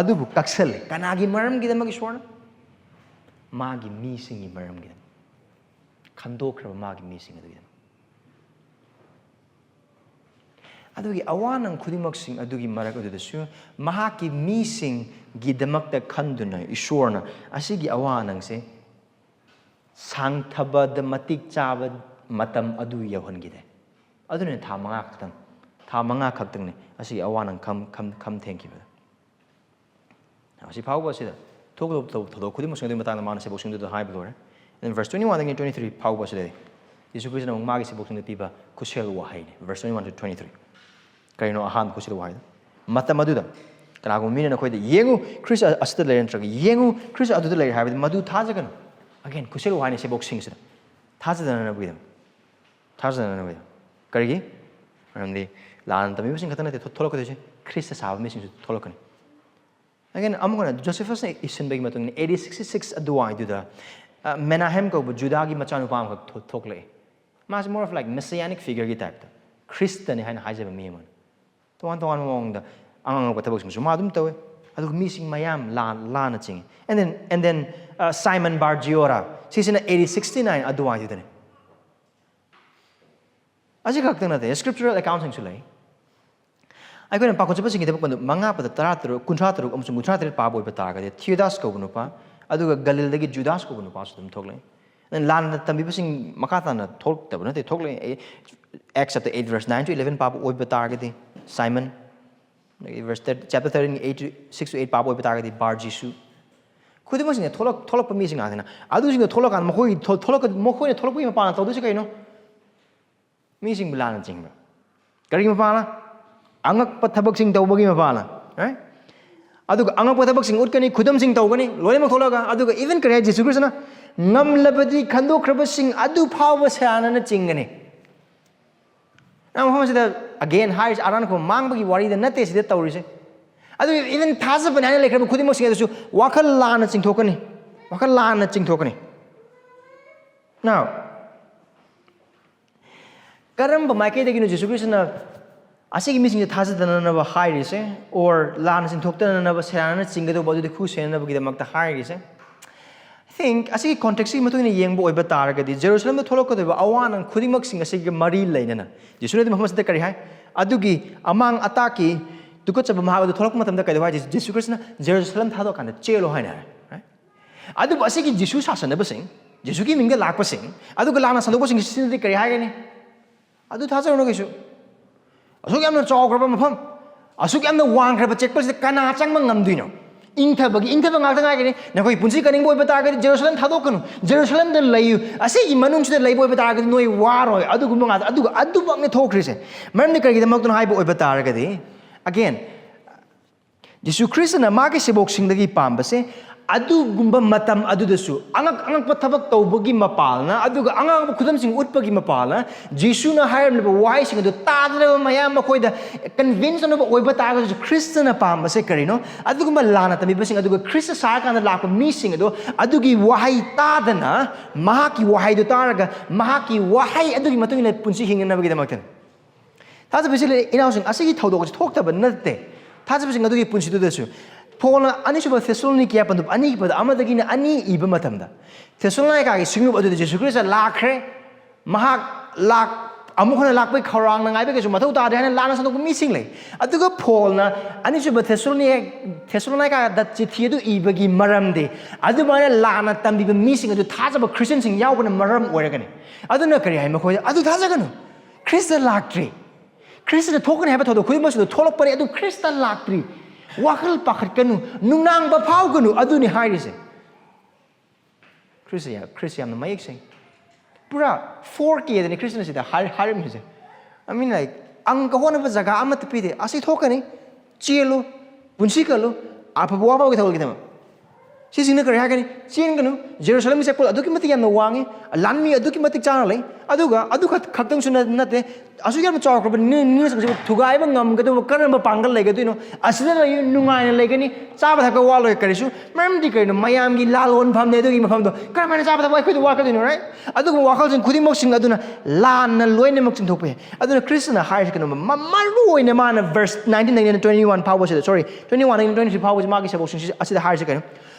ꯑꯗꯨꯕꯨ ꯀꯛꯁꯜꯂꯤ ꯀꯅꯥꯒꯤ ꯃꯔꯝꯒꯤꯗꯃꯛ ꯏꯁꯣꯔꯅ ꯃꯥꯒꯤ ꯃꯤꯁꯤꯡꯒꯤ ꯃꯔꯝꯒꯤꯗꯃꯛ ꯈꯟꯗꯣꯛꯈ꯭ꯔꯕ ꯃꯥꯒꯤ ꯃꯤꯁꯤꯡ ꯑꯗꯨꯒꯤꯗꯃꯛ ꯑꯗꯨꯒꯤ ꯑꯋꯥꯅꯪ ꯈꯨꯗꯤꯡꯃꯛꯁꯤꯡ ꯑꯗꯨꯒꯤ ꯃꯔꯛ ꯑꯗꯨꯗꯁꯨ ꯃꯍꯥꯛꯀꯤ ꯃꯤꯁꯤꯡꯒꯤꯗꯃꯛꯇ ꯈꯟꯗꯨꯅ ꯏꯁꯣꯔꯅ ꯑꯁꯤꯒꯤ ꯑꯋꯥ ꯑꯅꯪꯁꯦ ꯁꯥꯡꯊꯕꯗ ꯃꯇꯤꯛ ꯆꯥꯕ ꯃꯇꯝ ꯑꯗꯨ ꯌꯧꯍꯟꯈꯤꯗꯦ ꯑꯗꯨꯅ ꯊꯥ 5 ꯈꯛꯇꯪꯅꯤ ꯑꯁꯤꯒꯤ ꯑꯋꯥ ꯑꯅꯪ ꯈꯝ ꯊꯦꯡꯈꯤꯕꯗ ꯑꯁꯤ ꯐꯥꯎꯕ ꯑꯁꯤꯗ ꯊꯣꯛꯀꯗꯧꯕ ꯊꯧꯗꯣꯛ ꯈꯨꯗꯤꯡꯃꯛꯁꯤꯡ ꯑꯗꯨꯒꯤ ꯃꯇꯥꯡꯗ ꯃꯥꯅ ꯁꯦꯕꯣꯛꯁꯤꯡꯗꯨꯗ ꯍꯥꯏꯕ ꯂꯣꯏꯔꯦ ꯚꯔꯁ 21 23 ꯐꯥꯎꯕ ꯑꯁꯤꯗꯗꯤ ꯌꯤꯁꯨ ꯈ꯭ꯔꯤꯁꯇꯅ ꯑꯃꯨꯛ ꯃꯥꯒꯤ ꯁꯦꯕꯣꯛꯁꯤꯡꯗ ꯄꯤꯕ ꯈꯨꯠꯁꯦꯜ ꯋꯥꯍꯩꯅꯤ ꯚꯔꯁ 21 to 23 ꯀꯔꯤꯅꯣ ꯑꯍꯥꯟꯕ ꯈꯨꯠꯁꯦꯜ ꯋꯥꯍꯩꯗꯣ ꯃꯇꯝ ꯑꯗꯨꯗ ꯀꯅꯥꯒꯨꯝꯕ ꯃꯤꯅ ꯅꯈꯣꯏꯗ ꯌꯦꯡꯉꯨ ꯈ꯭ꯔꯤꯁ ꯑꯁꯤꯗ ꯂꯩꯔꯦ ꯅꯠꯇ꯭ꯔꯒ ꯌꯦꯡꯉꯨ ꯈ꯭ꯔꯤꯁ ꯑꯗꯨꯗ ꯂꯩꯔꯦ ꯍꯥꯏꯕꯗꯤ ꯃꯗꯨ ꯊꯥꯖꯒꯅꯨ ꯑꯒꯦꯟ ꯈꯨꯠꯁꯦꯜ ꯋꯥꯍꯩꯅꯤ ꯁꯦꯕꯣꯛꯁꯤꯡꯁꯤꯗ ꯊꯥꯖꯗꯅꯕꯒꯤꯗꯃꯛ ꯀꯔꯤꯒꯤ ꯃꯔꯝꯗꯤ ꯂꯥꯟꯅ ꯇꯝꯕꯤꯕꯁꯤꯡ ꯈꯛꯇ ꯅꯠꯇꯦ ꯊꯣꯛꯂꯛꯀꯗꯣꯏꯁꯦ ꯈ꯭ꯔꯤꯁꯇ ꯁꯥꯕ ꯃꯤꯁꯤꯡꯁꯨ ꯊꯣꯛꯂꯛꯀꯅꯤ ꯑꯒꯦꯟ ꯑꯃꯨꯛꯀ ꯖꯣꯁꯦꯐꯁꯅ ꯏꯁꯤꯟꯕꯒꯤ ꯃꯇꯨꯡ ꯏꯟꯅ AD 66 ꯑꯗꯨꯋꯥꯏꯗꯨꯗ ꯃꯦꯅꯥꯍꯦꯝ ꯀꯧꯕ ꯖꯨꯗꯥꯒꯤ ꯃꯆꯥꯅꯨꯄꯥ ꯑꯃꯈꯛ ꯊꯣꯛꯂꯛꯑꯦ ꯃꯥꯁꯦ ꯃꯣꯔ ꯑꯣꯐ ꯂꯥꯏꯛ ꯃꯦꯁꯤꯌꯥꯅꯤꯛ ꯐꯤꯒꯔꯒꯤ ꯇꯥꯏꯞꯇ ꯈ꯭ꯔꯤꯁꯇꯅꯤ ꯍꯥꯏꯅ ꯍꯥꯏꯖꯕ ꯃꯤ ꯑꯃꯅꯤ ꯇꯣꯉꯥꯟꯕ ꯃꯑꯣꯡꯗ ꯑꯉꯛꯄ ꯊꯕꯛꯁꯤꯡꯁꯨ ꯃꯥ ꯑꯗꯨꯝ ꯇꯧꯋꯦ ꯑꯗꯨꯒ ꯃꯤꯁꯤꯡ ꯃꯌꯥꯝ ꯂꯥꯟꯅ ꯆꯤꯡꯉꯤ and then Simon Bar Giora ꯁꯤꯁꯤꯅ AD 69 ꯑꯗꯨꯋꯥꯏꯗꯨꯗꯅꯤ ꯑꯁꯤ ꯈꯛꯇꯪ ꯅꯠꯇꯦ ꯁ꯭ꯀ꯭ꯔꯤꯞꯆꯔꯦꯜ ꯑꯦꯀꯥꯎꯟꯁꯤꯡꯁꯨ ꯂꯩ ꯑꯩꯈꯣꯏꯅ ꯄꯥꯈꯣꯟꯆꯠꯄꯁꯤꯡꯒꯤꯗꯃꯛ 53 ꯑꯃꯁꯨꯡ 53 ꯄꯥꯕ ꯑꯣꯏꯕ ꯇꯥꯔꯒꯗꯤ ꯊꯤꯌꯣꯗꯥꯁ ꯀꯧꯕ ꯅꯨꯄꯥ ꯑꯗꯨꯒ ꯒꯂꯤꯜꯗꯒꯤ ꯖꯨꯗꯥꯁ ꯀꯧꯕ ꯅꯨꯄꯥꯁꯨ ꯑꯗꯨꯝ ꯊꯣꯛꯂꯛꯏ ꯂꯥꯟꯅ ꯇꯝꯕꯤꯕꯁꯤꯡ ꯃꯈꯥ ꯇꯥꯅ ꯊꯣꯛꯇꯕ ꯅꯠꯇꯦ ꯊꯣꯛꯂꯛꯏ Acts chapter 8 verse 9 to 11 ꯄꯥꯕ ꯑꯣꯏꯕ ꯇꯥꯔꯒꯗꯤ Simon chapter 13 6 to 8 ꯄꯥꯕ ꯑꯣꯏꯕ ꯇꯥꯔꯒꯗꯤ Bar Jisu ꯈꯨꯗꯤꯡꯃꯛꯁꯤꯡꯅ ꯊꯣꯛꯂꯛꯄ ꯃꯤꯁꯤꯡ ꯉꯥꯛꯇꯅ ꯑꯗꯨꯁꯤꯡꯗꯣ ꯊꯣꯛꯂꯛꯀꯥꯟꯗ ꯃꯈꯣꯏꯅ ꯊꯣꯛꯂꯛꯄꯒꯤ ꯃꯄꯥꯟꯅ ꯇꯧꯗꯣꯏꯁꯤ ꯀꯩꯅꯣ ꯃꯤꯁꯤꯡꯕꯨ ꯂꯥꯟꯅ ꯆꯤꯡꯕ ꯀꯔꯤꯒꯤ ꯃꯄꯥꯟꯅ ꯑꯉꯛꯄ ꯊꯕꯛꯁꯤꯡ ꯇꯧꯕꯒꯤ ꯃꯄꯥꯟꯅ ꯑꯗꯨꯒ ꯑꯉꯛꯄ ꯊꯕꯛꯁꯤꯡ ꯎꯠꯀꯅꯤ ꯈꯨꯗꯝꯁꯤꯡ ꯇꯧꯒꯅꯤ ꯂꯣꯏꯅꯃꯛ ꯊꯣꯛꯂꯒ ꯑꯗꯨꯒ ꯏꯚꯟ ꯀꯔꯤ ꯍꯥꯏ ꯖꯤꯁꯨ ꯈ꯭ꯔꯤꯁꯇꯅ ꯉꯝꯂꯕꯗꯤ ꯈꯟꯗꯣꯛꯈ꯭ꯔꯕꯁꯤꯡ ꯑꯗꯨ ꯐꯥꯎꯕ ꯁꯥꯟꯅꯅ ꯆꯤꯡꯒꯅꯤ ꯃꯐꯝ ꯑꯁꯤꯗ ꯑꯒꯦꯟ ꯍꯥꯏꯔꯤꯁꯦ ꯑꯔꯥꯟꯕ ꯃꯥꯡꯕꯒꯤ ꯋꯥꯔꯤꯗ ꯅꯠꯇꯦ ꯁꯤꯗ ꯇꯧꯔꯤꯁꯦ ꯑꯗꯨꯒ ꯏꯚꯟ ꯊꯥꯖꯕꯅꯤ ꯍꯥꯏꯅ ꯂꯩꯈ꯭ꯔꯕ ꯈꯨꯗꯤꯡꯃꯛꯁꯤꯡ ꯑꯗꯨꯁꯨ wakhal ꯂꯥꯟꯅ ꯆꯤꯡꯊꯣꯛꯀꯅꯤ Now ꯀꯔꯝꯕ ꯃꯥꯏꯀꯩꯗꯒꯤꯅꯣ ꯖꯤꯁꯨ ꯈ꯭ꯔꯤꯁꯇꯅ ꯑꯁꯤꯒꯤ ꯃꯤꯁꯤꯡꯁꯦ ꯊꯥꯖꯗꯅꯅꯕ ꯍꯥꯏꯔꯤꯁꯦ ꯑꯣꯔ ꯂꯥꯟꯅ ꯆꯤꯡꯊꯣꯛꯇꯅꯅꯕ ꯁꯦꯔꯥꯟꯅꯅ ꯆꯤꯡꯒꯗꯧꯕ ꯑꯗꯨꯗꯤ ꯈꯨ ꯁꯦꯟꯅꯅꯕꯒꯤꯗꯃꯛꯇ ꯍꯥꯏꯔꯤꯁꯦ I think ꯑꯁꯤꯒꯤ ꯀꯣꯟꯇꯦꯛꯁꯀꯤ ꯃꯇꯨꯡ ꯏꯟꯅ ꯌꯦꯡꯕ ꯑꯣꯏꯕ ꯇꯥꯔꯒꯗꯤ ꯖꯦꯔꯨꯁꯂꯦꯝꯗ ꯊꯣꯛꯂꯛꯀꯗꯧꯕ ꯑꯋꯥꯅꯪ ꯈꯨꯗꯤꯡꯃꯛꯁꯤꯡ ꯑꯁꯤꯒ ꯃꯔꯤ ꯂꯩꯅꯅ ꯖꯤꯁꯨꯅꯗꯤ ꯃꯐꯝ ꯑꯁꯤꯗ ꯀꯔꯤ ꯍꯥꯏ ꯑꯗꯨꯒꯤ ꯑꯃꯥꯡ ꯑꯇꯥꯛꯀꯤ ꯇꯨꯀꯠꯆꯕ ꯃꯍꯥꯛ ꯑꯗꯨ ꯊꯣꯛꯂꯛꯄ ꯃꯇꯝꯗ ꯀꯩꯗꯧ ꯍꯥꯏ ꯖꯤꯁꯨ ꯈ꯭ꯔꯤꯁꯇꯅ ꯖꯦꯔꯨꯁꯂꯦꯝ ꯊꯥꯗꯣꯛꯀꯥꯟꯗ ꯆꯦꯜꯂꯣ ꯍꯥꯏꯅ ꯍꯥꯏ ꯑꯗꯨꯕꯨ ꯑꯁꯤꯒꯤ ꯖꯤꯁꯨ ꯁꯥꯁꯟꯅꯕꯁꯤꯡ ꯖꯤꯁꯨꯒꯤ ꯃꯤꯡꯗ ꯂꯥꯛꯄꯁꯤꯡ ꯑꯗꯨꯒ ꯂꯥꯟꯅ ꯁꯟꯗꯣꯛꯄꯁꯤꯡ ꯁꯤꯅꯗꯤ ꯀꯔꯤ ꯍꯥꯏꯒꯅꯤ ꯑꯗꯨ ꯊꯥꯖꯔꯨꯅꯨ ꯀꯩꯁꯨ ꯑꯁꯨꯛ ꯌꯥꯝꯅ ꯆꯥꯎꯈ꯭ꯔꯕ ꯃꯐꯝ ꯑꯁꯨꯛ ꯌꯥꯝꯅ ꯋꯥꯡꯈ꯭ꯔꯕ ꯆꯦꯛꯄꯁꯤꯗ ꯀꯅꯥ ꯆꯪꯕ ꯉꯝꯗꯣꯏꯅꯣ ꯏꯪꯊꯕ ꯉꯥꯛꯇ ꯉꯥꯏꯒꯅꯤ ꯅꯈꯣꯏ ꯄꯨꯟꯁꯤ ꯀꯅꯤꯡꯕ ꯑꯣꯏꯕ ꯇꯥꯔꯒꯗꯤ ꯖꯦꯔꯨꯁꯂꯦꯝ ꯊꯥꯗꯣꯛꯀꯅꯨ ꯖꯦꯔꯨꯁꯂꯦꯝꯗ ꯂꯩꯌꯨ ꯑꯁꯤꯒꯤ ꯃꯅꯨꯡꯁꯤꯗ ꯂꯩꯕ ꯑꯣꯏꯕ ꯇꯥꯔꯒꯗꯤ ꯅꯣꯏ ꯋꯥꯔꯣꯏ ꯑꯗꯨꯒꯨꯝꯕ ꯉꯥꯛꯇ ꯑꯗꯨꯒ ꯑꯗꯨꯃꯛꯅꯤ ꯊꯣꯛꯈ꯭ꯔꯤꯁꯦ ꯃꯔꯝꯗꯤ ꯀꯔꯤꯒꯤꯗꯃꯛꯇꯅꯣ ꯍꯥꯏꯕ ꯑꯣꯏꯕ ꯇꯥꯔꯒꯗꯤ ꯑꯒꯦꯟ ꯖꯤꯁꯨ ꯈ꯭ꯔꯤꯁꯇꯅ ꯃꯥꯒꯤ ꯁꯦꯕꯣꯛꯁꯤꯡꯗꯒꯤ ꯄꯥꯝꯕꯁꯦ ꯑꯗꯨꯒꯨꯝꯕ ꯃꯇꯝ ꯑꯗꯨꯗꯁꯨ ꯑꯉꯛꯄ ꯊꯕꯛ ꯇꯧꯕꯒꯤ ꯃꯄꯥꯜꯅ ꯑꯗꯨꯒ ꯑꯉꯛꯄ ꯈꯨꯗꯝꯁꯤꯡ ꯎꯠꯄꯒꯤ ꯃꯄꯥꯜꯅ ꯖꯤꯁꯨꯅ ꯍꯥꯏꯔꯝꯂꯤꯕ ꯋꯥꯍꯩꯁꯤꯡ ꯑꯗꯨ ꯇꯥꯗ꯭ꯔꯕ ꯃꯌꯥꯝ ꯃꯈꯣꯏꯗ ꯀꯟꯚꯤꯟꯁ ꯇꯧꯅꯕ ꯑꯣꯏꯕ ꯇꯥꯔꯒꯁꯨ ꯈ꯭ꯔꯤꯁꯇꯅ ꯄꯥꯝꯕꯁꯦ ꯀꯔꯤꯅꯣ ꯑꯗꯨꯒꯨꯝꯕ ꯂꯥꯟꯅ ꯇꯝꯕꯤꯕꯁꯤꯡ ꯑꯗꯨꯒ ꯈ꯭ꯔꯤꯁꯇ ꯁꯥꯔꯀꯥꯟꯗ ꯂꯥꯛꯄ ꯃꯤꯁꯤꯡ ꯑꯗꯣ ꯑꯗꯨꯒꯤ ꯋꯥꯍꯩ ꯇꯥꯗꯅ ꯃꯍꯥꯛꯀꯤ ꯋꯥꯍꯩꯗꯨ ꯇꯥꯔꯒ ꯃꯍꯥꯛꯀꯤ ꯋꯥꯍꯩ ꯑꯗꯨꯒꯤ ꯃꯇꯨꯡ ꯏꯟꯅ ꯄꯨꯟꯁꯤ ꯍꯤꯡꯅꯕꯒꯤꯗꯃꯛꯇꯅꯤ ꯊꯥꯖꯕꯁꯤ ꯏꯅꯥꯎꯁꯤꯡ ꯑꯁꯤꯒꯤ ꯊꯧꯗꯣꯛ ꯑꯁꯤ ꯊꯣꯛꯇꯕ ꯅꯠꯇꯦ ꯊꯥꯖꯕꯁꯤꯡ ꯑꯗꯨꯒꯤ ꯄꯨꯟꯁꯤꯗꯨꯗꯁꯨ ꯄꯣꯜꯅ ꯑꯅꯤꯁꯨꯕ ꯊꯦꯁꯥꯂꯣꯅꯤꯀꯦ ꯄꯟꯗꯨꯞ ꯑꯅꯤꯒꯤ ꯄꯗ ꯑꯃꯗꯒꯤꯅ ꯑꯅꯤ ꯏꯕ ꯃꯇꯝꯗ ꯊꯦꯁꯥꯂꯣꯅꯤꯀꯥꯒꯤ ꯁꯤꯡꯂꯨꯞ ꯑꯗꯨꯗ ꯖꯤꯁꯨ ꯈ꯭ꯔꯤꯁꯇ ꯂꯥꯛꯈ꯭ꯔꯦ ꯃꯍꯥꯛ ꯑꯃꯨꯛ ꯍꯟꯅ ꯂꯥꯛꯄꯒꯤ ꯈꯧꯔꯥꯡꯅ ꯉꯥꯏꯕꯒꯤꯁꯨ ꯃꯊꯧ ꯇꯥꯗꯦ ꯍꯥꯏꯅ ꯂꯥꯟꯅ ꯁꯟꯗꯣꯛꯄ ꯃꯤꯁꯤꯡ ꯂꯩ ꯑꯗꯨꯒ ꯄꯣꯜꯅ ꯑꯅꯤꯁꯨꯕ ꯊꯦꯁꯥꯂꯣꯅꯤꯀꯥꯗ ꯆꯤꯊꯤ ꯑꯗꯨ ꯏꯕꯒꯤ ꯃꯔꯝꯗꯤ ꯑꯗꯨꯃꯥꯏꯅ ꯂꯥꯟꯅ ꯇꯝꯕꯤꯕ ꯃꯤꯁꯤꯡ ꯑꯗꯨ ꯊꯥꯖꯕ ꯈ꯭ꯔꯤꯁꯇꯤꯌꯟꯁꯤꯡ ꯌꯥꯎꯕꯅ ꯃꯔꯝ ꯑꯣꯏꯔꯒꯅꯤ ꯑꯗꯨꯅ ꯀꯔꯤ ꯍꯥꯏ ꯃꯈꯣꯏꯗ ꯑꯗꯨ ꯊꯥꯖꯒꯅꯨ ꯈ꯭ꯔꯤꯁꯇ ꯂꯥꯛꯇ꯭ꯔꯤ ꯈ꯭ꯔꯤꯁꯇ ꯊꯣꯛꯀꯅꯤ ꯍꯥꯏꯕ ꯊꯧꯗꯣꯛ ꯈꯨꯗꯤꯡꯃꯛꯁꯨ ꯊꯣꯛꯂꯛꯄꯅꯤ ꯑꯗꯨ ꯈ꯭ꯔꯤꯁꯇ ꯂꯥꯛꯇ꯭ꯔꯤ ꯋꯥꯈꯜ ꯄꯥꯈꯠꯀꯅꯨ ꯅꯨꯡꯅꯥꯡꯕ ꯐꯥꯎꯒꯅꯨ ꯑꯗꯨꯅꯤ ꯍꯥꯏꯔꯤꯁꯦ ꯈ꯭ꯔꯤꯁꯇ ꯌꯥꯝꯅ ꯃꯌꯦꯛ ꯁꯦꯡ ꯄꯨꯔꯥ 4Kꯗꯅꯤ ꯈ꯭ꯔꯤꯁꯇꯅ ꯁꯤꯗ ꯍꯥꯏꯔꯝꯃꯤꯁꯦ ꯂꯥꯏꯛ ꯑꯪꯀ ꯍꯣꯠꯅꯕ ꯖꯒꯥ ꯑꯃꯠꯇ ꯄꯤꯗꯦ ꯑꯁꯤ ꯊꯣꯛꯀꯅꯤ ꯆꯦꯜꯂꯨ ꯄꯨꯟꯁꯤ ꯀꯜꯂꯨ ꯑꯐꯕ ꯋꯥꯐꯕꯒꯤ ꯊꯕꯛꯀꯤꯗꯃꯛ ꯁꯤꯁꯤꯡꯅ ꯀꯔꯤ ꯍꯥꯏꯒꯅꯤ ꯆꯦꯟꯒꯅꯨ ꯖꯦꯔꯨꯁꯂꯦꯝꯒꯤ ꯆꯦꯛꯄꯜ ꯑꯗꯨꯛꯀꯤ ꯃꯇꯤꯛ ꯌꯥꯝꯅ ꯋꯥꯡꯉꯤ ꯂꯥꯟꯃꯤ ꯑꯗꯨꯛꯀꯤ ꯃꯇꯤꯛ ꯆꯥꯅ ꯂꯩ ꯑꯗꯨꯒ ꯑꯗꯨ ꯈꯛꯇꯪꯁꯨ ꯅꯠꯇꯦ ꯑꯁꯨꯛ ꯌꯥꯝꯅ ꯆꯥꯎꯈ꯭ꯔꯕ ꯅꯤꯡꯁꯤꯡꯕꯁꯤꯕꯨ ꯊꯨꯒꯥꯏꯕ ꯉꯝꯒꯗꯕ ꯀꯔꯝꯕ ꯄꯥꯡꯒꯜ ꯂꯩꯒꯗꯣꯏꯅꯣ ꯑꯁꯤꯗ ꯅꯨꯡꯉꯥꯏꯅ ꯂꯩꯒꯅꯤ ꯆꯥꯕ ꯊꯛꯄ ꯋꯥꯠꯂꯣꯏ ꯀꯔꯤꯁꯨ ꯃꯔꯝꯗꯤ ꯀꯔꯤꯅꯣ ꯃꯌꯥꯝꯒꯤ ꯂꯥꯜꯂꯣꯟꯐꯝꯅꯦ ꯑꯗꯨꯒꯤ ꯃꯐꯝꯗꯣ ꯀꯔꯝꯍꯥꯏꯅ ꯆꯥꯕ ꯊꯛꯄ ꯑꯩꯈꯣꯏꯗ ꯋꯥꯠꯀꯗꯣꯏꯅꯣ ꯔꯥꯏꯠ ꯑꯗꯨꯒꯨꯝꯕ ꯋꯥꯈꯜꯁꯤꯡ ꯈꯨꯗꯤꯡꯃꯛꯁꯤꯡ ꯑꯗꯨꯅ ꯂꯥꯟꯅ ꯂꯣꯏꯅꯃꯛ ꯆꯤꯡꯊꯣꯛꯄ ꯌꯥꯏ ꯑꯗꯨꯅ ꯈ꯭ꯔꯤꯁꯇꯅ ꯍꯥꯏꯔꯤꯁꯤ ꯀꯩꯅꯣ ꯃꯔꯨ ꯑꯣꯏꯅ ꯃꯥꯅ ꯚꯔꯁ 19-21 ꯐꯥꯎꯕꯁꯤꯗ 21-23 ꯐꯥꯎꯕꯁꯤ ꯃꯥꯒꯤ ꯁꯦꯕꯣꯛꯁꯤꯡ ꯑꯁꯤꯗ ꯍꯥꯏꯔꯤꯁꯤ ꯀꯩꯅꯣ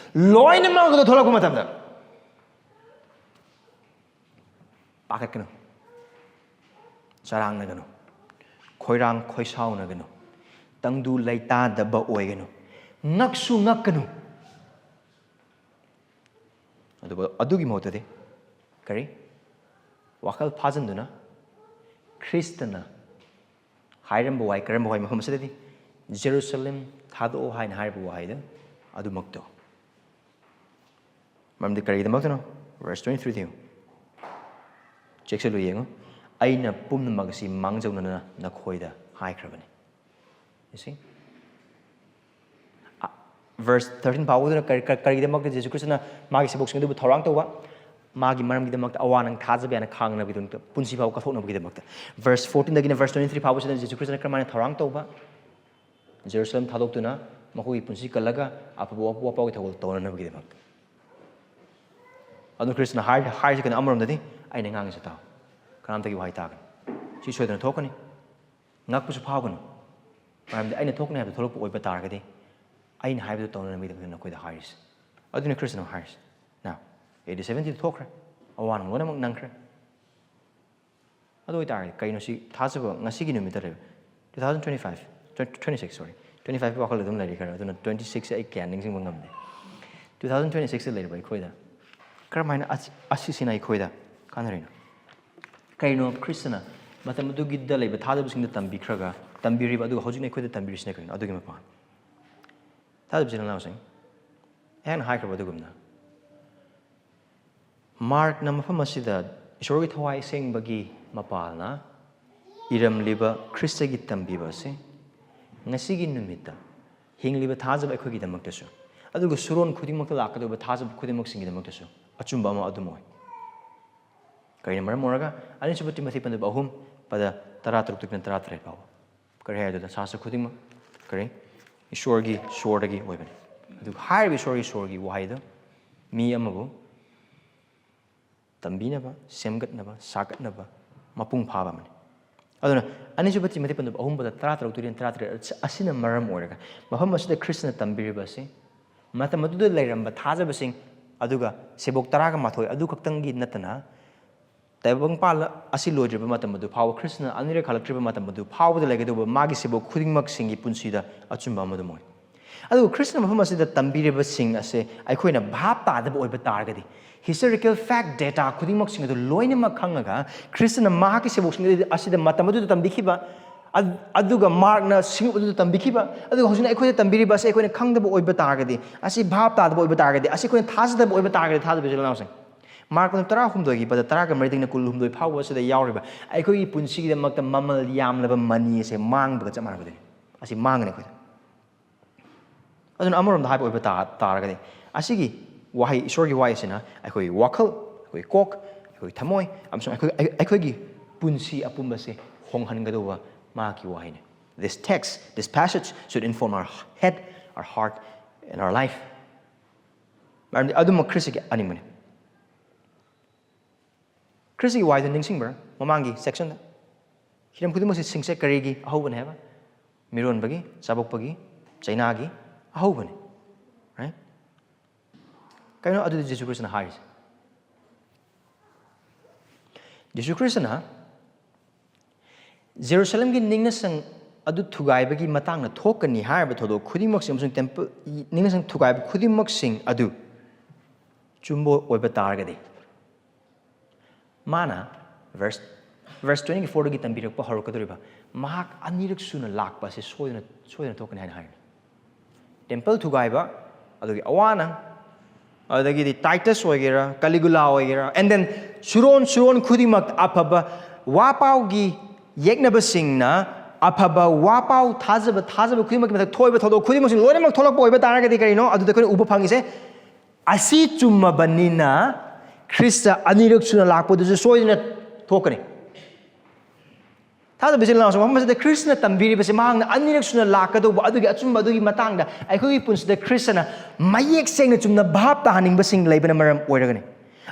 ꯂꯣꯏꯅꯃꯛ ꯑꯗꯨ ꯊꯣꯛꯂꯛꯄ ꯃꯇꯝꯗ ꯄꯥꯈꯠꯀꯅꯨ ꯆꯔꯥꯡꯅꯒꯅꯨ ꯈꯣꯏꯔꯥꯡ ꯈꯣꯏꯁꯥꯎꯅꯒꯅꯨ ꯇꯪꯗꯨ ꯂꯩꯇꯥꯗꯕ ꯑꯣꯏꯒꯅꯨ ꯉꯛꯁꯨ ꯉꯛꯀꯅꯨ ꯑꯗꯨꯕꯨ ꯑꯗꯨꯒꯤ ꯃꯍꯨꯠꯇꯗꯤ ꯀꯔꯤ ꯋꯥꯈꯜ ꯐꯥꯖꯤꯟꯗꯨꯅ ꯈ꯭ꯔꯤꯁꯇꯅ ꯍꯥꯏꯔꯝꯕ ꯋꯥꯍꯩ ꯀꯔꯝꯕ ꯋꯥꯍꯩ ꯃꯐꯝ ꯑꯁꯤꯗꯗꯤ ꯖꯦꯔꯨꯁꯂꯦꯝ ꯊꯥꯗꯣꯛꯑꯣ ꯍꯥꯏꯅ ꯍꯥꯏꯔꯤꯕ ꯋꯥꯍꯩꯗ ꯑꯗꯨꯃꯛꯇꯣ ꯃꯔꯝꯗꯤ ꯀꯔꯤꯒꯤꯗꯃꯛꯇꯅꯣ ꯚꯔꯁ 23 ꯆꯦꯛꯁꯤꯜꯂꯨ ꯌꯦꯡꯉꯨ ꯑꯩꯅ ꯄꯨꯝꯅꯃꯛ ꯑꯁꯤ ꯃꯥꯡꯖꯧꯅꯅ ꯅꯈꯣꯏꯗ ꯍꯥꯏꯈ꯭ꯔꯕꯅꯤ ꯚꯔꯁ 13 ꯐꯥꯎꯕꯗꯨꯅ ꯀꯔꯤꯒꯤꯗꯃꯛꯇ ꯖꯤꯁꯨ ꯈ꯭ꯔꯤꯁꯇꯅ ꯃꯥꯒꯤ ꯁꯦꯕꯣꯛꯁꯤꯡ ꯑꯗꯨꯕꯨ ꯊꯧꯔꯥꯡ ꯇꯧꯕ ꯃꯥꯒꯤ ꯃꯔꯝꯒꯤꯗꯃꯛꯇ ꯑꯋꯥ ꯅꯪ ꯊꯥꯖꯕ ꯌꯥꯅ ꯈꯥꯡꯅꯕꯒꯤꯗꯃꯛꯇ ꯄꯨꯟꯁꯤ ꯐꯥꯎ ꯀꯠꯊꯣꯛꯅꯕꯒꯤꯗꯃꯛꯇ ꯚꯔꯁ 14ꯗꯒꯤꯅ ꯚꯔꯁ 23 ꯐꯥꯎꯕꯁꯤꯗ ꯖꯤꯁꯨ ꯈ꯭ꯔꯤꯁꯇꯅ ꯀꯔꯝꯍꯥꯏꯅ ꯊꯧꯔꯥꯡ ꯇꯧꯕ ꯖꯦꯔꯨꯁꯂꯦꯝ ꯊꯥꯗꯣꯛꯇꯨꯅ ꯃꯈꯣꯏꯒꯤ ꯄꯨꯟꯁꯤ ꯀꯜꯂꯒ ꯑꯐꯕ ꯋꯥꯄꯥꯎꯒꯤ ꯊꯧꯒꯜ ꯇꯧꯅꯅꯕꯒꯤꯗꯃꯛꯇ ꯑꯗꯨ ꯈ꯭ꯔꯤꯁꯇꯅ ꯍꯥꯏꯔꯤꯁꯤ ꯀꯩꯅꯣ ꯑꯃꯔꯣꯝꯗꯗꯤ ꯑꯩꯅ ꯉꯥꯡꯉꯤꯁꯤ ꯇꯥꯎ ꯀꯅꯥꯝꯇꯒꯤ ꯋꯥꯍꯩ ꯇꯥꯒꯅꯤ ꯁꯤ ꯁꯣꯏꯗꯅ ꯊꯣꯛꯀꯅꯤ ꯉꯛꯄꯁꯨ ꯐꯥꯎꯒꯅꯨ ꯃꯔꯝꯗꯤ ꯑꯩꯅ ꯊꯣꯛꯀꯅꯤ ꯍꯥꯏꯕꯗꯨ ꯊꯣꯛꯂꯛꯄ ꯑꯣꯏꯕ ꯇꯥꯔꯒꯗꯤ ꯑꯩꯅ ꯍꯥꯏꯕꯗꯨ ꯇꯧꯅꯅꯕꯒꯤꯗꯃꯛꯇ ꯅꯈꯣꯏꯗ ꯍꯥꯏꯔꯤꯁꯤ ꯑꯗꯨꯅ ꯈ꯭ꯔꯤꯁꯇꯅ ꯍꯥꯏꯔꯤꯁꯤ ꯅꯥꯎ AD 70 ꯊꯣꯛꯈ꯭ರೆ ꯑꯋꯥ ꯅꯪ ꯂꯣꯏꯅꯃꯛ ꯅꯪꯈ꯭ರೆ ꯑꯗꯨ ꯑꯣꯏꯇꯥꯔꯒꯗꯤ ꯀꯩꯅꯣ ꯁꯤ ꯊꯥꯖꯕ ꯉꯁꯤꯒꯤ ꯅꯨꯃꯤꯠꯇ ꯂꯩꯕ 25ꯒꯤ ꯋꯥꯈꯜ ꯑꯗꯨꯝ ꯂꯩꯔꯤ ꯈꯔ ꯑꯗꯨꯅ 26ꯁꯦ ꯑꯩ ꯀꯌꯥ ꯅꯤꯡꯁꯤꯡꯕ ꯉꯝꯗꯦ 2026ꯗ ꯂꯩꯔꯤꯕ ꯑꯩꯈꯣꯏꯗ ꯀꯔꯝꯍꯥꯏꯅ ꯑꯁꯤꯁꯤꯅ ꯑꯩꯈꯣꯏꯗ ꯀꯥꯟꯅꯔꯤꯅꯣ ꯀꯩꯅꯣ ꯈ꯭ꯔꯤꯁꯇꯅ ꯃꯇꯝ ꯑꯗꯨꯒꯤꯗ ꯂꯩꯕ ꯊꯥꯖꯕꯁꯤꯡꯗ ꯇꯝꯕꯤꯔꯤꯕ ꯑꯗꯨꯒ ꯍꯧꯖꯤꯛꯅ ꯑꯩꯈꯣꯏꯗ ꯇꯝꯕꯤꯔꯤꯁꯤꯅ ꯀꯩꯅꯣ ꯑꯗꯨꯒꯤ ꯃꯄꯥꯟ ꯊꯥꯖꯕꯁꯤꯡ ꯏꯅꯥꯎꯁꯤꯡ ꯑꯩꯍꯥꯛꯅ ꯍꯥꯏꯈ꯭ꯔꯕ ꯑꯗꯨꯒꯨꯝꯅ ꯃꯥꯔꯛꯅ ꯃꯐꯝ ꯑꯁꯤꯗ ꯏꯁꯣꯔꯒꯤ ꯊꯋꯥꯏ ꯁꯦꯡꯕꯒꯤ ꯃꯄꯥꯜꯅ ꯏꯔꯝꯂꯤꯕ ꯈ꯭ꯔꯤꯁꯇꯒꯤ ꯇꯝꯕꯤꯕ ꯑꯁꯤ ꯉꯁꯤꯒꯤ ꯅꯨꯃꯤꯠꯇ ꯍꯤꯡꯂꯤꯕ ꯊꯥꯖꯕ ꯑꯩꯈꯣꯏꯒꯤꯗꯃꯛꯇꯁꯨ ꯑꯗꯨꯒ ꯁꯨꯔꯣꯟ ꯈꯨꯗꯤꯡꯃꯛꯇ ꯂꯥꯛꯀꯗꯧꯕ ꯊꯥꯖꯕ ꯈꯨꯗꯤꯡꯃꯛꯁꯤꯡꯒꯤꯗꯃꯛꯇꯁꯨ ꯑꯆꯨꯝꯕ ꯑꯃ ꯑꯗꯨꯝ ꯑꯣꯏ ꯀꯔꯤꯅ ꯃꯔꯝ ꯑꯣꯏꯔꯒ ꯑꯅꯤꯁꯨꯕ ꯇꯤꯃꯣꯊꯤ ꯄꯟꯗꯨꯞ 3 ꯄꯗ 13-13 ꯐꯥꯎꯕ ꯀꯔꯤ ꯍꯥꯏꯗꯨꯗ ꯁꯥꯁꯇ꯭ꯔ ꯈꯨꯗꯤꯡꯃꯛ ꯀꯔꯤ ꯏꯁꯣꯔꯒꯤ ꯁꯣꯔꯗꯒꯤ ꯑꯣꯏꯕꯅꯤ ꯑꯗꯨꯒ ꯍꯥꯏꯔꯤꯕ ꯏꯁꯣꯔꯒꯤ ꯁꯣꯔꯒꯤ ꯋꯥꯍꯩꯗ ꯃꯤ ꯑꯃꯕꯨ ꯇꯝꯕꯤꯅꯕ ꯁꯦꯝꯒꯠꯅꯕ ꯁꯥꯒꯠꯅꯕ ꯃꯄꯨꯡ ꯐꯥꯕ ꯑꯃꯅꯤ ꯑꯗꯨꯅ ꯑꯅꯤꯁꯨꯕ ꯇꯤꯃꯣꯊꯤ ꯄꯟꯗꯨꯞ 3 ꯄꯗ 13-13 ꯑꯁꯤꯅ ꯃꯔꯝ ꯑꯣꯏꯔꯒ ꯃꯐꯝ ꯑꯁꯤꯗ ꯈ꯭ꯔꯤꯁꯇꯅ ꯇꯝꯕꯤꯔꯤꯕ ꯑꯁꯤ ꯃꯇꯝ ꯑꯗꯨꯗ ꯂꯩꯔꯝꯕ ꯊꯥꯖꯕꯁꯤꯡ ꯑꯗꯨꯒ ꯁꯦꯕꯣꯛ 12 ꯑꯗꯨ ꯈꯛꯇꯪꯒꯤ ꯅꯠꯇꯅ ꯇꯥꯏꯕꯪꯄꯥꯜ ꯑꯁꯤ ꯂꯣꯏꯗ꯭ꯔꯤꯕ ꯃꯇꯝ ꯑꯗꯨ ꯐꯥꯎꯕ ꯈ꯭ꯔꯤꯁꯇꯅ ꯑꯅꯤꯔꯛ ꯍꯜꯂꯛꯇ꯭ꯔꯤꯕ ꯃꯇꯝ ꯑꯗꯨ ꯐꯥꯎꯕꯗ ꯂꯩꯒꯗꯧꯕ ꯃꯥꯒꯤ ꯁꯦꯕꯣꯛ ꯈꯨꯗꯤꯡꯃꯛꯁꯤꯡꯒꯤ ꯄꯨꯟꯁꯤꯗ ꯑꯆꯨꯝꯕ ꯑꯃꯗꯨꯝ ꯑꯣꯏ ꯑꯗꯨꯒ ꯈ꯭ꯔꯤꯁꯇꯅ ꯃꯐꯝ ꯑꯁꯤꯗ ꯇꯝꯕꯤꯔꯤꯕꯁꯤꯡ ꯑꯁꯦ ꯑꯩꯈꯣꯏꯅ ꯚꯥꯞ ꯇꯥꯗꯕ ꯑꯣꯏꯕ ꯇꯥꯔꯒꯗꯤ historical fact data khudimmaksing adu loinamak khangaga Khristana mahaki seboksin asida matam adu tambikhiba aduga markna singu adu tambikhiba aduga hosina aikhoina tambiriba ase aikhoina khangdaba oiba taragadi asi bhap tadaba oiba taragadi asi koina thajadaba oiba taragadi thajaba jelanausing mark no 13 gi bada 10 ga merding na kulhumdoi phawa asida yauriba aikhogi punsi gi makta mamal yamlaba mani ase mangba chamarabadi asi mangane khoi adun amorom da haiba oiba taragadi asigi wahei Esorgi wahei sina aikoi wakhal aikoi kok aikoi thamoi amasung aikoi punsi apumba se honghangadoba ma ki wahei ne this text this passage should inform our head our heart and our life maram adum Khristigi animane Khristigi wahei da ningsingbar mamangi section da hiram khudum se singse karigi ahobane haba miron bagi sabok bagi chaina gi ahobane right kaino adu Jisu Khristana hais Jisu Khristana Jerusalem gi ningnasang adu thugai bagi matang na thokani harba thodo khudimok sim sung temple ningnasang thugai khudimok sing adu chumbo oiba targadi mana verse 24 gi tambirak pa harokadoriba mahak aniraksuna lakpa se soidana thokani hain hain temple thugai ba adu gi awana adagidi Titus oigera Caligula oigera and then suron khudimak apaba wapau gi yeknaba singna apaba wapau thajaba khudimak mathak thoiba thodo khudimak sing loinak tholakpa oiba taragadi karino adu da uba phangise asi chumma banina Khrista aniraksuna lakpa du soidina thokani thada bijil na so masida Khristana tambiri base mahang aniraksuna lakado adugi achumba adugi matangda aikoi punsida Khristana mayek sengna chumna bhap ta haning basing leibana maram oiragani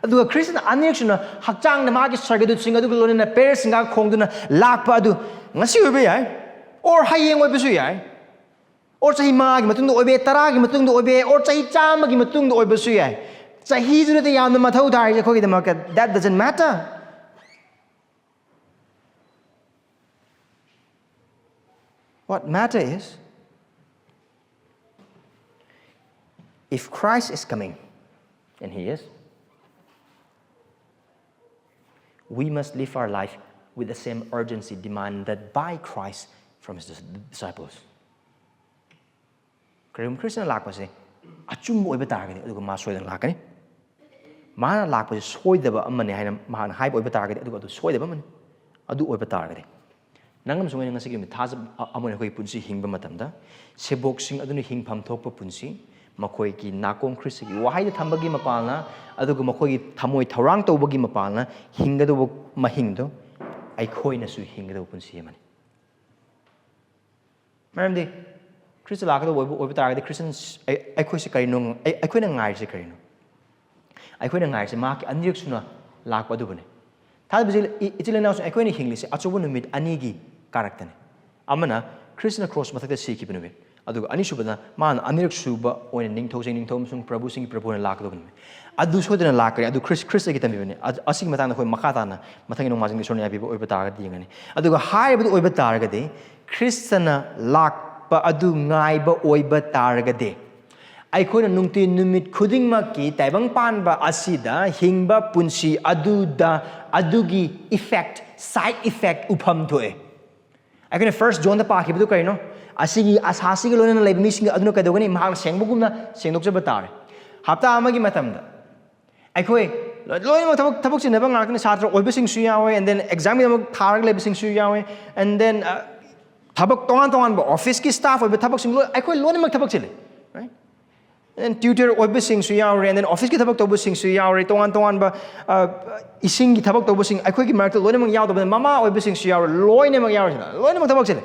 aduga Khristana aniraksuna hakchang na magi sargadu sing aduga lonena peres singa khongduna lakpa adu ngasi oibe yai or hayeng oibesu yai or chahi magi matungda oibe 10 gi matungda oibe or chahi 100 gi matungda oibesu yai chahi juna de yamna mathau thai je khogi de market that doesn't matter What matter is, if Christ is coming, and He is, we must live our life with the same urgency demanded by Christ from His disciples. Karim Khristana lakpa se achumbo oiba taragadi aduga ma soidana lakani mana lakpa se soidaba amane haina mahana haiba oiba taragadi aduga adu soidaba amane adu oiba taragadi nangam sungai ngasigi mi thajab amone khoi punsi hingba matamda sebok sing aduni hingpham thokpa punsi makhoi ki nakong Khristigi wahai da thambagi mapalna aduga makhoi ki thamoi thaurang tawbagi mapalna hingado mahingdo ai khoi na su hingado punsi mani maramdi Christ lakado oiba taragadi Christians ai khoi se karino ai khoi na ngai se karino ai khoi na ngai se ma ki aniraksuna lakpa du bane thad bijil itilena so ai khoi ni hingli se achobu numit anigi Karaktane. Amana Khristana cross mathakta sikhi benube. Aduga ani subana man anirak suba oina ningthom sung Prabhu Singh Prabhu na lakdo benube. Adu sodana lakari adu Christ gi tambi bene. Asig matang na khoi makata na mathangi nong majing sorna yabi oiba taraga dingani. Aduga hai bu oiba taraga de Khristana lakpa adu ngaiba oiba taraga de. Aikhoina nungti numit khudingmaki taibang panba asida hingba punsi adugi effect side effect upham thoe. Aikhoina first John da paaki bu karino asigi asasi gi lonena leiba mising aduna kadogani mahang sengbugumna sengdokjaba tare hapta amagi matamda aikhoi loina thabak chinaba ngakna satra oibasing su yawe and then exam gi tharag leibasing su yawe and then thabak tongan ba office ki staff oiba thabak sing aikhoi loina mak thabak chile right and tutor oibasing su yawe and then office ki thabak tobasing su yawe tongan ba ising gi thabak tobasing aikhoi gi mark loina mak yaw mama oibasing su yawe loina mak yaw loina mak thabak chile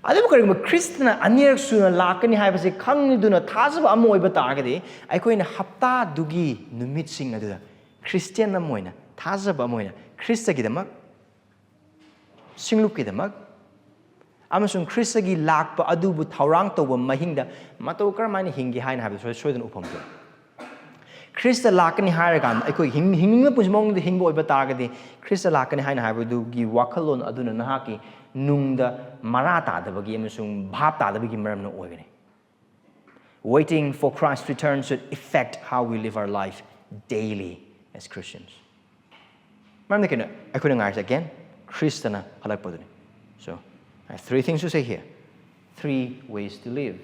Adu karigma Khristana aniraksuna lakani haibase khangiduna thajaba amo oiba taragadi aikoina hapta dugi numit sing aduda Christian amoina thajaba amoina Christa gi damak singlup gi damak amasung Christa gi lakpa adubu thaurang toba mahingda matau karmani hingi haina haibase soidan upam do Christa lakani hairagan aikoi hingna punjmong de hingbo oiba taragadi Christa lakani haina haibadu gi wakhalon aduna nahakki nungda marata dabagi amasung bhap ta dabagi maram na oigani Waiting for Christ's return should affect how we live our life daily as Christians. Again, Khristana hallakpa. So, I have 3 things to say here. 3 ways to live.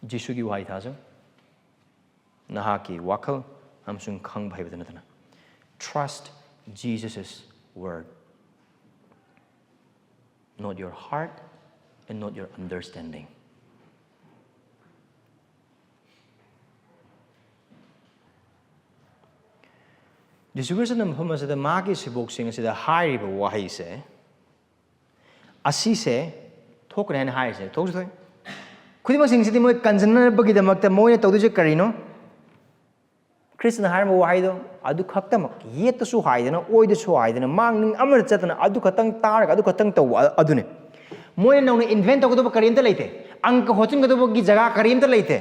Jisu gi wahei thajou, nahakki wakhal, amasung khangba heibada nattana. Trust Jesus' word, not your heart and not your understanding. Jisu Khristana mafam asida magi siboksing asida hairiba wahei se asi se thokre hana hai se thoksu thoi khudimak singsi moi kanjanabagi damakta moina tawduje karino Khristana hairiba wahei do adu khaktamak yeta su haidana oida su haidana mangning amar chatana adu khatang taraga adu khatang taw adune moina nauna invent tawdo karimta leite angka hochin gado gi jaga karimta leite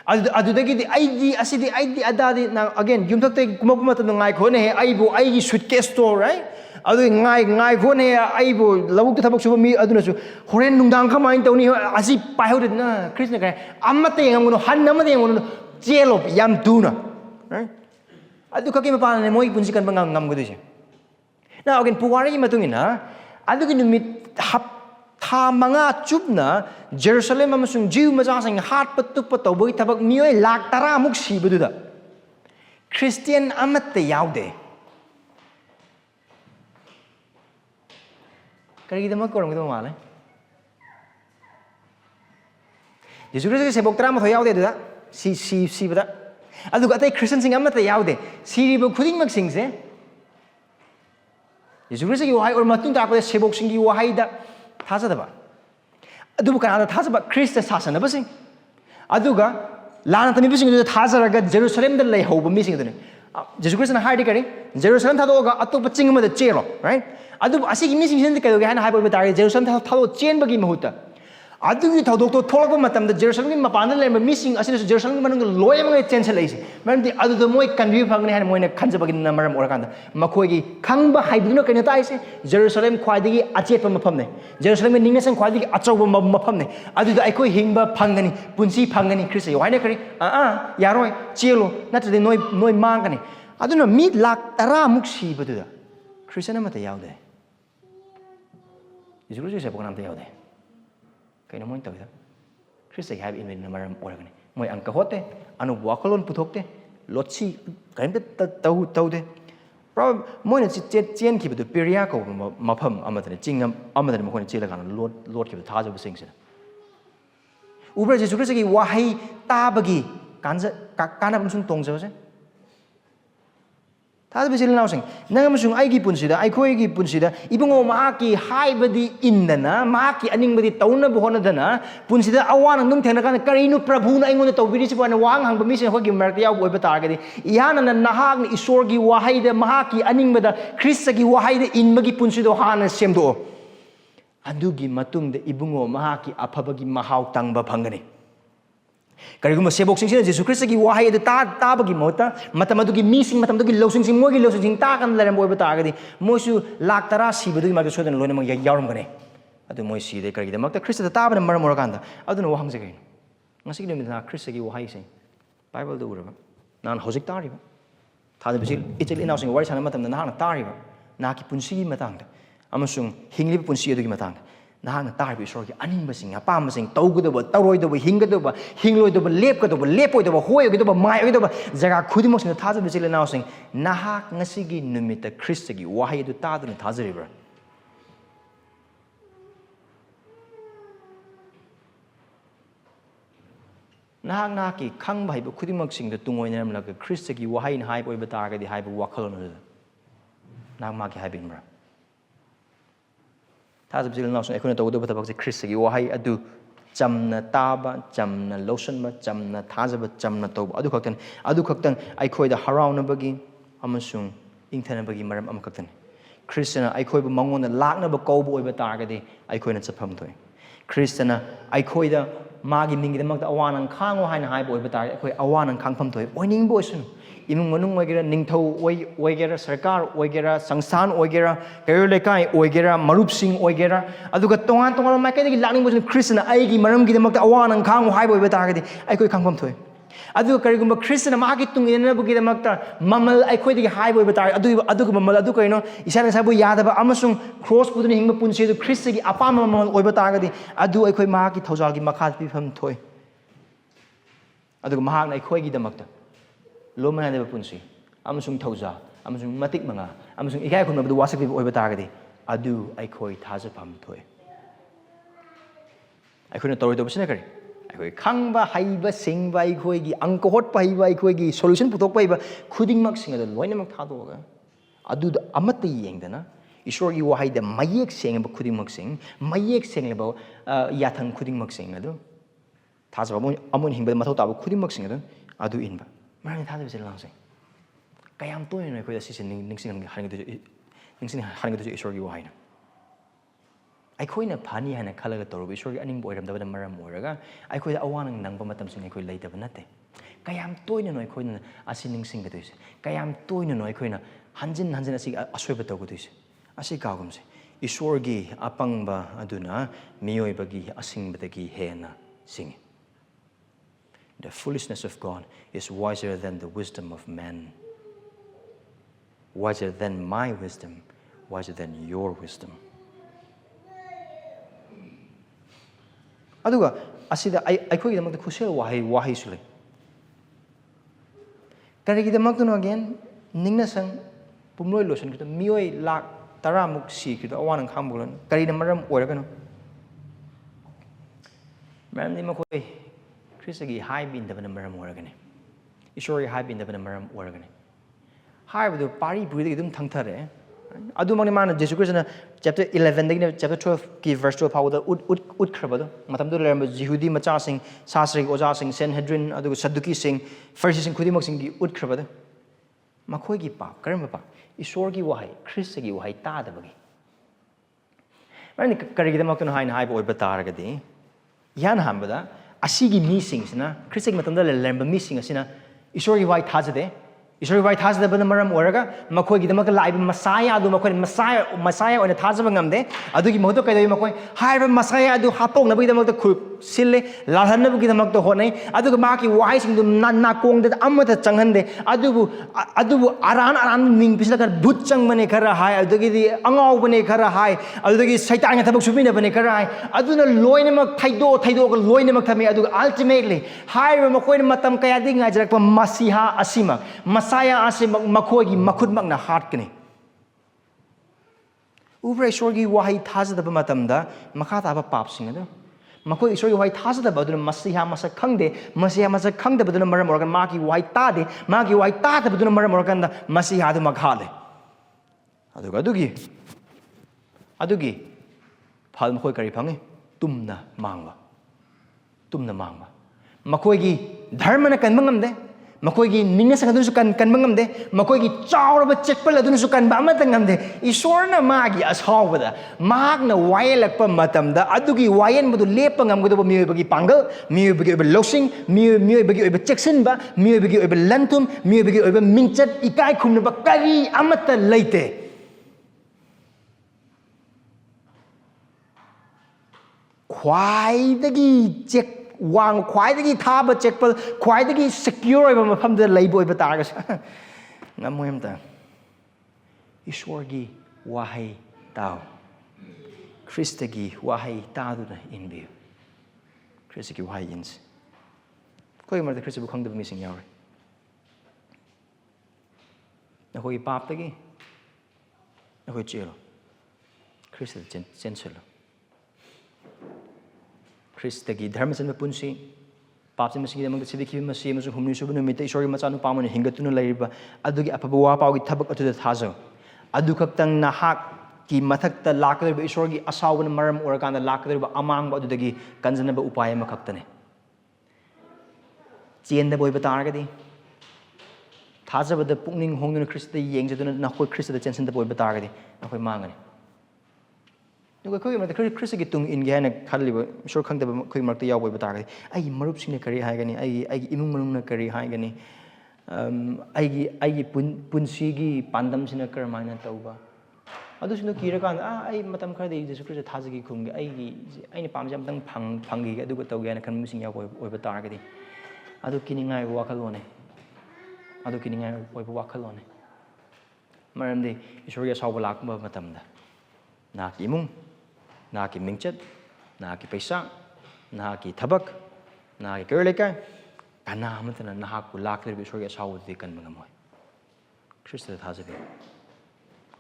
adudagi aidi asidi aidi adadi na again yumthakte kumakuma to ngai khone he aibu aigi suitcase store right adu ngai khone aibu labuk thabak suba mi aduna su horen nungdang khamai tawni asi paihod na Krishna kai amate ngamgono han amate ngamgono jelop yam tuna right adu khaki ma ne moi punsi kan bang ngamgodu se na again puwari matungina adu gi numit hap tha manga chupna Jerusalem amasung Jew majasing hat patukpa tawbagi thabak mioi lakh 10 muk sibaduda Christian amatte yaude karigidamak korangdo male Jisu Christ sebok 10 ma yaude duda si bada aduga atai Christian sing amatte yaude siribo khuding mak singse Jisu Christ gi wahai or matung ta ko sebok sing gi wahai da thajadaba adubu kana thajaba Christ sasana basing aduga lana tami bising du thajaraga Jerusalem da lei hoba mising dune Jesus Christ na haidi kari Jerusalem thadoga atopa chingma da chelo right adubu asigi mising sin da kadoga hana haiba tari Jerusalem thado chen bagi mahuta adugi thodok to tholakpa matam da Jerusalem gi mapana lema mising asina Jerusalem gi manung loi mangai tension leisi manti adu da moi convey phangni hana moina khanjabagi na maram orakanda makoi gi khangba haibino kaina taise Jerusalem khwaidagi achetpa mafam ne Jerusalem gi ningasang khwaidagi achauba mafam ne adu da aikoi hingba phangani punsi phangani Christ yohane kari yaroi chelo natrade noi mangani aduna mi lakh 10 muk sibadu da Christian amata yaude Jesus Christ se poknam ta yaude kaino moin tawida Christ have in the maram oragani moi angka hote anu wakhalon puthokte lotsi kaimta taude problem moina chen ki bedu peria ko mafam amadane chingam amadane mokon chela kana lot ki thajabu singse ubra Jesu Christ gi wahei tabagi kana bumsung tongjaw se thajabasi nausing nangamasung aigi punsida aikoi gi punsida ibungo maaki haibadi indana maaki aningbadi tauna bohonadana punsida awana nung thena kana karinu prabhuna aingona tawbiri sibana wang hangba mission hogi mark yaw boiba targadi ihana na nahak ni Esorgi wahaida mahaki aningbada Kristagi wahaida inbagi punsido hana semdo adugi matungda ibungo mahaki aphabagi mahau tangba phangani kariguma sebok sing sina Jesus Christ gi wahai adu ta bagi mota matamadugi mising matamadugi losing sing mogi losing sing ta kan laram boiba targadi moisu lakh 10 sibadu ma sodan loina ma yawram gane adu moi si de karigida makta Christ ta bana maram orakanda aduna wahang se gain ngasi ni na Christ gi wahai sing Bible do uraba nan hojik tariba thada bisil ichil inaw sing wari sana matam na na tariba na ki punsi matangda amasung hingli punsi adu gi matangda nahana tarbi Esorgi animbasing apambasing tawgudaba taroidaba hingadaba hingloidaba lepkadaba lepoidaba hoyoidaba mayoidaba jaga khudimosing thajabasile nausing nahak ngasigi numita Kristagi wahai du taduna thajaribra nahak khangba haiba khudimaksing da tungoinam laga Kristagi wahai na haiba oiba targadi haiba wakhalona nahak maki haibinbra thajabasi nausing ekuna tawdaba tabakse Kristagi wahai adu chamna taba chamna losanba chamna thajaba chamna tawba adu khaktan aikhoida haraunabagi amasung ingthanabagi maram amakaktan Khristana aikhoiba mangona laknaba kauba oiba targadi aikhoina chapam thoi Khristana aikhoida magi mingidamakta awanang khango haina haiba oiba targadi aikoi awanang khangpham thoi oining boisun imung manung oigera ningthau oigera sarkar oigera sangsan oigera kayo lekai oigera marupsing oigera aduga tongan tongan makai dagi lakning bojin Khristana aigi maram gi damakta awanang khang haibo iba targadi aikoi khangpam thoi adu karigumba Khristana magi tungina bugi damakta mamal aikoi dagi haibo iba tar adu mamal adu kaino isana sabu yadaba amasung cross puduni hingba punse du Khristagi apama mamal oiba targadi adu aikoi magi thojal gi makhat pifam thoi adu mahak na aikoi gi damakta lomana deba punsi amasung thauja amasung matik manga amasung ikai khunna badu wasak bi oiba targadi adu aikoi thajapam thoi aikoi na tori do bisna kari aikoi khangba heiba singba aikoi gi angkot paiba aikoi gi solution putok paiba khuding mak singa do loina mak thadoga adu amata yengdana Esorgi wahei da mayek seng ba khuding mak sing mayek seng ba yathang khuding mak sing adu thajaba amon hingba mathau tabu khuding mak sing adu inba mani thada bisel lang sing kayam toy na ko da sisin ningsing haring do Esorgi wahei na aikhoina phani hana khalaga torobi Esorgi aning boiram da maram oraga aikhoida awanang nangba matam sing aikoi leitaba nate kayam toina noi khoina asining sing gadoise kayam toina noi khoina hanjin asi asoiba togodoise asi kagumse Esorgi apangba aduna miyoibagi asingbadagi hena sing the foolishness of God is wiser than the wisdom of man wiser than my wisdom wiser than your wisdom aduga asida aikoi damak khusel wahei sule karigi damak no again ningna sang pumloi lotion kita mioi lak taramuk si kita awanang khambulon kari na maram oiragano maram ni makoi Khristagi hai bin da maram oiragane Esorgi hai bin da maram oiragane hai badu pari puri dum thangthare adu mangni mana Jisu Khristana chapter 11 dagina chapter 12 ki verse 12 hawda ut khrabado matam do leramba Jehudi macha sing sasri oja sing Sanhedrin adu Sadduki sing Pharisee sing khudimok sing gi ut khrabado makhoi gi pa karamba pa Esorgi wahai Khristagi wahai ta da bagi mani karigi da makno hain hai boy bataragadi yan hambada asigi mi sing sina Khristagi matam da leramba mi sing asina Esorgi wahai thajade Esorgi wahai thajada bana maram oraga makhoi gi damak laiba Messiah adu makhoi Messiah ona thajaba ngamde adugi modo kai dai makhoi haiba Messiah adu hatong na bagi damak da khu sille lalhan na bagi damak da honai aduga maki wahai sing dum na kong da amata changhande adubu aran ning pisla kar bhut chang mane khara hai adugi di angau bane khara hai adugi saitan ga thabak subina bane khara hai aduna loina mak thaido ga loina mak thame aduga ultimately haiba makhoi matam kaya ding ngajarak pa Masiha asima Messiah ase makhoigi makhut makna hatkani ubra Esorgi wahai thajadaba matamda makha taba pap sing adu makhoi Esorgi wahai thajadaba aduna Masiha masak khangde Masiha masak khangde baduna maram oragan maki wahai tade maki wahai tade baduna maram oragan da Masiha adu makhale adugi phal makhoi kari phangi tumna mangba makhoigi dharma na kan mangamde makoigi ningna sang adun sukan kan mangamde makoigi chawraba chekpal adun sukan ba amata ngamde Isorna magi ashawbada magna wayelakpa matamda adugi wayen madu lepa ngamgodo miyoibagi pangal miyoibagi oiba losing miyoibagi oiba cheksinba miyoibagi oiba lantum miyoibagi oiba mingchat ikai khumnaba kari amata leite khwaidagi chek wang khwaidagi thaba chekpal khwaidagi secure oiba mafamda leiba oiba targa ngamoyamta Esorgi wahai tau Khristagi wahai taduna inbiyu Khristagi wahai ins koi marda Khristabu khangdaba mi sing yaure nakhoi paptagi nakhoi chelo Khrista chenselo Khristagi dharma sanba punsi papsi masigi damang sidiki masi masu humni subu numita Esorgi machanu pamani hingatuna laiba adugi apaba wa pawgi thabak atuda thajau adu khaktang nahakki mathakta lakadriba Esorgi asawna maram orakanda lakadriba amangba adudagi kanjanaba upaya ma khaktane chenda boiba taragadi thajabada pukning hongduna Khrista yengjaduna nakhoi Khrista chensinda boiba taragadi nakhoi mangani nuga khoi ma Khrista gi tung in ge na khaliba Esor khangdaba khoi marta yaw boiba taragadi ai marup singna kari haigani ai imung manungna kari haigani aigi punsigi pandam sina karmana tauba. Adu sina kira kan ai matam khar de Jisu Christ thajagi khumgi aini pamja amtang phangi adu ko tawge na kan musing ya oiba targadi. Adu kiningai wakhalone. Adu kiningai oiba wakhalone. Maramdi Esorgi asawba lakba matamda. Nahakki imung, nahakki mingchat, nahakki paisa, nahakki thabak, nahakki kerlekai, kana amattana nahakku laklir Esorgi asawba de kan mangamoy. Khristana thajabi.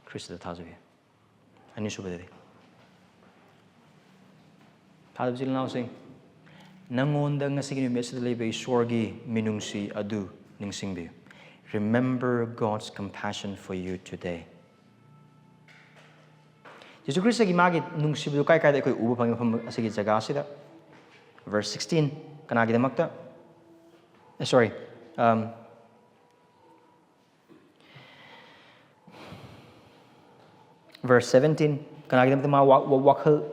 Khristana thajabi. Ani subadari. Thajabsil now sing. Nangonda ngasigi message leiba Esorgi meenungsi adu ningsingbiyu. Remember God's compassion for you today. Jisu Christ ki magi nungsibu kai kai da koi uba phangi pham asigi jaga asida. Verse 16 kanagi damakta. Sorry. Verse 17 kanagi damakta ma wakhal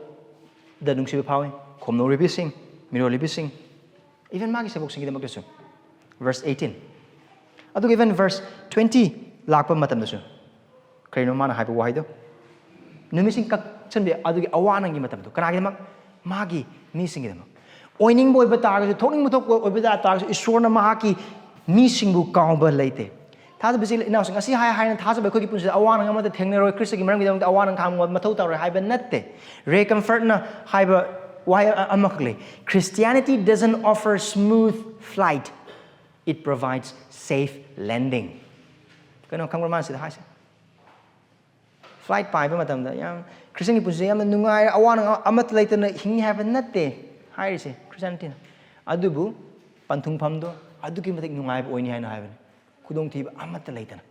da nungsibu phawi khomno ribising miro libising. Even magi sabok singi damakta su. Verse 18 Adu even verse 20 lakpa matam dasu. Kaino mana haiba wahai do. Numising kak chanbe adu gi awanang gi matam do. Kanagi damak magi mi singi damak. Oining boy bata ga thokning muthok boy bata ta Esorna mahaki mi singbu kaungba leite. Thada bisil inaw sing asi hai na thasa ba khoi gi punsi awanang amata thengnero Christ gi maram gi damak awanang kham mathau ta haiba natte. Re comfort na haiba why amakle. Christianity doesn't offer smooth flight. It provides safe landing. Kano khangba man sida haise. Flight pai ba matam da yam Christian gi punsi yam nungai awan amat leitana hingi haba natte haise Christianity adubu panthung phamdo adu ki matik nungai ba oini haina haibani khudong thiba amat leitana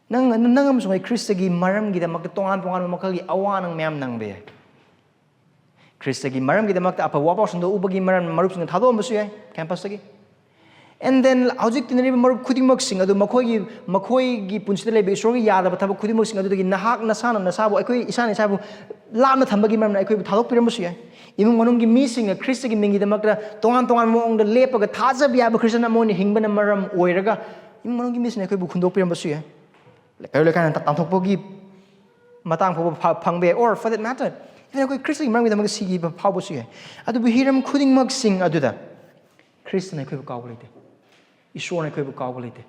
nang am sungai Christ gi maram gi da mak tongan makal gi awanang myam nang be Christ gi maram gi da mak apa wapa sundo ubagi maram marup sing thado amsu yai campus gi. And then hojik tinari marup khudimak sing adu makhoi gi punsida leiba Esorgi yada ba thaba khudimak sing adu gi nahak nasana nasabu akoi isana isabu lamna thambagi maram akoi thadok piramsu yai. Imung manung gi mi sing Christ gi mingi da mak tongan moong da lepaga thajab ya ba Khristana moni hingbana maram oiraga imung manung gi mi sing akoi bu khundok piramsu yai. Kayo lekan tamthokpogi matang pho phangbe or for that matter even akoi Christ gi maram gi da mak sigi ba phawbusu yai. Adu bu hiram khudingmak sing adu da Khristana akoi bu kawlite. Esorna akoi bu kawlite.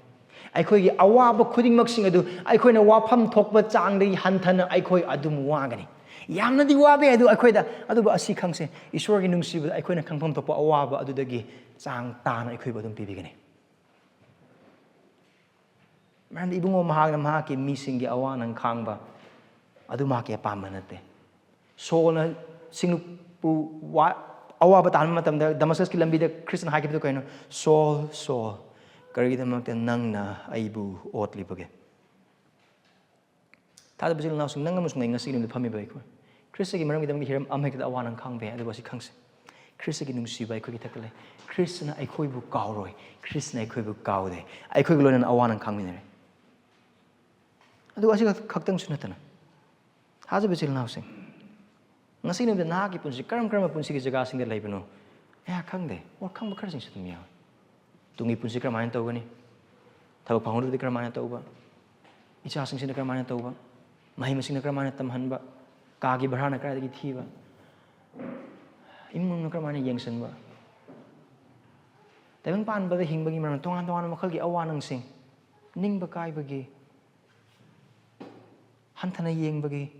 Akoi gi awaba khudingmak sing adu akoi na wafam thokba changdai hanthana akoi adum wagani. Yamna di wabe adu akoi da adu ba asi khangse Esorgi nungsibu akoi na khangpham thokpa awaba adu dagi chang tana akoi ba dum pibigani. Man ibungo mahaki mising gi awanang khangba adu mahaki apamba natte. Sona singpu wa awaba tan matam da Damascus ki lambi da Christian haki to kaino Saul karigi damak ta nangna aibu otli bage. Thada bisil naw sing nangam sungai ngasi lim phami bai ko. Christ gi maram gi damak hiram amhe ki awanang khangbe adu basi khangse. Christ gi nungsi bai ko ki takale. Christana aikoi bu kauroi. Christana aikoi bu kaude. Aikoi lonan awanang khangminere. Adu asi khaktang sunatana. Thada bisil naw sing ngasi nim da nahakki punsi karam punsi ki jaga sing da leibano. Ya khangde or khangba khar sing sutum ya. Tungi punsi kramayan tawgani. Thaba phangur di kramayan tawba. Icha sing sin kramayan tawba. Mahi masing kramayan tamhanba. Kagi barhana kra gi thiba. Imung kramayan yengsanba. Tabang pan ba hing bagi maram tongan makhal gi awanang sing. Ning ba kai bagi. Hanthana yeng bagi.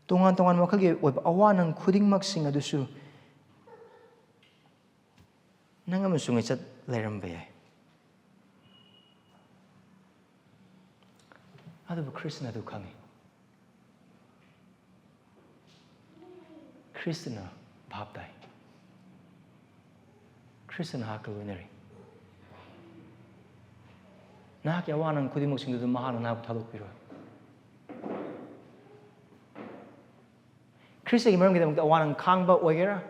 Tongan makhal gi awanang khudingmak sing adusu. Nangam sungai chat leram be. Adu Khristana du khangi. Khristana bhabdai. Khristana hakalunari. Nahakki awanang khudimok sing du mahana na thadok piro. Christ gi maram gi damak awanang khangba oigera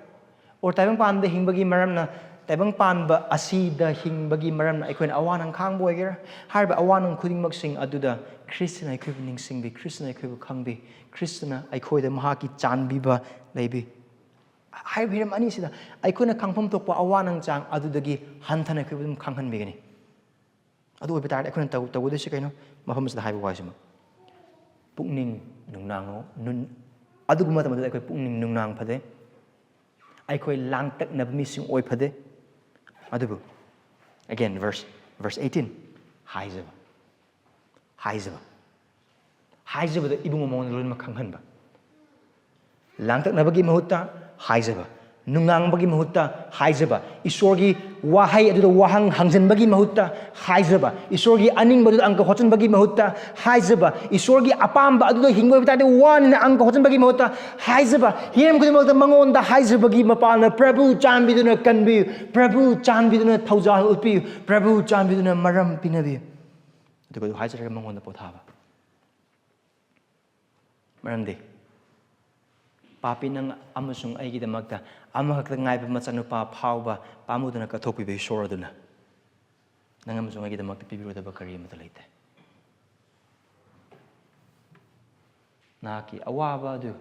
or taibang pan da hingbagi maram na taibang pan ba asida hingbagi maram na aikoin awanang khangba oigera harba awanang khudingmak sing aduda Khristana aikoi bu ningsingbi Khristana aikoi bu khangbi Khristana aikoi da mahaki chanbi ba leibi Hai hiram ani sida aikuna khangpham tokpa awanang chang adudagi hanthana khibum khanghan begani adu oiba tar aikuna tawu de kaino mafam sida haibu waisima pukning nungnang nun aduguma tamadu aikoi pukning nungnang phade aikoi langtak nab mising oi phade adubu again verse 18 haizaba da ibungo mon lon ma khanghan ba langtak nabagi mahutta haizaba nungang bagi mahutta haizaba Esorgi wahei adu wahang hangjan bagi mahutta haizaba Esorgi aning badu angka hochon bagi mahutta haizaba Esorgi apamba adu hingbo bitade one na angka hochon bagi mahutta haizaba hiram kudi mahutta Nangonda haizaba gi mapalna Prabhu chanbiduna kanbi Prabhu chanbiduna thaujal upi Prabhu chanbiduna maram pinabi adu haizara Nangonda pothaba maramde papi nang amasung ay kita magta amakak ngay pa matsano pa pauba pamudo na katopi ba isora doon na nang amasung ay kita magta pibiro da ba kariya matalayte nahakki awaba do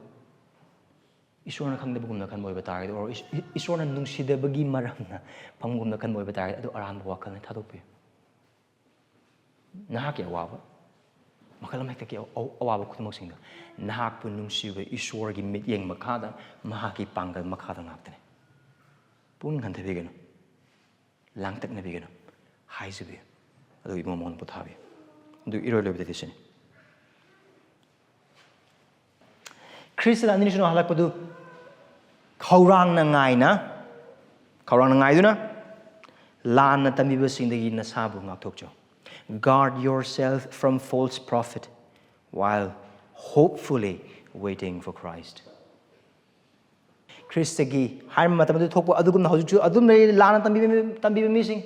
isora na kang dabagum na kan mo iba target or isora na nung sida bagi maram na pangum na kan mo iba target ado aran ba wakhal na thatopi nahakki awaba makalamay taki awaba ko tumog singa nahak po nung siwa Esorgi mityeng makada mahaki panggal makada ngaptene puning hanta bigano langtak na bigano haisabi ado ibang mon pothabi ado irolo bidisini Khristana aniraksuna hallakpa du khourangna ngai duna lan na tamiba singdagi nasabu ngakthokjo guard yourself from false prophet while hopefully waiting for Christ. Christagi har matamadu thokpo adugum na hoju adum nei lana tambi missing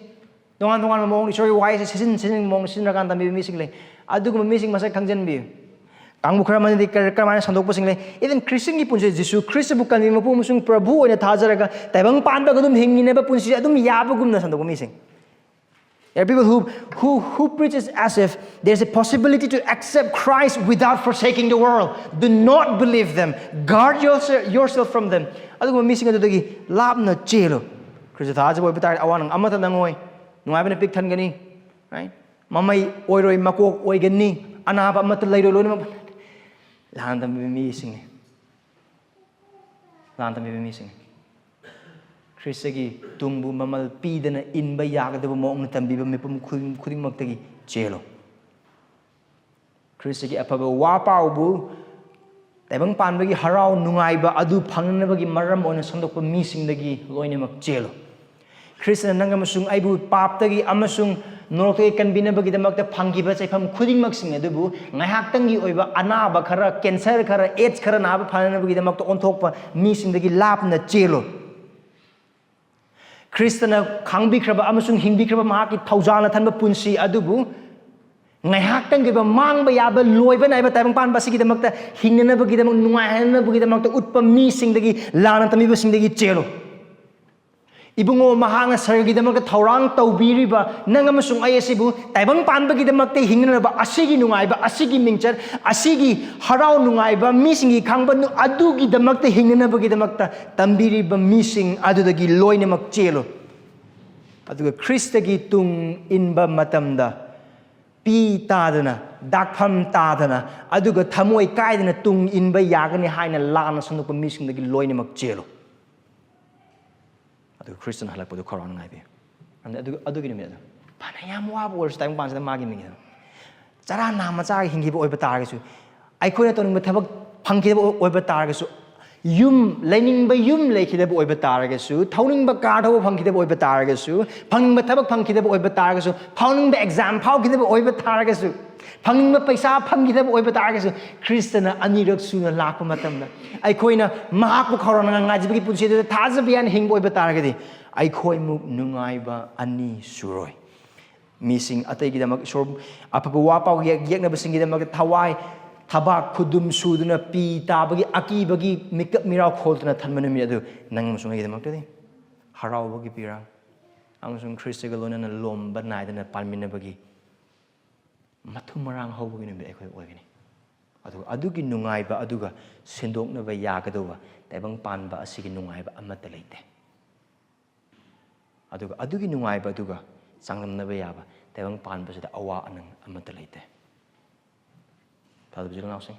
dongan mong Esorgi why season mong sinrakan tambi missing le adugum missing masa khangjan bi kangbu khara mani karmana sandokpo sing le even Christian gi punse Jisu Christ bu kan mapu musung Prabhu oina thajaraga taibang panba gadum hingine ba punsi adum yabagum na sandokpo missing. There are people who preaches as if there's a possibility to accept Christ without forsaking the world. Do not believe them. Guard yourself from them. Aduguma missing adudagi labna chelo. Christ Thajabasa bitar awan amattana ngoi. Nungai bana pik than gani, right? Mamai oiroi makok oi gani. Anaba amatta lairo lo ni lantam missing. Lantam missing. Christagi tungbu mamal pidana inba yagadaba mong natambiba mipum kuding magtagi chelo. Christagi apaba wapaubu taibang panbagi harau nungaiba adu phangnabagi maram ona sandokpa misingdagi loinamak chelo. Khristana nangamasung aibu paptagi amasung norokte kanbinabagi damakta phanggiba chaifam kuding magsing adubu ngaihaktangi oiba anaba khara cancer khara AIDS khara naba phanabagi damakta onthokpa misingdagi lapna chelo. Khristana khangbikraba amasung hingbikraba mahaki thaujana thanba punsi adubu ngaihaktan giba mangba yaba loiba naiba taibang pan basigi damakta hingnabagi damak nungahanabagi damakta utpa misingdagi lana tamiba singdagi chelo ibungo mahanga sargi damakta thaurang taubiriba nangamasung ayasibu taibang panbagi damakta hingnaba asigi nungaiba asigi mingchar asigi harau nungaiba misingi khangba adugi damakta hingnabagi damakta tambiriba mising adudagi loinamak chelo aduga Christagi tung inba matamda pi tadana dakpham tadana aduga thamoi kaidana tung inba yagani haina lana sanukpa misingdagi loinamak chelo adu Khristana hallakpa du khourangna ngai bi adu gi numi adu pana yam wabu or time ban sa magi mingi chara na ma cha hingi bo oiba targasu ai khoina toning ba thabak phangki bo oiba targasu yum lening ba yum lekhida bo oiba targasu thauning ba kar thaw phangki bo oiba targasu phangning ba thabak phangki bo oiba targasu phauning ba exam phau ki bo oiba targasu phangning ba paisa phangki bo oiba targasu Khristana aniraksuna lakpa matamda ai khoina mahak bu khourangna ngai jibagi punsi de thajabian hingbo oiba targadi ai khoi mu nungai ba ani suroi missing atai gi damak sor apabu wapau yekna basing gi damak thawai Tabak kudum suduna pi tabagi aki bagi mikap mirau kholtuna thanmanu mi adu nang musung gi damak tadi harau bagi pirang amasung Christiga lona na lomba naidana palmina bagi mathu marang ho bagi ni be khoi oigani ꯑꯗꯨꯒꯤ ꯅꯨꯡꯉꯥꯏꯕ ꯑꯗꯨꯒ ꯁꯤꯟꯗꯣꯛꯅꯕ ꯌꯥꯒꯗꯧꯕ ꯇꯥꯏꯕꯪ ꯄꯥꯟꯕ ꯑꯁꯤꯒꯤ ꯅꯨꯡꯉꯥꯏꯕ ꯑꯃꯠꯇ ꯂꯩꯇꯦ. ꯑꯗꯨꯒ ꯑꯗꯨꯒꯤ ꯅꯨꯡꯉꯥꯏꯕ ꯑꯗꯨꯒ ꯆꯥꯡꯗꯝꯅꯕ ꯌꯥꯕ ꯇꯥꯏꯕꯪ ꯄꯥꯟꯕꯁꯤꯗ ꯑꯋꯥ ꯑꯅꯪ ꯑꯃꯠꯇ ꯂꯩꯇꯦ. ꯐꯥꯗꯔ ꯏꯆꯤꯜ-ꯏꯅꯥꯎꯁꯤꯡ,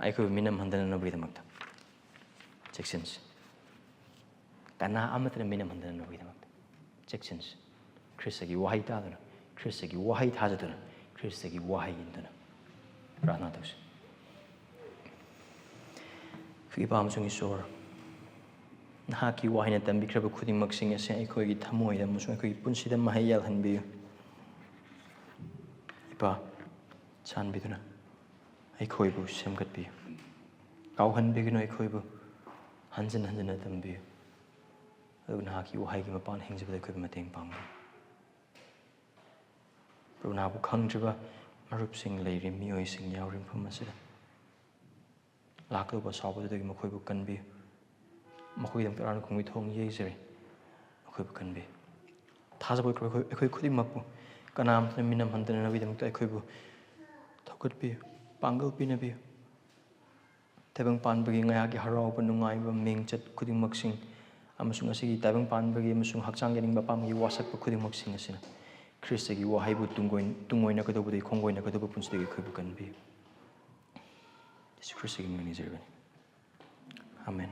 ꯑꯩꯈꯣꯏꯕꯨ ꯃꯤꯅꯝꯍꯟꯗꯅꯕꯒꯤꯗꯃꯛꯇ ꯆꯦꯛꯁꯤꯟꯁꯤ. ꯀꯅꯥ ꯑꯃꯠꯇꯅ ꯃꯤꯅꯝꯍꯟꯗꯅꯕꯒꯤꯗꯃꯛꯇ ꯆꯦꯛꯁꯤꯟꯁꯤ. ꯈ꯭ꯔꯤꯁꯇꯒꯤ ꯋꯥꯍꯩ ꯇꯥꯗꯨꯅ, ꯈ꯭ꯔꯤꯁꯇꯒꯤ ꯋꯥꯍꯩ ꯊꯥꯖꯗꯨꯅ, ꯈ꯭ꯔꯤꯁꯇꯒꯤ ꯋꯥꯍꯩ ꯏꯟꯗꯨꯅ ꯄ꯭ꯔꯥꯔꯊꯅꯥ ꯇꯧꯁꯤ. ꯏꯄꯥ ꯑꯃꯁꯨꯡ ꯏꯁꯣꯔ, ꯅꯍꯥꯛꯀꯤ ꯋꯥꯍꯩꯅ ꯇꯝꯕꯤꯈ꯭ꯔꯕ ꯈꯨꯗꯤꯡꯃꯛꯁꯤꯡ ꯑꯁꯤ ꯑꯩꯈꯣꯏꯒꯤ ꯊꯃꯣꯏꯗ ꯑꯃꯁꯨꯡ ꯑꯩꯈꯣꯏꯒꯤ ꯄꯨꯟꯁꯤꯗ ꯃꯍꯩ ꯌꯥꯜꯍꯟꯕꯤꯌꯨ. ꯏꯄꯥ, ꯆꯥꯟꯕꯤꯗꯨꯅ ꯑꯩꯈꯣꯏꯕꯨ ꯁꯦꯝꯒꯠꯄꯤꯌꯨ. ꯀꯥꯎꯍꯟꯕꯤꯒꯅꯨ ꯑꯩꯈꯣꯏꯕꯨ. ꯍꯟꯖꯤꯟ ꯍꯟꯖꯤꯟꯅ ꯇꯝꯕꯤꯌꯨ. ꯑꯗꯨꯒ ꯅꯍꯥꯛꯀꯤ ꯋꯥꯍꯩꯒꯤ ꯃꯄꯥꯟ ꯍꯤꯡꯖꯕꯗ ꯑꯩꯈꯣꯏꯕꯨ ꯃꯇꯦꯡ ꯄꯥꯡꯕꯤꯌꯨ. ꯄ꯭ꯔꯚꯨ, ꯅꯍꯥꯛꯄꯨ ꯈꯪꯗ꯭ꯔꯤꯕ ꯃꯔꯨꯞꯁꯤꯡ ꯂꯩꯔꯤ, ꯃꯤꯑꯣꯏꯁꯤꯡ ꯌꯥꯎꯔꯤ ꯃꯐꯝ ꯑꯁꯤꯗ. ꯂꯥꯛꯀꯗꯧꯕ ꯁꯥꯎꯕꯗꯨꯗꯒꯤ ꯃꯈꯣꯏꯕꯨ ꯀꯟꯕꯤꯌꯨ. ꯃꯈꯣꯏꯒꯤꯗꯃꯛꯇ ꯑꯔꯥꯟꯕ ꯈꯣꯡꯒꯤ ꯊꯣꯡ ꯌꯩꯖꯔꯤ. ꯃꯈꯣꯏꯕꯨ ꯀꯟꯕꯤꯌꯨ. ꯊꯥꯖꯕ ꯑꯩꯈꯣꯏ ꯈꯨꯗꯤꯡꯃꯛꯄꯨ ꯀꯅꯥꯝꯇꯅ ꯃꯤꯅꯝꯍꯟꯗꯅꯕꯒꯤꯗꯃꯛꯇ ꯑꯩꯈꯣꯏꯕꯨ ꯊꯧꯒꯠꯄꯤꯌꯨ, ꯄꯥꯡꯒꯜ ꯄꯤꯅꯕꯤꯌු. ꯇꯥꯏꯕꯪ ꯄꯥꯟꯕꯒꯤ ꯉꯥꯏꯍꯥꯛꯀꯤ ꯍꯔꯥꯎꯕ, ꯅꯨꯡꯉꯥꯏꯕ, ꯃꯤꯡꯆꯠ ꯈꯨꯗꯤꯡꯃꯛꯁꯤꯡ ꯑꯃꯁꯨꯡ ꯑꯁꯤꯒꯤ ꯇꯥꯏꯕꯪ ꯄꯥꯟꯕꯒꯤ ꯑꯃꯁꯨꯡ ꯍꯛꯆꯥꯡ ꯌꯥꯅꯤꯡꯕ ꯑꯄꯥꯝꯕꯒꯤ ꯋꯥꯁꯛꯄ ꯈꯨꯗꯤꯡꯃꯛꯁꯤꯡ ꯑꯁꯤꯅ ꯈ꯭ꯔꯤꯁꯇꯒꯤ ꯋꯥꯍꯩꯕꯨ ꯇꯨꯡꯑꯣꯏꯅꯀꯗꯧꯕꯗꯒꯤ ꯈꯣꯡꯒꯣꯏꯅꯀꯗꯧꯕ ꯄꯨꯟꯁꯤꯗꯒꯤ ꯑꯩꯈꯣꯏꯕꯨ ꯀꯟꯕꯤꯌꯨ. ꯌꯦꯁꯨ ꯈ꯭ꯔꯤꯁꯇꯒꯤ ꯃꯤꯡ ꯅꯤꯖꯔꯕꯅꯤ. ꯑꯥꯃꯦꯟ.